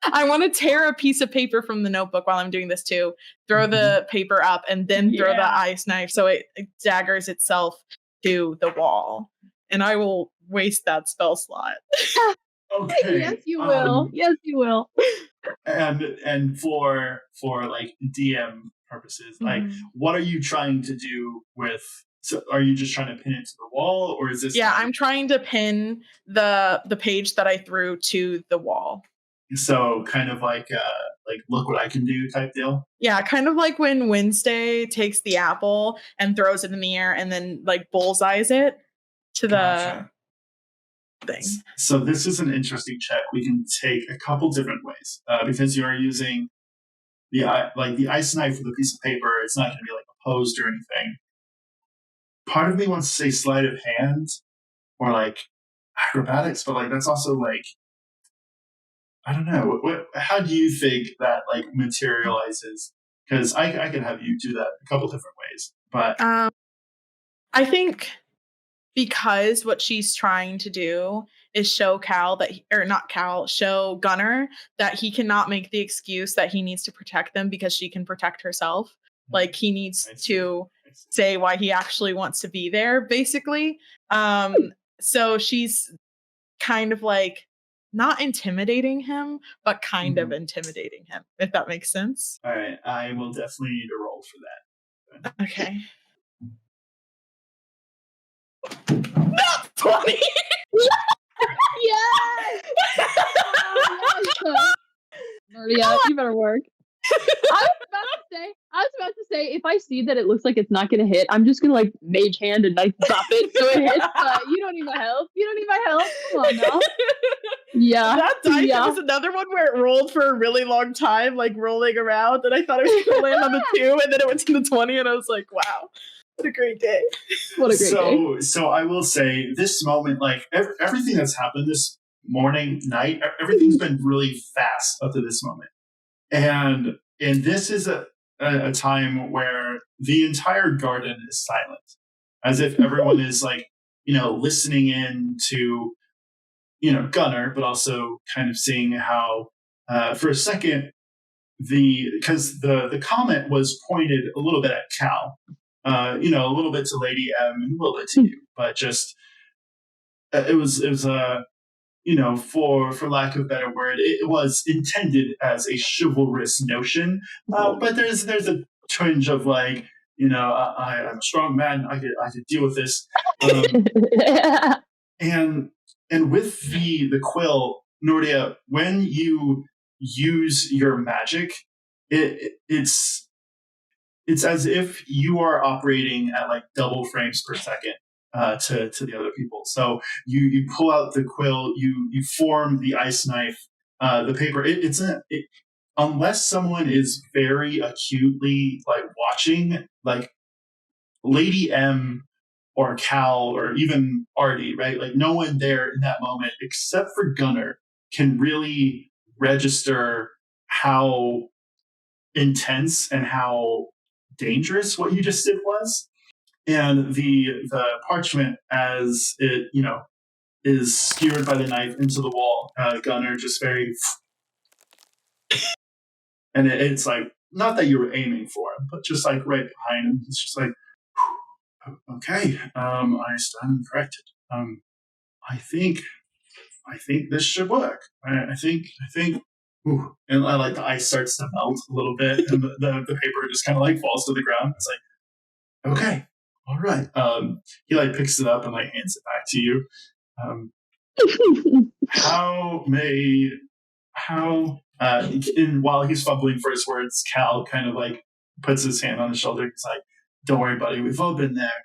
D: I want to tear a piece of paper from the notebook while I'm doing this too. Throw the paper up and then throw the ice knife so it daggers itself to the wall. And I will waste that spell slot.
C: okay.
B: Yes, you will. Yes, you will.
C: And for like DM purposes, like what are you trying to do with? So are you just trying to pin it to the wall, or is this?
D: Yeah, I'm trying to pin the page that I threw to the wall.
C: So kind of like look what I can do type deal.
D: Yeah, kind of like when Wednesday takes the apple and throws it in the air and then like bullseyes it to the thing.
C: So this is an interesting check. We can take a couple different ways because you are using the ice knife with a piece of paper. It's not going to be like opposed or anything. Part of me wants to say sleight of hand or like acrobatics, but like that's also like, I don't know. How do you think that like materializes? Because I could have you do that a couple different ways, but
D: I think because what she's trying to do is show Cal that, show Gunner that he cannot make the excuse that he needs to protect them because she can protect herself. Like he needs to say why he actually wants to be there, basically. So she's kind of like not intimidating him, but kind of intimidating him, if that makes sense.
C: All right, I will definitely need a roll for that.
D: Okay. Not 20!
B: Yes! Nortia, you better work. I was about to say, if I see that it looks like it's not going to hit, I'm just going to like mage hand and like drop it so it hits. You don't need my help. You don't need my help. Come on now. Yeah.
D: That dice was another one where it rolled for a really long time, like rolling around, and I thought it was going to land on the 2, and then it went to the 20, and I was like, wow, what a great day.
B: What a great day.
C: So I will say this moment, like everything that's happened this morning, night, everything's been really fast up to this moment. And this is a time where the entire garden is silent, as if everyone is like, you know, listening in to, you know, Gunner, but also kind of seeing how, for a second, because the comment was pointed a little bit at Cal, you know, a little bit to Lady M and a little bit to you, but just it was you know, for lack of a better word, it was intended as a chivalrous notion, but there's a twinge of like, you know, I'm a strong man, I could deal with this, and with the quill, Nortia, when you use your magic, it's as if you are operating at like double frames per second. To the other people. So you pull out the quill, you form the ice knife, the paper. Unless someone is very acutely like watching, like Lady M or Cal or even Artie, right? Like no one there in that moment except for Gunner can really register how intense and how dangerous what you just did was. And the parchment, as it, you know, is skewered by the knife into the wall, Gunner just very, and it's like, not that you were aiming for him, but just like right behind him. It's just like, okay, I stand corrected. I think this should work. I think ooh, and like the ice starts to melt a little bit, and the paper just kind of like falls to the ground. It's like, okay, all right. He like picks it up and like hands it back to you. And while he's fumbling for his words, Cal kind of like puts his hand on his shoulder. He's like, "Don't worry, buddy. We've all been there.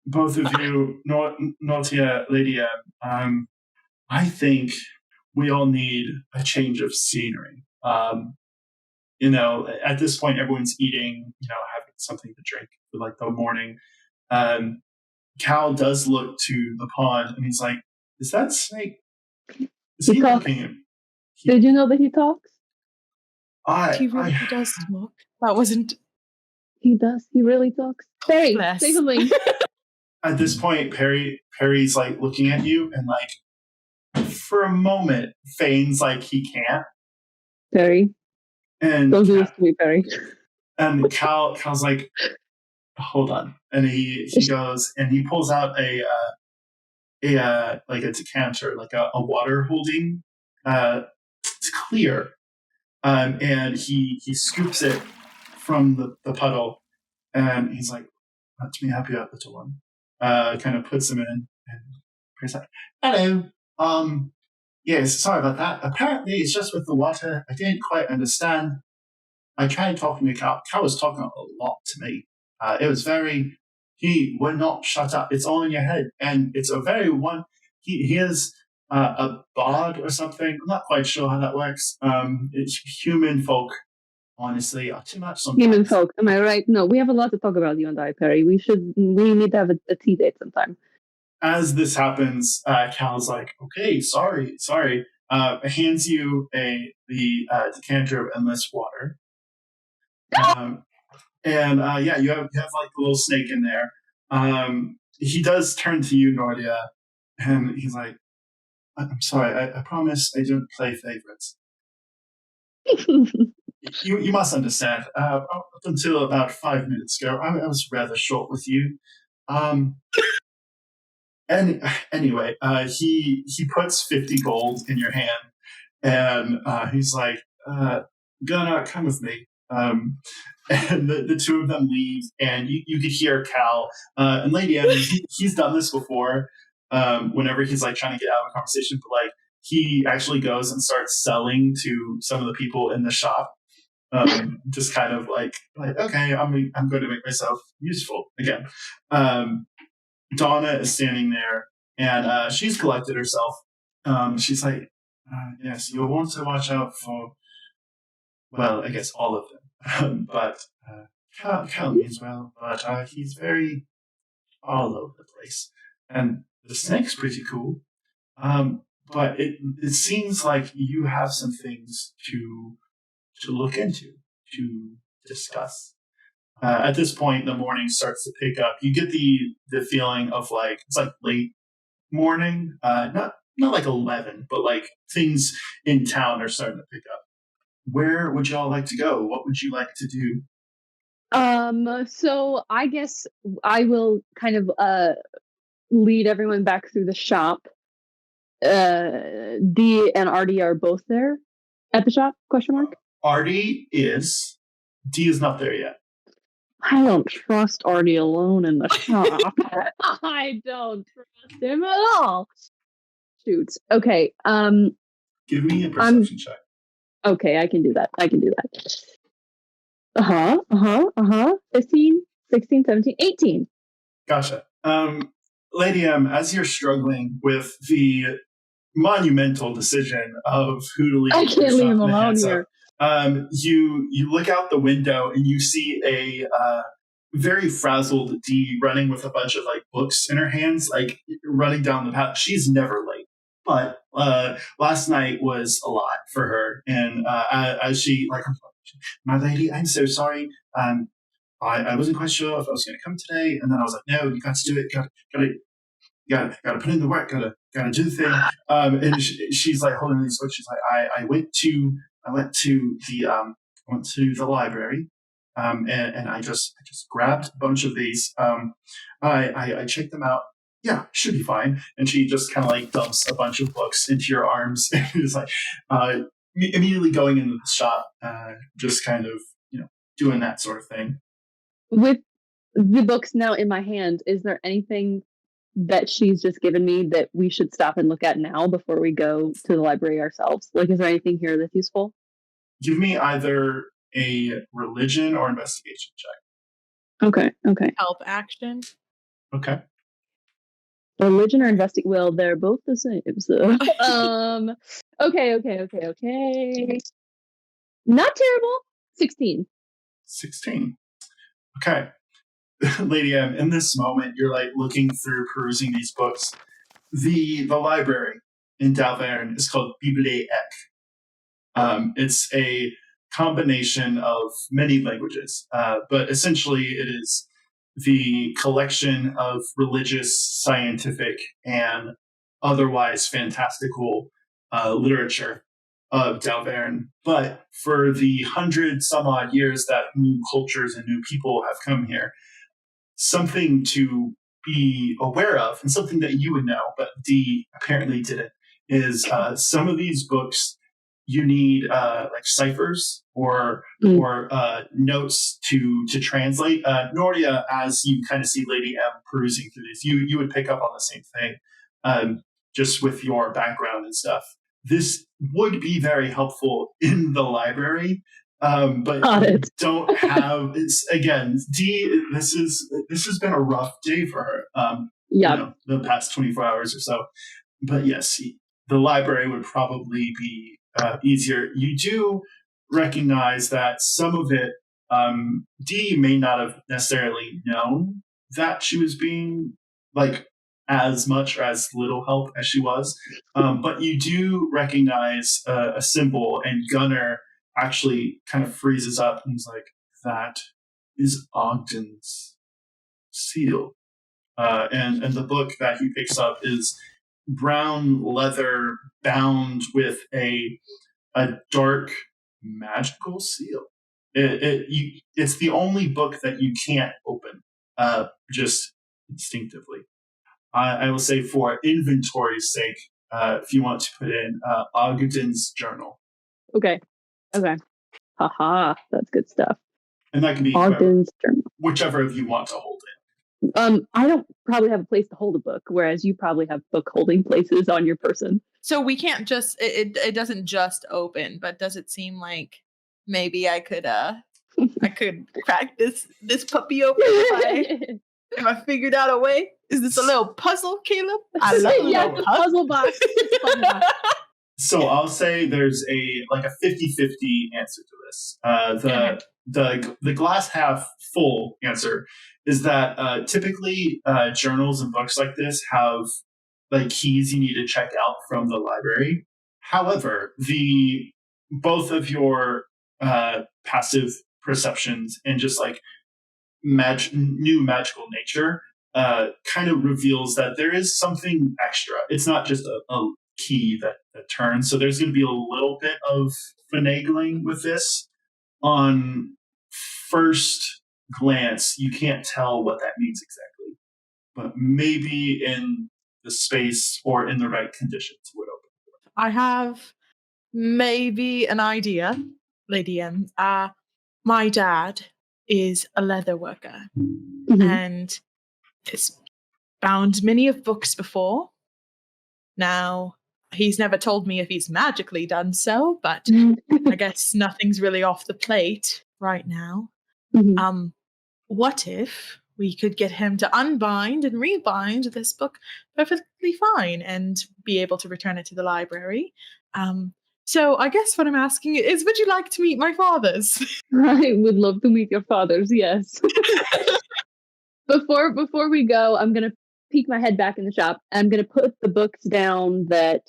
C: Both of you, Nortia, Lady M. I think we all need a change of scenery. At this point, everyone's eating, having something to drink for like the morning. Cal does look to the pond and he's like, is that snake? Is he looking at me?
B: Did you know that he talks?
D: He really does talk. That wasn't...
B: He does. He really talks. Perry,
D: Bless.
B: say something.
C: At this point, Perry's like looking at you and like for a moment feigns like he can't.
B: Perry,
C: And
B: don't do this to me, Perry.
C: And Cal's like, hold on, and he goes and he pulls out a decanter, like a water holding. It's clear, and he scoops it from the puddle, and he's like, "Let me help you out, little one." Kind of puts him in, and he's like, "Hello, yes, sorry about that. Apparently, it's just with the water. I didn't quite understand. I tried talking to Cal. Cal was talking a lot to me. It was very. He would not shut up. It's all in your head, and it's a very one. He is a bard or something. I'm not quite sure how that works. It's human folk, honestly, are too much sometimes.
B: Human folk, am I right? No, we have a lot to talk about, you and I, Perry. We need to have a tea date sometime.
C: As this happens, Cal's like, okay, sorry. Hands you the decanter of endless water. You have like a little snake in there. He does turn to you, Nortia, and he's like, I'm sorry, I promise I don't play favorites. You must understand, up until about 5 minutes ago, I was rather short with you. Anyway, he puts 50 gold in your hand, and he's like, Gunnar, come with me. And the two of them leave, and you could hear Cal and Lady M. He's done this before. Whenever he's like trying to get out of a conversation, but like he actually goes and starts selling to some of the people in the shop. Just kind of like okay, I'm going to make myself useful again. Donna is standing there, and she's collected herself. She's like, yes, you'll want to watch out for, well, I guess all of them. But Cal means well, but he's very all over the place. And the snake's pretty cool. But it seems like you have some things to look into, to discuss. At this point, the morning starts to pick up. You get the feeling of like it's like late morning, not like 11, but like things in town are starting to pick up. Where would y'all like to go? What would you like to do?
B: So I guess I will kind of lead everyone back through the shop. D and Artie are both there at the shop? Question mark.
C: Artie is. D is not there yet.
B: I don't trust Artie alone in the shop. I don't trust him at all. Shoot. Okay.
C: Give me a perception check.
B: Okay, I can do that. 15, 16, 17, 18.
C: Gotcha. Lady M, as you're struggling with the monumental decision of who to leave,
B: I can't leave him alone here.
C: You look out the window and you see a very frazzled D running with a bunch of like books in her hands, like running down the path. She's never late, but last night was a lot for her. And as she like, my lady, I'm so sorry. I wasn't quite sure if I was going to come today, and then I was like, no, you got to do it. Got to put in the work. Got to do the thing. And she's like holding these books. She's like, I went to the library, and I just grabbed a bunch of these. I checked them out. yeah, should be fine. And she just kind of like dumps a bunch of books into your arms and is like immediately going into the shop, just kind of, doing that sort of thing.
B: With the books now in my hand, is there anything that she's just given me that we should stop and look at now before we go to the library ourselves? Like, is there anything here that's useful?
C: Give me either a religion or investigation check.
B: Okay.
D: Help action.
C: Okay.
B: Religion or investigation? Well, they're both the same. So, okay. Not terrible. 16.
C: 16. Okay. Lady M, in this moment, you're like looking through, perusing these books. The library in D'aowVern is called Bibliothek. It's a combination of many languages, but essentially it is the collection of religious, scientific, and otherwise fantastical literature of D'aowVern. But for the 100 some odd years that new cultures and new people have come here, something to be aware of, and something that you would know, but Dee apparently didn't, is some of these books you need like ciphers or notes to translate. Nortia, as you kind of see Lady M perusing through these, you would pick up on the same thing, just with your background and stuff. This would be very helpful in the library, but don't have. It's again, Dee. This has been a rough day for her. The past 24 hours or so. But yes, the library would probably be easier. You do recognize that some of it, Dee may not have necessarily known that she was being like as much or as little help as she was, but you do recognize a symbol, and Gunnar actually kind of freezes up and he's like, "That is Ogden's seal," and the book that he picks up is brown leather bound with a dark magical seal. It's the only book that you can't open, just instinctively. I will say, for inventory's sake, if you want to put in Ogden's journal.
B: Okay. Haha, that's good stuff.
C: And that can be
B: Ogden's journal.
C: Whichever of you want to hold it.
B: I don't probably have a place to hold a book, whereas you probably have book holding places on your person.
D: So we can't just it doesn't just open, but does it seem like maybe I could crack this puppy open if I figured out a way? Is this a little puzzle, Caleb? I love a little
B: puzzle box.
C: So I'll say there's a 50-50 answer to this. The glass half full answer is that typically journals and books like this have keys you need to check out from the library. However, both of your passive perceptions and just new magical nature kind of reveals that there is something extra. It's not just a key that turns. So there's going to be a little bit of finagling with this. On first glance, you can't tell what that means exactly, but maybe in the space or in the right conditions would open.
D: I have maybe an idea, Lady M. My dad is a leather worker, and has bound many of books before. Now, he's never told me if he's magically done so, but I guess nothing's really off the plate right now. What if we could get him to unbind and rebind this book perfectly fine and be able to return it to the library? So I guess what I'm asking is, would you like to meet my fathers?
B: I would love to meet your fathers, yes. Before we go, I'm going to peek my head back in the shop. I'm going to put the books down that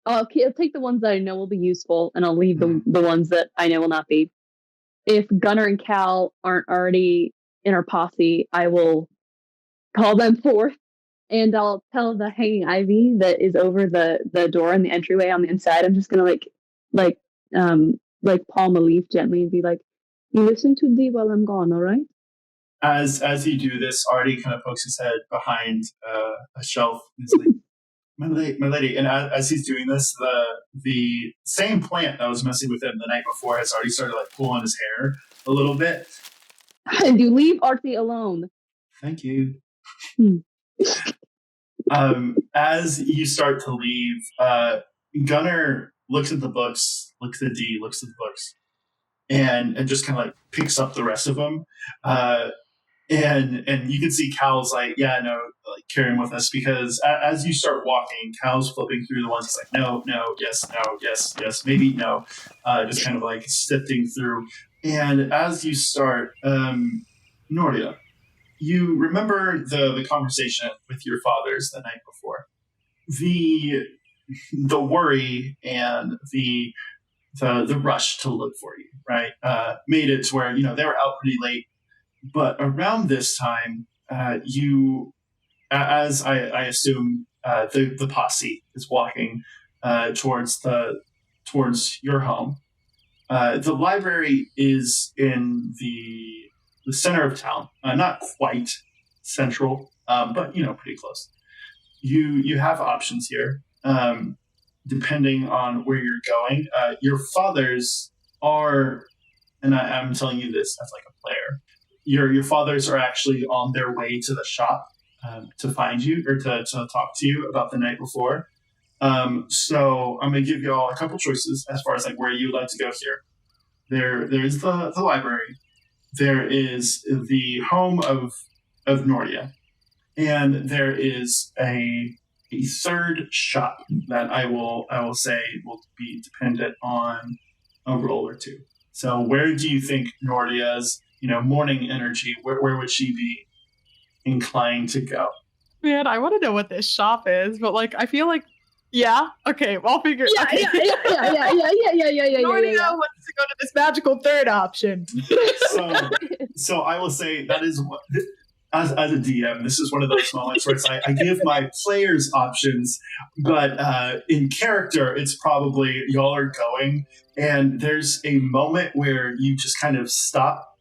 B: I'll take the ones that I know will be useful, and I'll leave the ones that I know will not be. If Gunnar and Cal aren't already in our posse, I will call them forth, and I'll tell the hanging ivy that is over the door and the entryway on the inside. I'm just gonna palm a leaf gently and be like, "You listen to Dee while I'm gone, all right?"
C: As you do this, Artie kind of pokes his head behind a shelf and is like, my lady. And as he's doing this, the same plant that was messing with him the night before has already started like pulling his hair a little bit.
B: And you leave Artie alone.
C: Thank you.
B: Hmm.
C: As you start to leave, Gunnar looks at the books, looks at the books, and just kind of like picks up the rest of them. And you can see Cal's like, yeah, no, like carrying with us, because as you start walking, Cal's flipping through the ones. It's like, no, yes, maybe no, just kind of like sifting through. And as you start, Nortia, you remember the conversation with your fathers the night before. The worry and the rush to look for you, right? Made it to where, they were out pretty late. But around this time, you, as I assume, the posse is walking towards your home. The library is in the center of town, not quite central, but pretty close. You have options here, depending on where you're going. Your fathers are, and I'm telling you this as like a player. Your fathers are actually on their way to the shop to find you or to talk to you about the night before. So I'm going to give you all a couple choices as far as like where you'd like to go here. There's the library. There is the home of Nortia. And there is a third shop that I will say will be dependent on a roll or two. So where do you think Nortia's morning energy, where would she be inclined to go?
D: Man, I want to know what this shop is, but like I feel like, yeah, okay, I'll figure.
B: Yeah.
D: Nortia wants to go to this magical third option.
C: So I will say that is what, as a DM, this is one of those moments where it's like I give my players options, but in character, it's probably y'all are going, and there's a moment where you just kind of stop.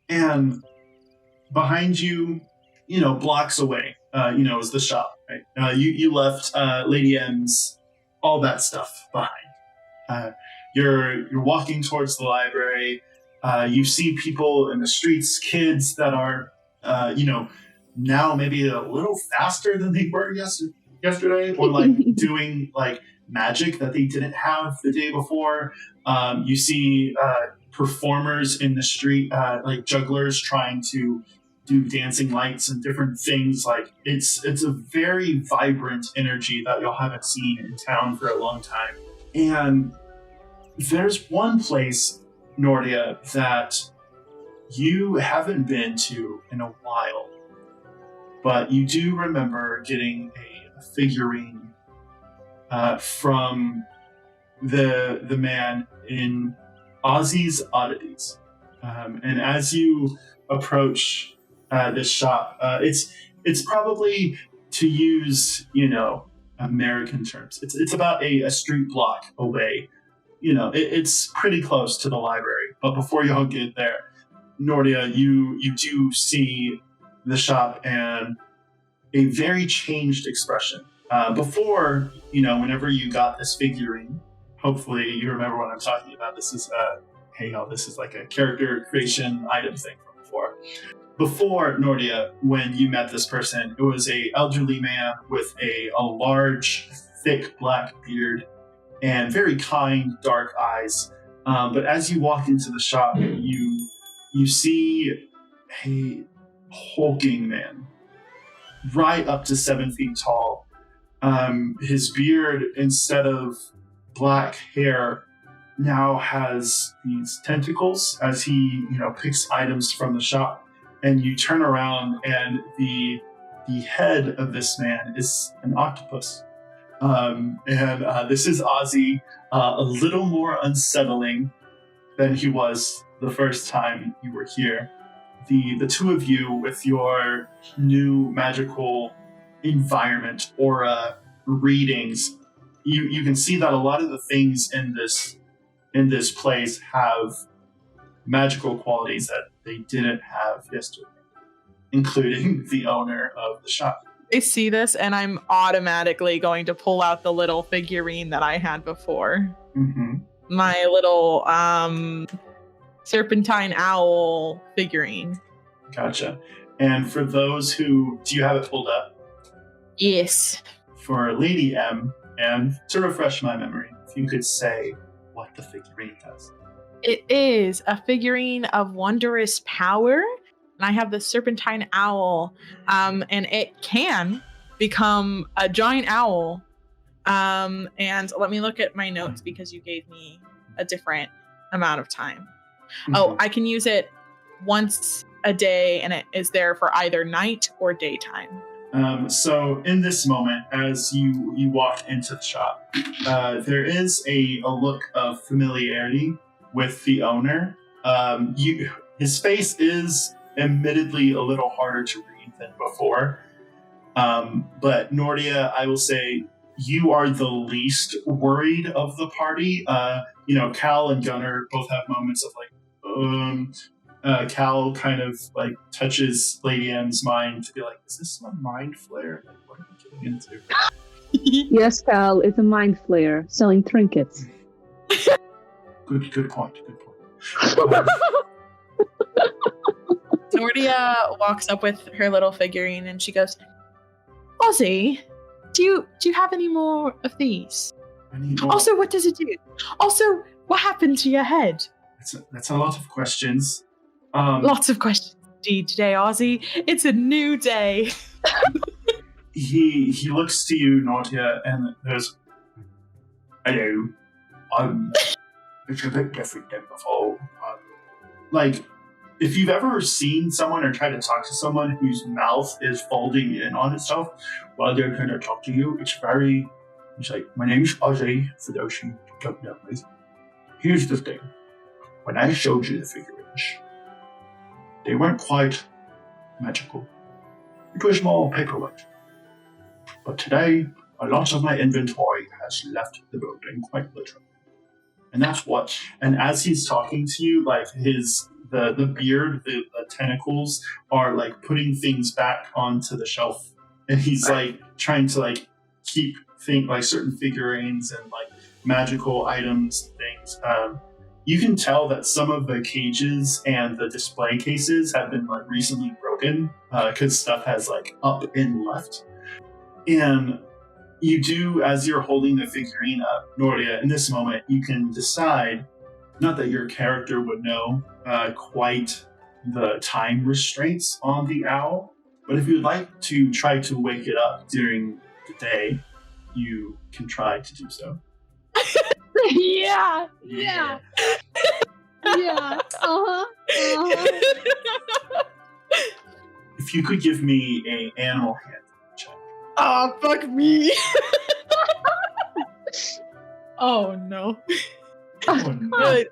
C: And behind you, blocks away, is the shop, right? You left Lady M's, all that stuff behind. You're walking towards the library. You see people in the streets, kids that are, now maybe a little faster than they were yesterday, or like doing like magic that they didn't have the day before. You see performers in the street, like jugglers trying to do dancing lights and different things. Like it's a very vibrant energy that y'all haven't seen in town for a long time. And there's one place, Nortia, that you haven't been to in a while, but you do remember getting a figurine from the man in OZZY'S Oddities. And as you approach this shop, it's probably, to use American terms, it's about a street block away. It's pretty close to the library. But before y'all get there, Nortia, you do see the shop and a very changed expression. Before, whenever you got this figurine, hopefully you remember what I'm talking about. This is this is like a character creation item thing from before. Before, Nortia, when you met this person, it was a elderly man with a large, thick black beard and very kind, dark eyes. But as you walk into the shop, you see a hulking man, right up to 7 feet tall. His beard, instead of black hair, now has these tentacles as he, picks items from the shop. And you turn around and the head of this man is an octopus. This is Ozzy, a little more unsettling than he was the first time you were here. The two of you, with your new magical environment aura readings, you can see that a lot of the things in this place have magical qualities that they didn't have yesterday. including the owner of the shop.
D: I see this, and I'm automatically going to pull out the little figurine that I had before.
C: Mm-hmm.
D: My little serpentine owl figurine.
C: Gotcha. And for those who, do you have it pulled up?
D: Yes.
C: For Lady M, and to refresh my memory, if you could say what the figurine does.
D: It is a figurine of wondrous power, and I have the serpentine owl, and it can become a giant owl. And let me look at my notes because you gave me a different amount of time.
C: Mm-hmm.
D: Oh, I can use it once a day, and it is there for either night or daytime.
C: So in this moment, as you walk into the shop, there is a look of familiarity with the owner. His face is admittedly a little harder to read than before. But Nortia, I will say, you are the least worried of the party. Cal and Gunnar both have moments of Cal kind of like touches Lady M's mind to be like, is this a mind flare? Like, what are we getting into?
B: Yes, Cal, it's a mind flayer selling trinkets.
C: Good point.
D: Nortia walks up with her little figurine and she goes, Ozzy, do you have any more of these? Also, what does it do? Also, what happened to your head?
C: That's a lot of questions.
D: Lots of questions indeed today, Ozzy. It's a new day.
C: He looks to you, Nortia, and goes, hello. It's a bit different than before. If you've ever seen someone or tried to talk to someone whose mouth is folding in on itself while they're trying to talk to you, it's like, my name's Ozzy, for those who don't know me. Here's the thing. When I showed you the figurines, they weren't quite magical. It was more paperwork. But today, a lot of my inventory has left the building, quite literally. And that's what, and as he's talking to you, like the beard, the tentacles are like putting things back onto the shelf. And he's like trying to like keep certain figurines and like magical items and things. You can tell that some of the cages and the display cases have been like recently broken because stuff has like up and left. And you do, as you're holding the figurine up, Nortia, in this moment, you can decide, not that your character would know quite the time restraints on the owl, but if you'd like to try to wake it up during the day, you can try to do so.
B: Yeah.
C: If you could give me an animal handling check.
D: Oh, fuck me. Oh, no.
C: Oh, no.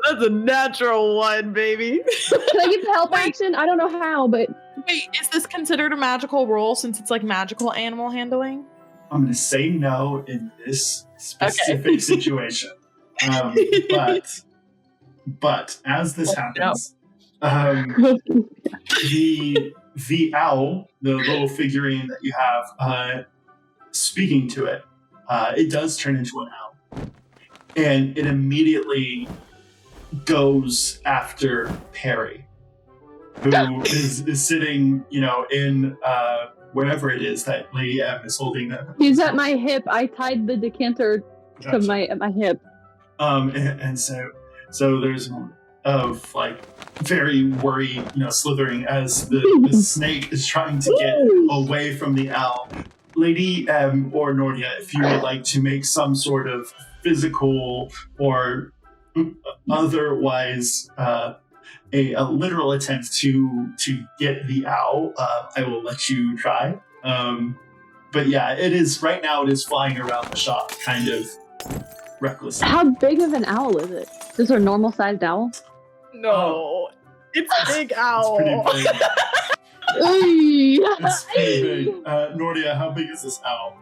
D: That's a natural one, baby.
B: Can I get the help action? I don't know how, but...
D: Wait, is this considered a magical roll since it's like magical animal handling?
C: I'm going to say no in this specific situation. But as this happens, the owl, the little figurine that you have, speaking to it, it does turn into an owl. And it immediately goes after PARY, who is sitting, in wherever it is that Lady M is holding them.
B: He's at my hip. I tied the decanter to my hip.
C: And so there's a moment of like very worried, slithering as the snake is trying to get away from the owl. Lady M or Nortia, if you would like to make some sort of physical or otherwise a literal attempt to get the owl, I will let you try. But yeah, it is flying around the shop, kind of recklessly.
B: How big of an owl is it? Is it a normal sized owl?
D: No, it's a big owl.
C: It's pretty big. It's pretty big. Nortia, how big is this owl?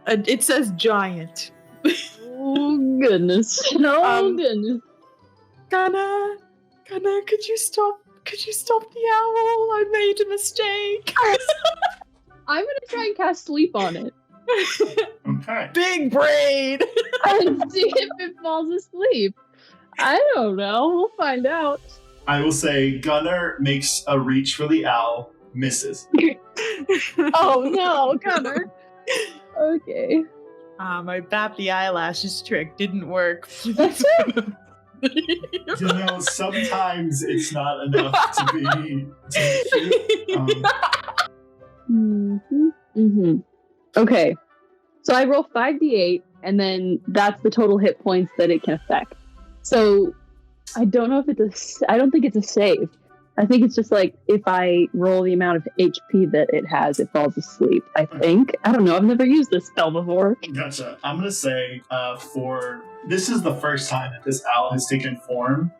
D: It says giant.
B: Oh goodness! No goodness!
D: Gunnar, could you stop Could you stop the owl? I made a mistake.
B: I'm gonna try and cast sleep on it
C: Okay.
D: Big brain.
B: and see if it falls asleep. I don't know. We'll find out.
C: I will say Gunnar makes a reach for the owl, misses.
B: Oh no, Connor. Okay.
D: My bat the eyelashes trick didn't work.
C: You know, sometimes it's not enough to be cute.
B: Okay. So I roll 5d8, and then that's the total hit points that it can affect. So I don't know if I don't think it's a save. I think it's just like if I roll the amount of HP that it has, it falls asleep. I think. I don't know. I've never used this spell before.
C: Gotcha. I'm gonna say this is the first time that this owl has taken form.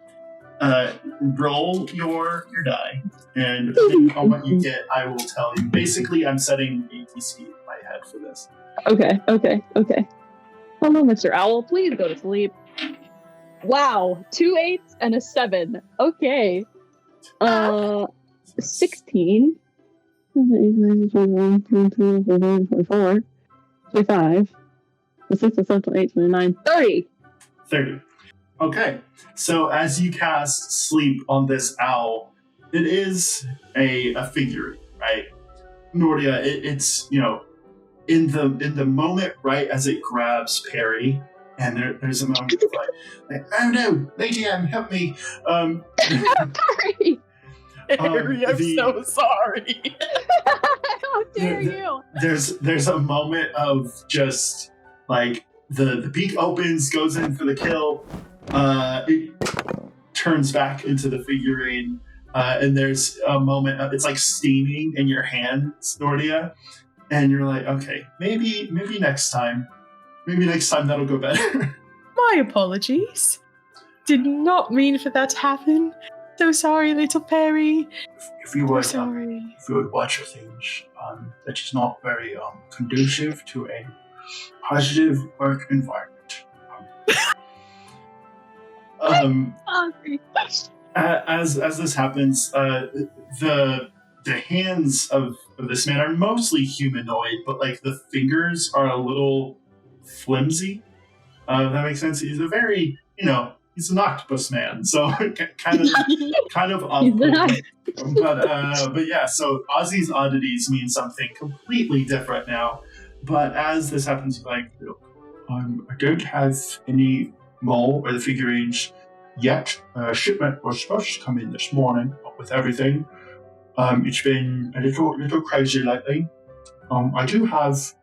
C: Roll your die, and depending on what you get, I will tell you. Basically, I'm setting ATC in my head for this.
B: Okay. Hello, Mr. Owl. Please go to sleep. Wow, 2 8s and a 7. Okay. 16. 24, 25. 6, 7, 8, 9, 30.
C: 30. Okay. So as you cast sleep on this owl, it is a figurine, right? Nortia, it's in the moment right as it grabs Perry, and there's a moment of like, oh no, Lady M, help me.
B: Sorry.
D: Harry, I'm so sorry.
B: How dare you?
C: There's a moment of just like the beak opens, goes in for the kill, it turns back into the figurine, and there's a moment of, it's like steaming in your hands, Nortia, and you're like, okay, maybe next time that'll go better.
D: My apologies. Did not mean for that to happen. So sorry, little Perry.
E: If you would,
D: Sorry.
E: if you would watch your things, that is not very conducive to a positive work environment.
C: As this happens, the hands of this man are mostly humanoid, but like the fingers are a little flimsy. That makes sense. He's a very, he's an octopus man, so kind of off-putting. But yeah, so OZZY'S oddities mean something completely different now. But as this happens, you're like, look, I don't have any more of the figurines yet. Shipment was supposed to come in this morning with everything. It's been a little crazy lately. I do have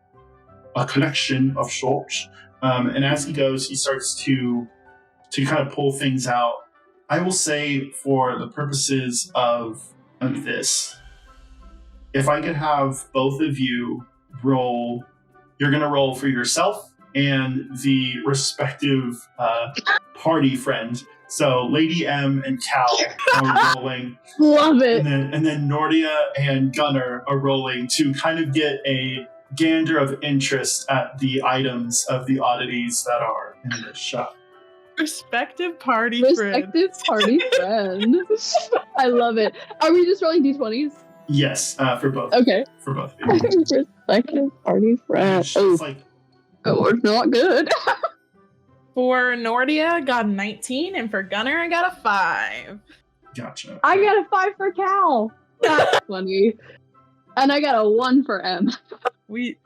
C: a collection of sorts. And as he goes, he starts to kind of pull things out. I will say, for the purposes of this, if I could have both of you roll, you're going to roll for yourself and the respective party friend. So Lady M and Cal are rolling.
B: Love it.
C: And then Nortia and Gunnar are rolling to kind of get a gander of interest at the items of the oddities that are in this shop.
D: Respective party
B: Respective
D: friends.
B: party friend. I love it. Are we just rolling d20s?
C: Yes, for both.
B: Okay.
C: For both of you.
B: Respective party friend.
C: It's like,
B: It's not good.
D: For Nortia, I got a 19, and for Gunnar, I got a 5.
C: gotcha.
B: I got a 5 for Cal. That's funny. And I got a 1 for M.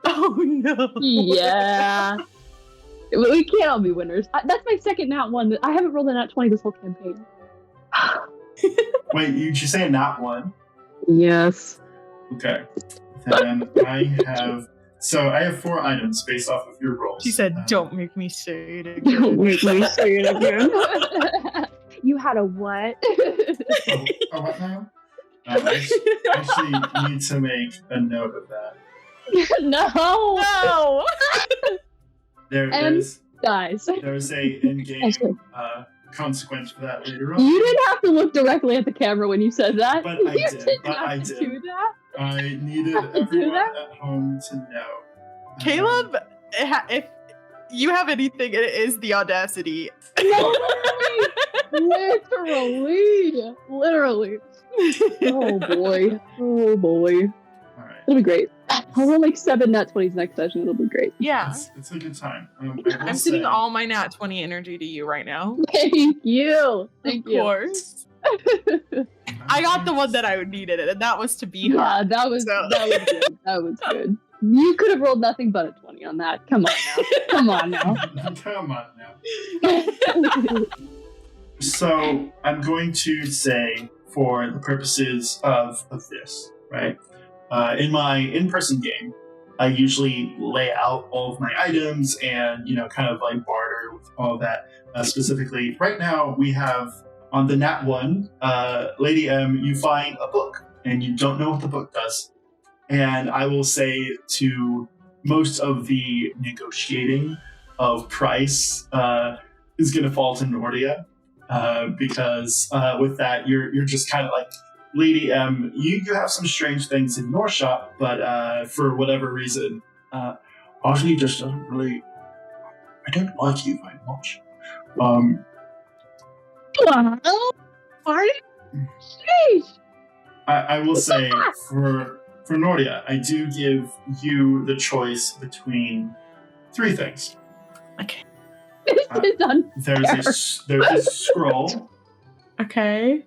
D: Oh no.
B: Yeah. We can't all be winners. That's my second nat 1. I haven't rolled a nat 20 this whole campaign.
C: Wait, you just say not one?
B: Yes.
C: Okay. Then I have 4 items based off of your rolls.
D: She said, "Don't make me say it again."
B: Don't make me say it again. You had a what?
C: Oh, what now? I actually need to make a note of that.
B: No.
D: No.
B: There's
C: a in-game consequence for that later on.
B: You didn't have to look directly at the camera when you said that.
C: But I
B: You
C: did.
B: didn't have to do that.
C: I needed everyone at home to know.
D: Caleb, if you have anything, it is the audacity.
B: No way. Literally. Oh boy.
C: All right.
B: It'll be great. I'll roll like 7 nat 20s next session. It'll be great.
D: Yeah.
C: It's a good time. I will
D: I'm
C: say-
D: sending all my nat 20 energy to you right now.
B: Thank you. Thank
D: Of
B: you.
D: course. I got the one that I needed, and that was to be her.
B: Yeah, that was
D: So-
B: good. That was good. You could have rolled nothing but a 20 on that. Come on now. Come on now.
C: Come on now. So I'm going to say, for the purposes of this, right? In my in-person game, I usually lay out all of my items and, kind of like barter with all of that. Specifically, right now we have on the Nat 1, Lady M, you find a book and you don't know what the book does. And I will say to most of the negotiating of price is going to fall to Nortia. Because with that, you're just kind of like, Lady M, you have some strange things in your shop, but for whatever reason,
E: Ozzy just doesn't really. I don't like you very much.
B: Sheesh.
C: I will say for Nortia, I do give you the choice between 3 things.
D: Okay.
B: This is unfair.
C: There's a scroll.
D: Okay.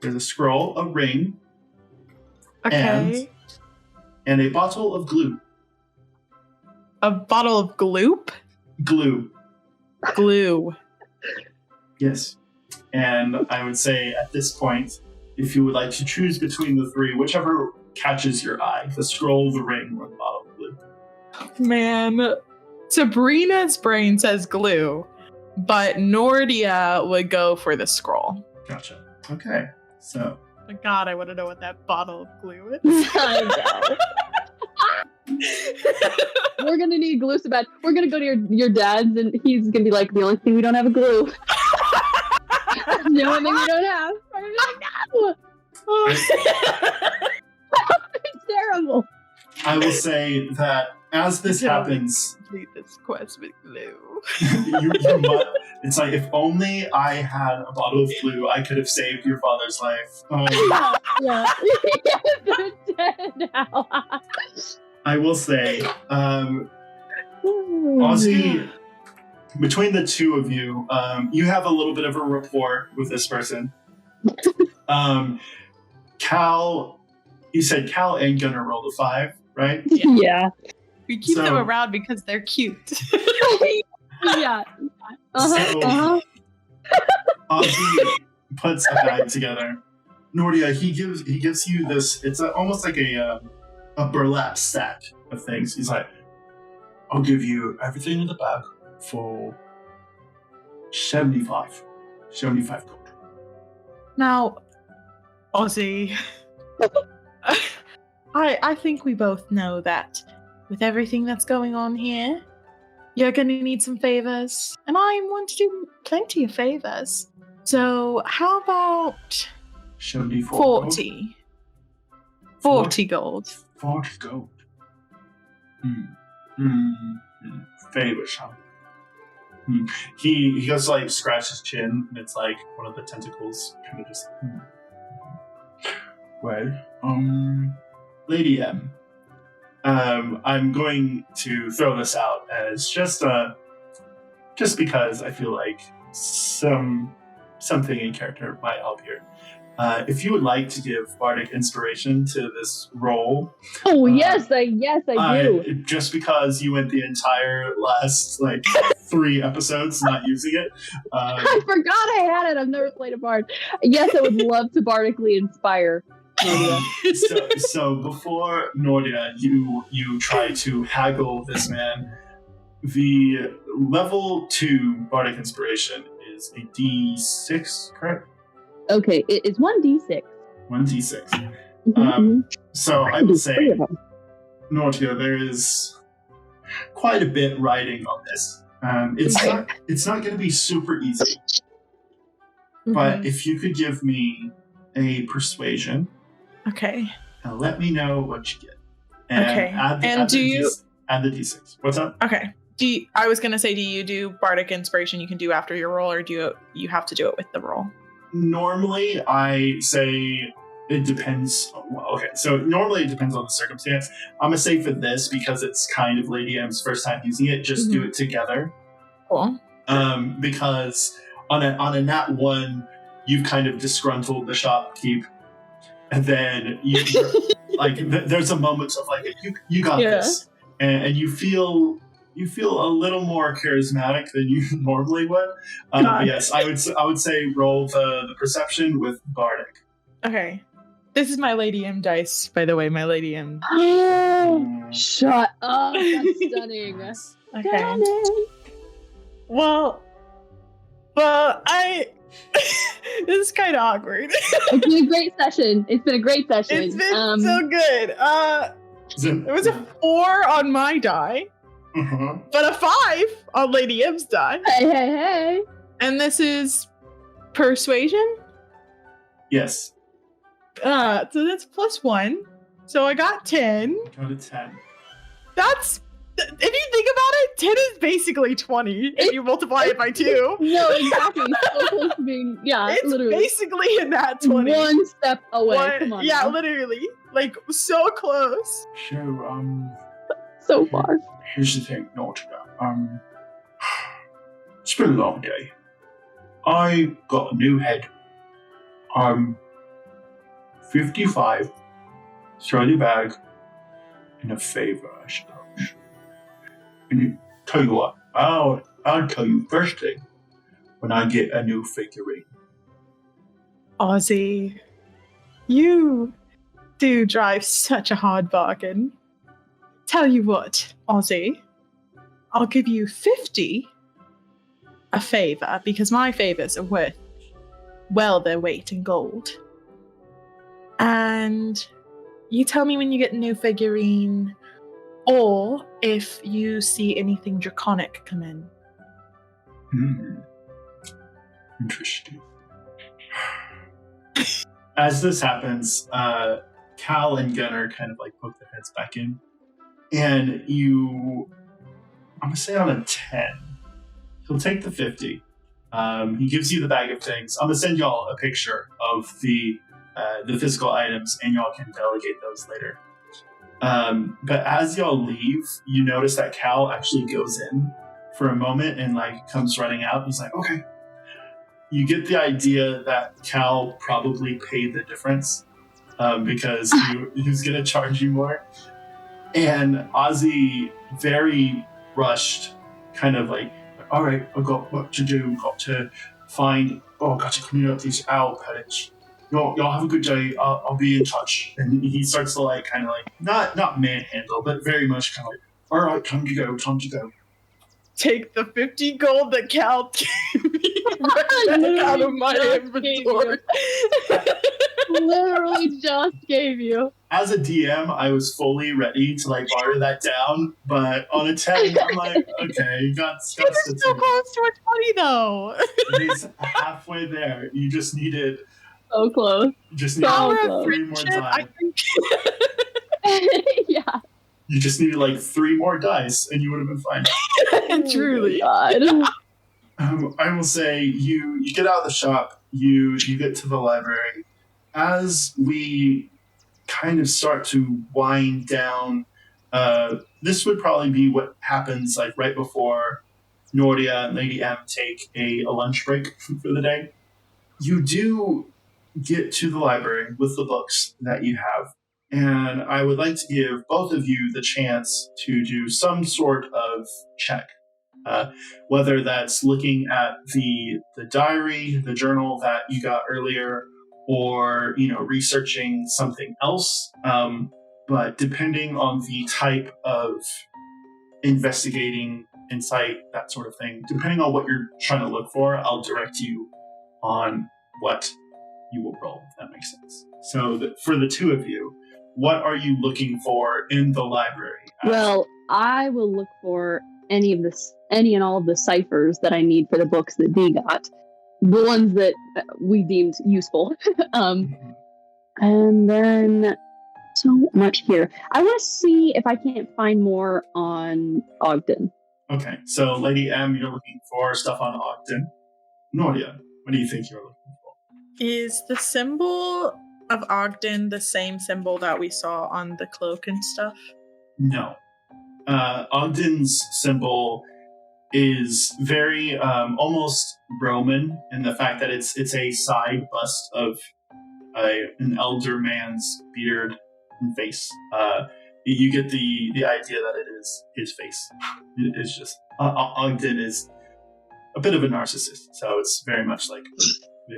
C: There's a scroll, a ring,
D: Okay.
C: and a bottle of glue.
D: A bottle of gloop?
C: Glue.
D: Glue.
C: Yes. And I would say at this point, if you would like to choose between the 3, whichever catches your eye, the scroll, the ring, or the bottle of glue.
D: Man, Sabrina's brain says glue, but Nortia would go for the scroll.
C: Gotcha. Okay. So,
D: Oh God, I want to know what that bottle of glue is.
B: I know. We're gonna need glue so bad. We're gonna go to your dad's and he's gonna be like, the only thing we don't have a glue. The only thing we don't have. We're gonna be like, no! It's terrible.
C: I will say that as this happens,
D: Complete this quest with glue.
C: you it's like, if only I had a bottle of glue, I could have saved your father's life.
B: Yeah. They're dead now.
C: I will say, Ozzy, between the 2 of you, you have a little bit of a rapport with this person. Cal, you said Cal and Gunnar rolled a 5, right?
B: Yeah.
D: We keep them
C: So-
D: around because they're cute.
B: Yeah. Uh-huh.
C: Ozzy puts a bag together. Nortia, he gives you this. It's almost like a burlap sack of things. He's like,
E: I'll give you everything in the bag for 75 gold.
D: Now, Ozzy, I think we both know that with everything that's going on here, you're going to need some favors, and I want to do plenty of favors. So how about
E: 74 gold.
D: 40? 40 gold.
E: 40 gold. Favors, huh?
C: he goes to like scratch his chin, and it's like one of the tentacles kind of just.
E: Well,
C: Lady M, I'm going to throw this out as just because I feel like something in character might help here. If you would like to give bardic inspiration to this role,
B: Oh yes, I do.
C: just because you went the entire last 3 episodes not using it.
B: I forgot I had it. I've never played a bard. Yes, I would love to bardically inspire.
C: So before Nortia, you try to haggle this man. The level 2 bardic inspiration is a D6, correct?
B: Okay, it's 1d6.
C: 1d6.
B: Mhm.
C: So I would say, Nortia, there is quite a bit riding on this. It's not going to be super easy. But if you could give me a persuasion,
D: Okay.
C: and let me know what you get. And
D: Okay.
C: Add the
D: And do you-
C: add the d6. What's up?
D: Okay. I was gonna say, do you do bardic inspiration you can do after your roll, or do you have to do it with the roll?
C: Normally, I say it depends. Well, okay, so normally it depends on the circumstance. I'm gonna say for this, because it's kind of Lady M's first time using it, just do it together.
D: Cool.
C: Because on a nat 1, you've kind of disgruntled the shopkeep, and then there's a moment of like you got this, and you feel a little more charismatic than you normally would. But yes, I would say roll the perception with bardic.
D: Okay. This is my Lady M dice, by the way. My Lady M.
B: Shut up! That's stunning.
D: Okay.
B: Stunning.
D: Well, I. This is kind of awkward.
B: It's been a great session. It's been
D: It's been so good. It was a 4 on my die, but a 5 on Lady M's die.
B: Hey.
D: And this is persuasion.
C: Yes.
D: So that's +1. So I got 10.
C: Got a 10.
D: That's, if you think about it, 10 is basically 20 if you multiply it by 2.
B: No, exactly. So close to being,
D: It's
B: literally.
D: basically in that 20.
B: One step away. Come on.
D: Yeah,
B: now.
D: literally. Like, so close.
C: So,
B: So far.
E: Here's the thing, Nortia. It's been a long day. I got a new head. 55. Throw the bag. In a favor, I suppose. And tell you what, I'll tell you first thing when I get a new figurine.
D: Ozzy, you do drive such a hard bargain. Tell you what, Ozzy, I'll give you 50 a favor, because my favors are worth their weight in gold. And you tell me when you get a new figurine, or if you see anything draconic come in.
E: Interesting.
C: As this happens, Cal and Gunnar kind of like poke their heads back in, and I'm gonna say on a 10, he'll take the 50. He gives you the bag of things. I'm gonna send y'all a picture of the physical items, and y'all can delegate those later. But as y'all leave, you notice that Cal actually goes in for a moment and like comes running out. He's like, okay. You get the idea that Cal probably paid the difference because he was going to charge you more. And Ozzy, very rushed, kind of like, all right, I've got what to do. Got to got to clean up these owl pellets. Y'all have a good day. I'll be in touch. And he starts to like, kind of like, not manhandle, but very much kind of like, all right, time to go.
D: Take the 50 gold that Cal gave me back out of my inventory.
B: Literally just gave you.
C: As a DM, I was fully ready to like barter that down, but on a 10, I'm like, okay, you got
D: You were so close to a 20 though.
C: It's halfway there. You just needed.
B: So close.
C: You just
B: So
C: needed
B: close.
C: 3 more
D: I
C: dice.
D: think
B: Yeah.
C: You just needed like 3 more dice, and you would have been fine.
D: truly.
B: Oh God.
C: I will say, you get out of the shop. You get to the library. As we kind of start to wind down, this would probably be what happens like right before Nortia and Lady M take a lunch break for the day. You do get to the library with the books that you have, and I would like to give both of you the chance to do some sort of check, whether that's looking at the diary, the journal that you got earlier, or researching something else. But depending on the type of investigating, insight, that sort of thing, depending on what you're trying to look for, I'll direct you on what you will roll, if that makes sense. So for the two of you, what are you looking for in the library?
B: Well, I will look for any and all of the ciphers that I need for the books that Dee got. The ones that we deemed useful. And then so much here. I want to see if I can't find more on Ogden.
C: Okay, so Lady M, you're looking for stuff on Ogden. Nortia, what do you think you're looking for?
D: Is the symbol of Ogden the same symbol that we saw on the cloak and stuff?
C: No. Ogden's symbol is very almost Roman in the fact that it's a side bust of an elder man's beard and face. You get the idea that it is his face. It's just Ogden is a bit of a narcissist, so it's very much like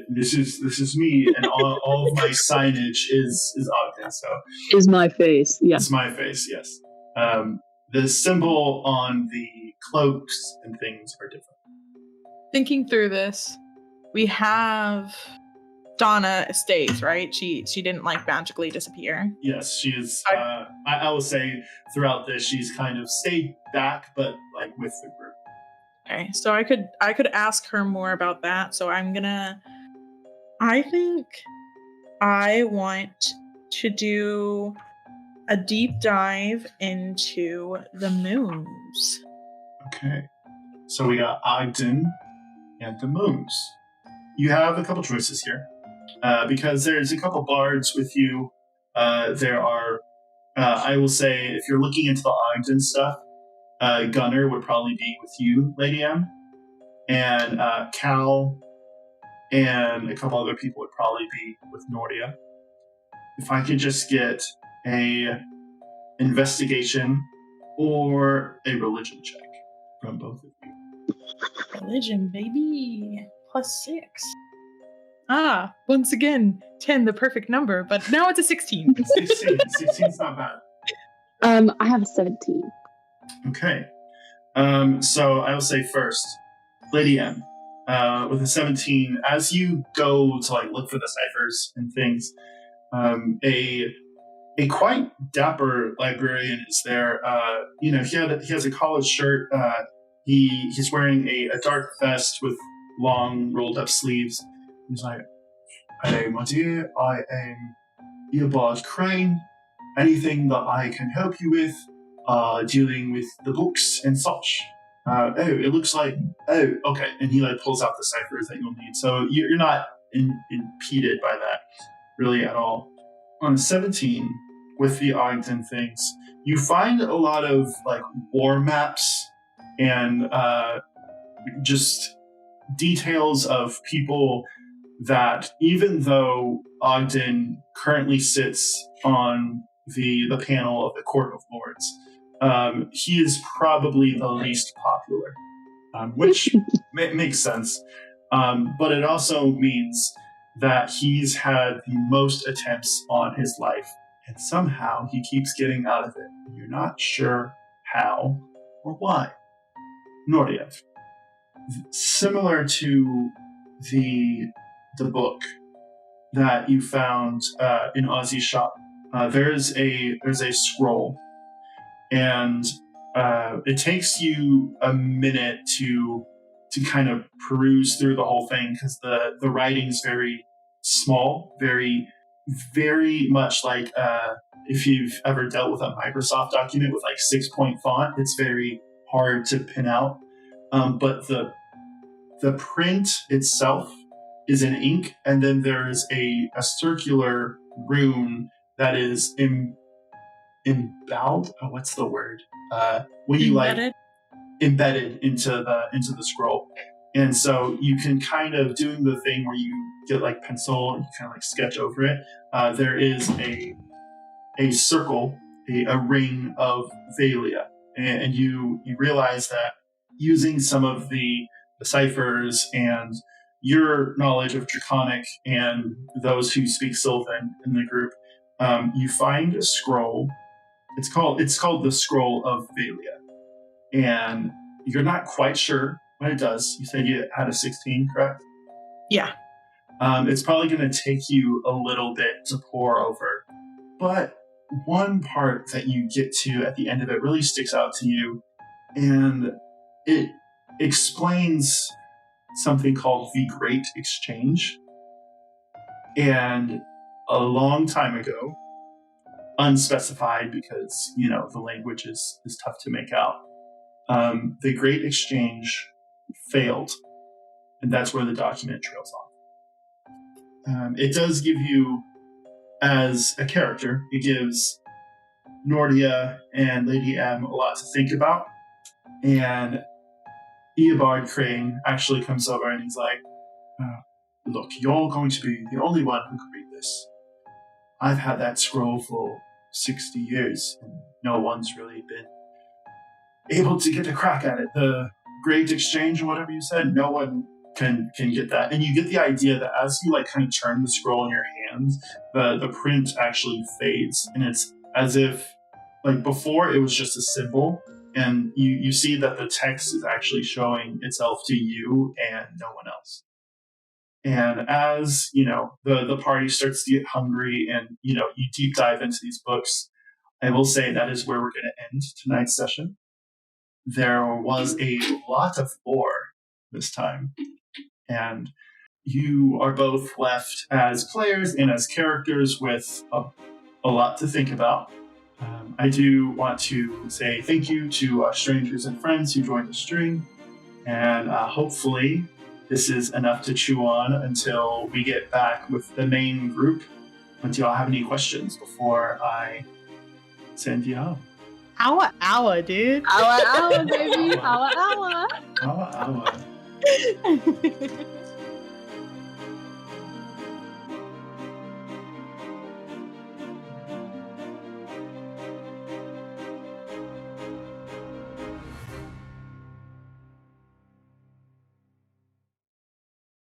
C: this is me, and all of my signage is Ogden. So
B: Is my face. Yes.
C: it's my face. Yes. The symbol on the cloaks and things are different.
D: Thinking through this, we have DAWNA stays, right? She didn't like magically disappear.
C: Yes, she is. I will say throughout this, she's kind of stayed back, but like with the group.
D: Okay, so I could ask her more about that. So I think I want to do a deep dive into the moons.
C: Okay. So we got Ogden and the moons. You have a couple choices here. Because there's a couple bards with you. There are, I will say, if you're looking into the Ogden stuff, Gunnar would probably be with you, Lady M. And Cal and a couple other people would probably be with Nortia. If I could just get a investigation or a religion check from both of you.
D: Religion, baby. +6. Ah, once again, 10, the perfect number, but now it's a 16.
C: 16. 16's not bad.
B: I have a 17.
C: Okay. So I will say first, Lady M, with a 17, as you go to like look for the ciphers and things, a quite dapper librarian is there. He has a collared shirt. He's wearing a dark vest with long rolled up sleeves. He's like, "Hello, my dear. I am Eobard Crane. Anything that I can help you with, dealing with the books and such." It looks like, okay. And he like pulls out the ciphers that you'll need. So you're not impeded by that really at all. On 17, with the Ogden things, you find a lot of like war maps and just details of people that, even though Ogden currently sits on the panel of the Court of Lords, he is probably the least popular, which makes sense. But it also means that he's had the most attempts on his life, and somehow he keeps getting out of it. You're not sure how or why. Nortia, similar to the book that you found in Ozzy's shop, there's a scroll, and it takes you a minute to kind of peruse through the whole thing because the writing's very small, very, very much like if you've ever dealt with a Microsoft document with like 6-point font, it's very hard to pin out. But the print itself is in ink, and then there's a circular rune that is emboweled. Oh, what's the word? When you like embedded into the scroll. And so you can kind of doing the thing where you get like pencil and you kind of like sketch over it. There is a circle, a ring of Valia, and you realize that using some of the ciphers and your knowledge of Draconic and those who speak Sylvan in the group, you find a scroll. It's called the Scroll of Valia. And you're not quite sure what it does. You said you had a 16, correct?
D: Yeah.
C: It's probably going to take you a little bit to pore over. But one part that you get to at the end of it really sticks out to you. And it explains something called the Great Exchange. And a long time ago, unspecified because, the language is tough to make out, the Great Exchange failed, and that's where the document trails off. It does give you, as a character, it gives Nortia and Lady M a lot to think about, and Eobard Crane actually comes over and he's like, look, you're going to be the only one who can read this. I've had that scroll for 60 years, and no one's really been able to get a crack at it. The Great Exchange, or whatever you said, no one can get that. And you get the idea that as you kind of turn the scroll in your hands, the print actually fades, and it's as if before it was just a symbol, and you see that the text is actually showing itself to you and no one else. And as the party starts to get hungry, and you deep dive into these books, I will say that is where we're going to end tonight's session. There was a lot of lore this time, and you are both left as players and as characters with a lot to think about. I do want to say thank you to our strangers and friends who joined the stream, and hopefully this is enough to chew on until we get back with the main group. Do y'all have any questions before I send you home?
D: Hour, dude.
B: Hour, baby. Hour.
C: Hour.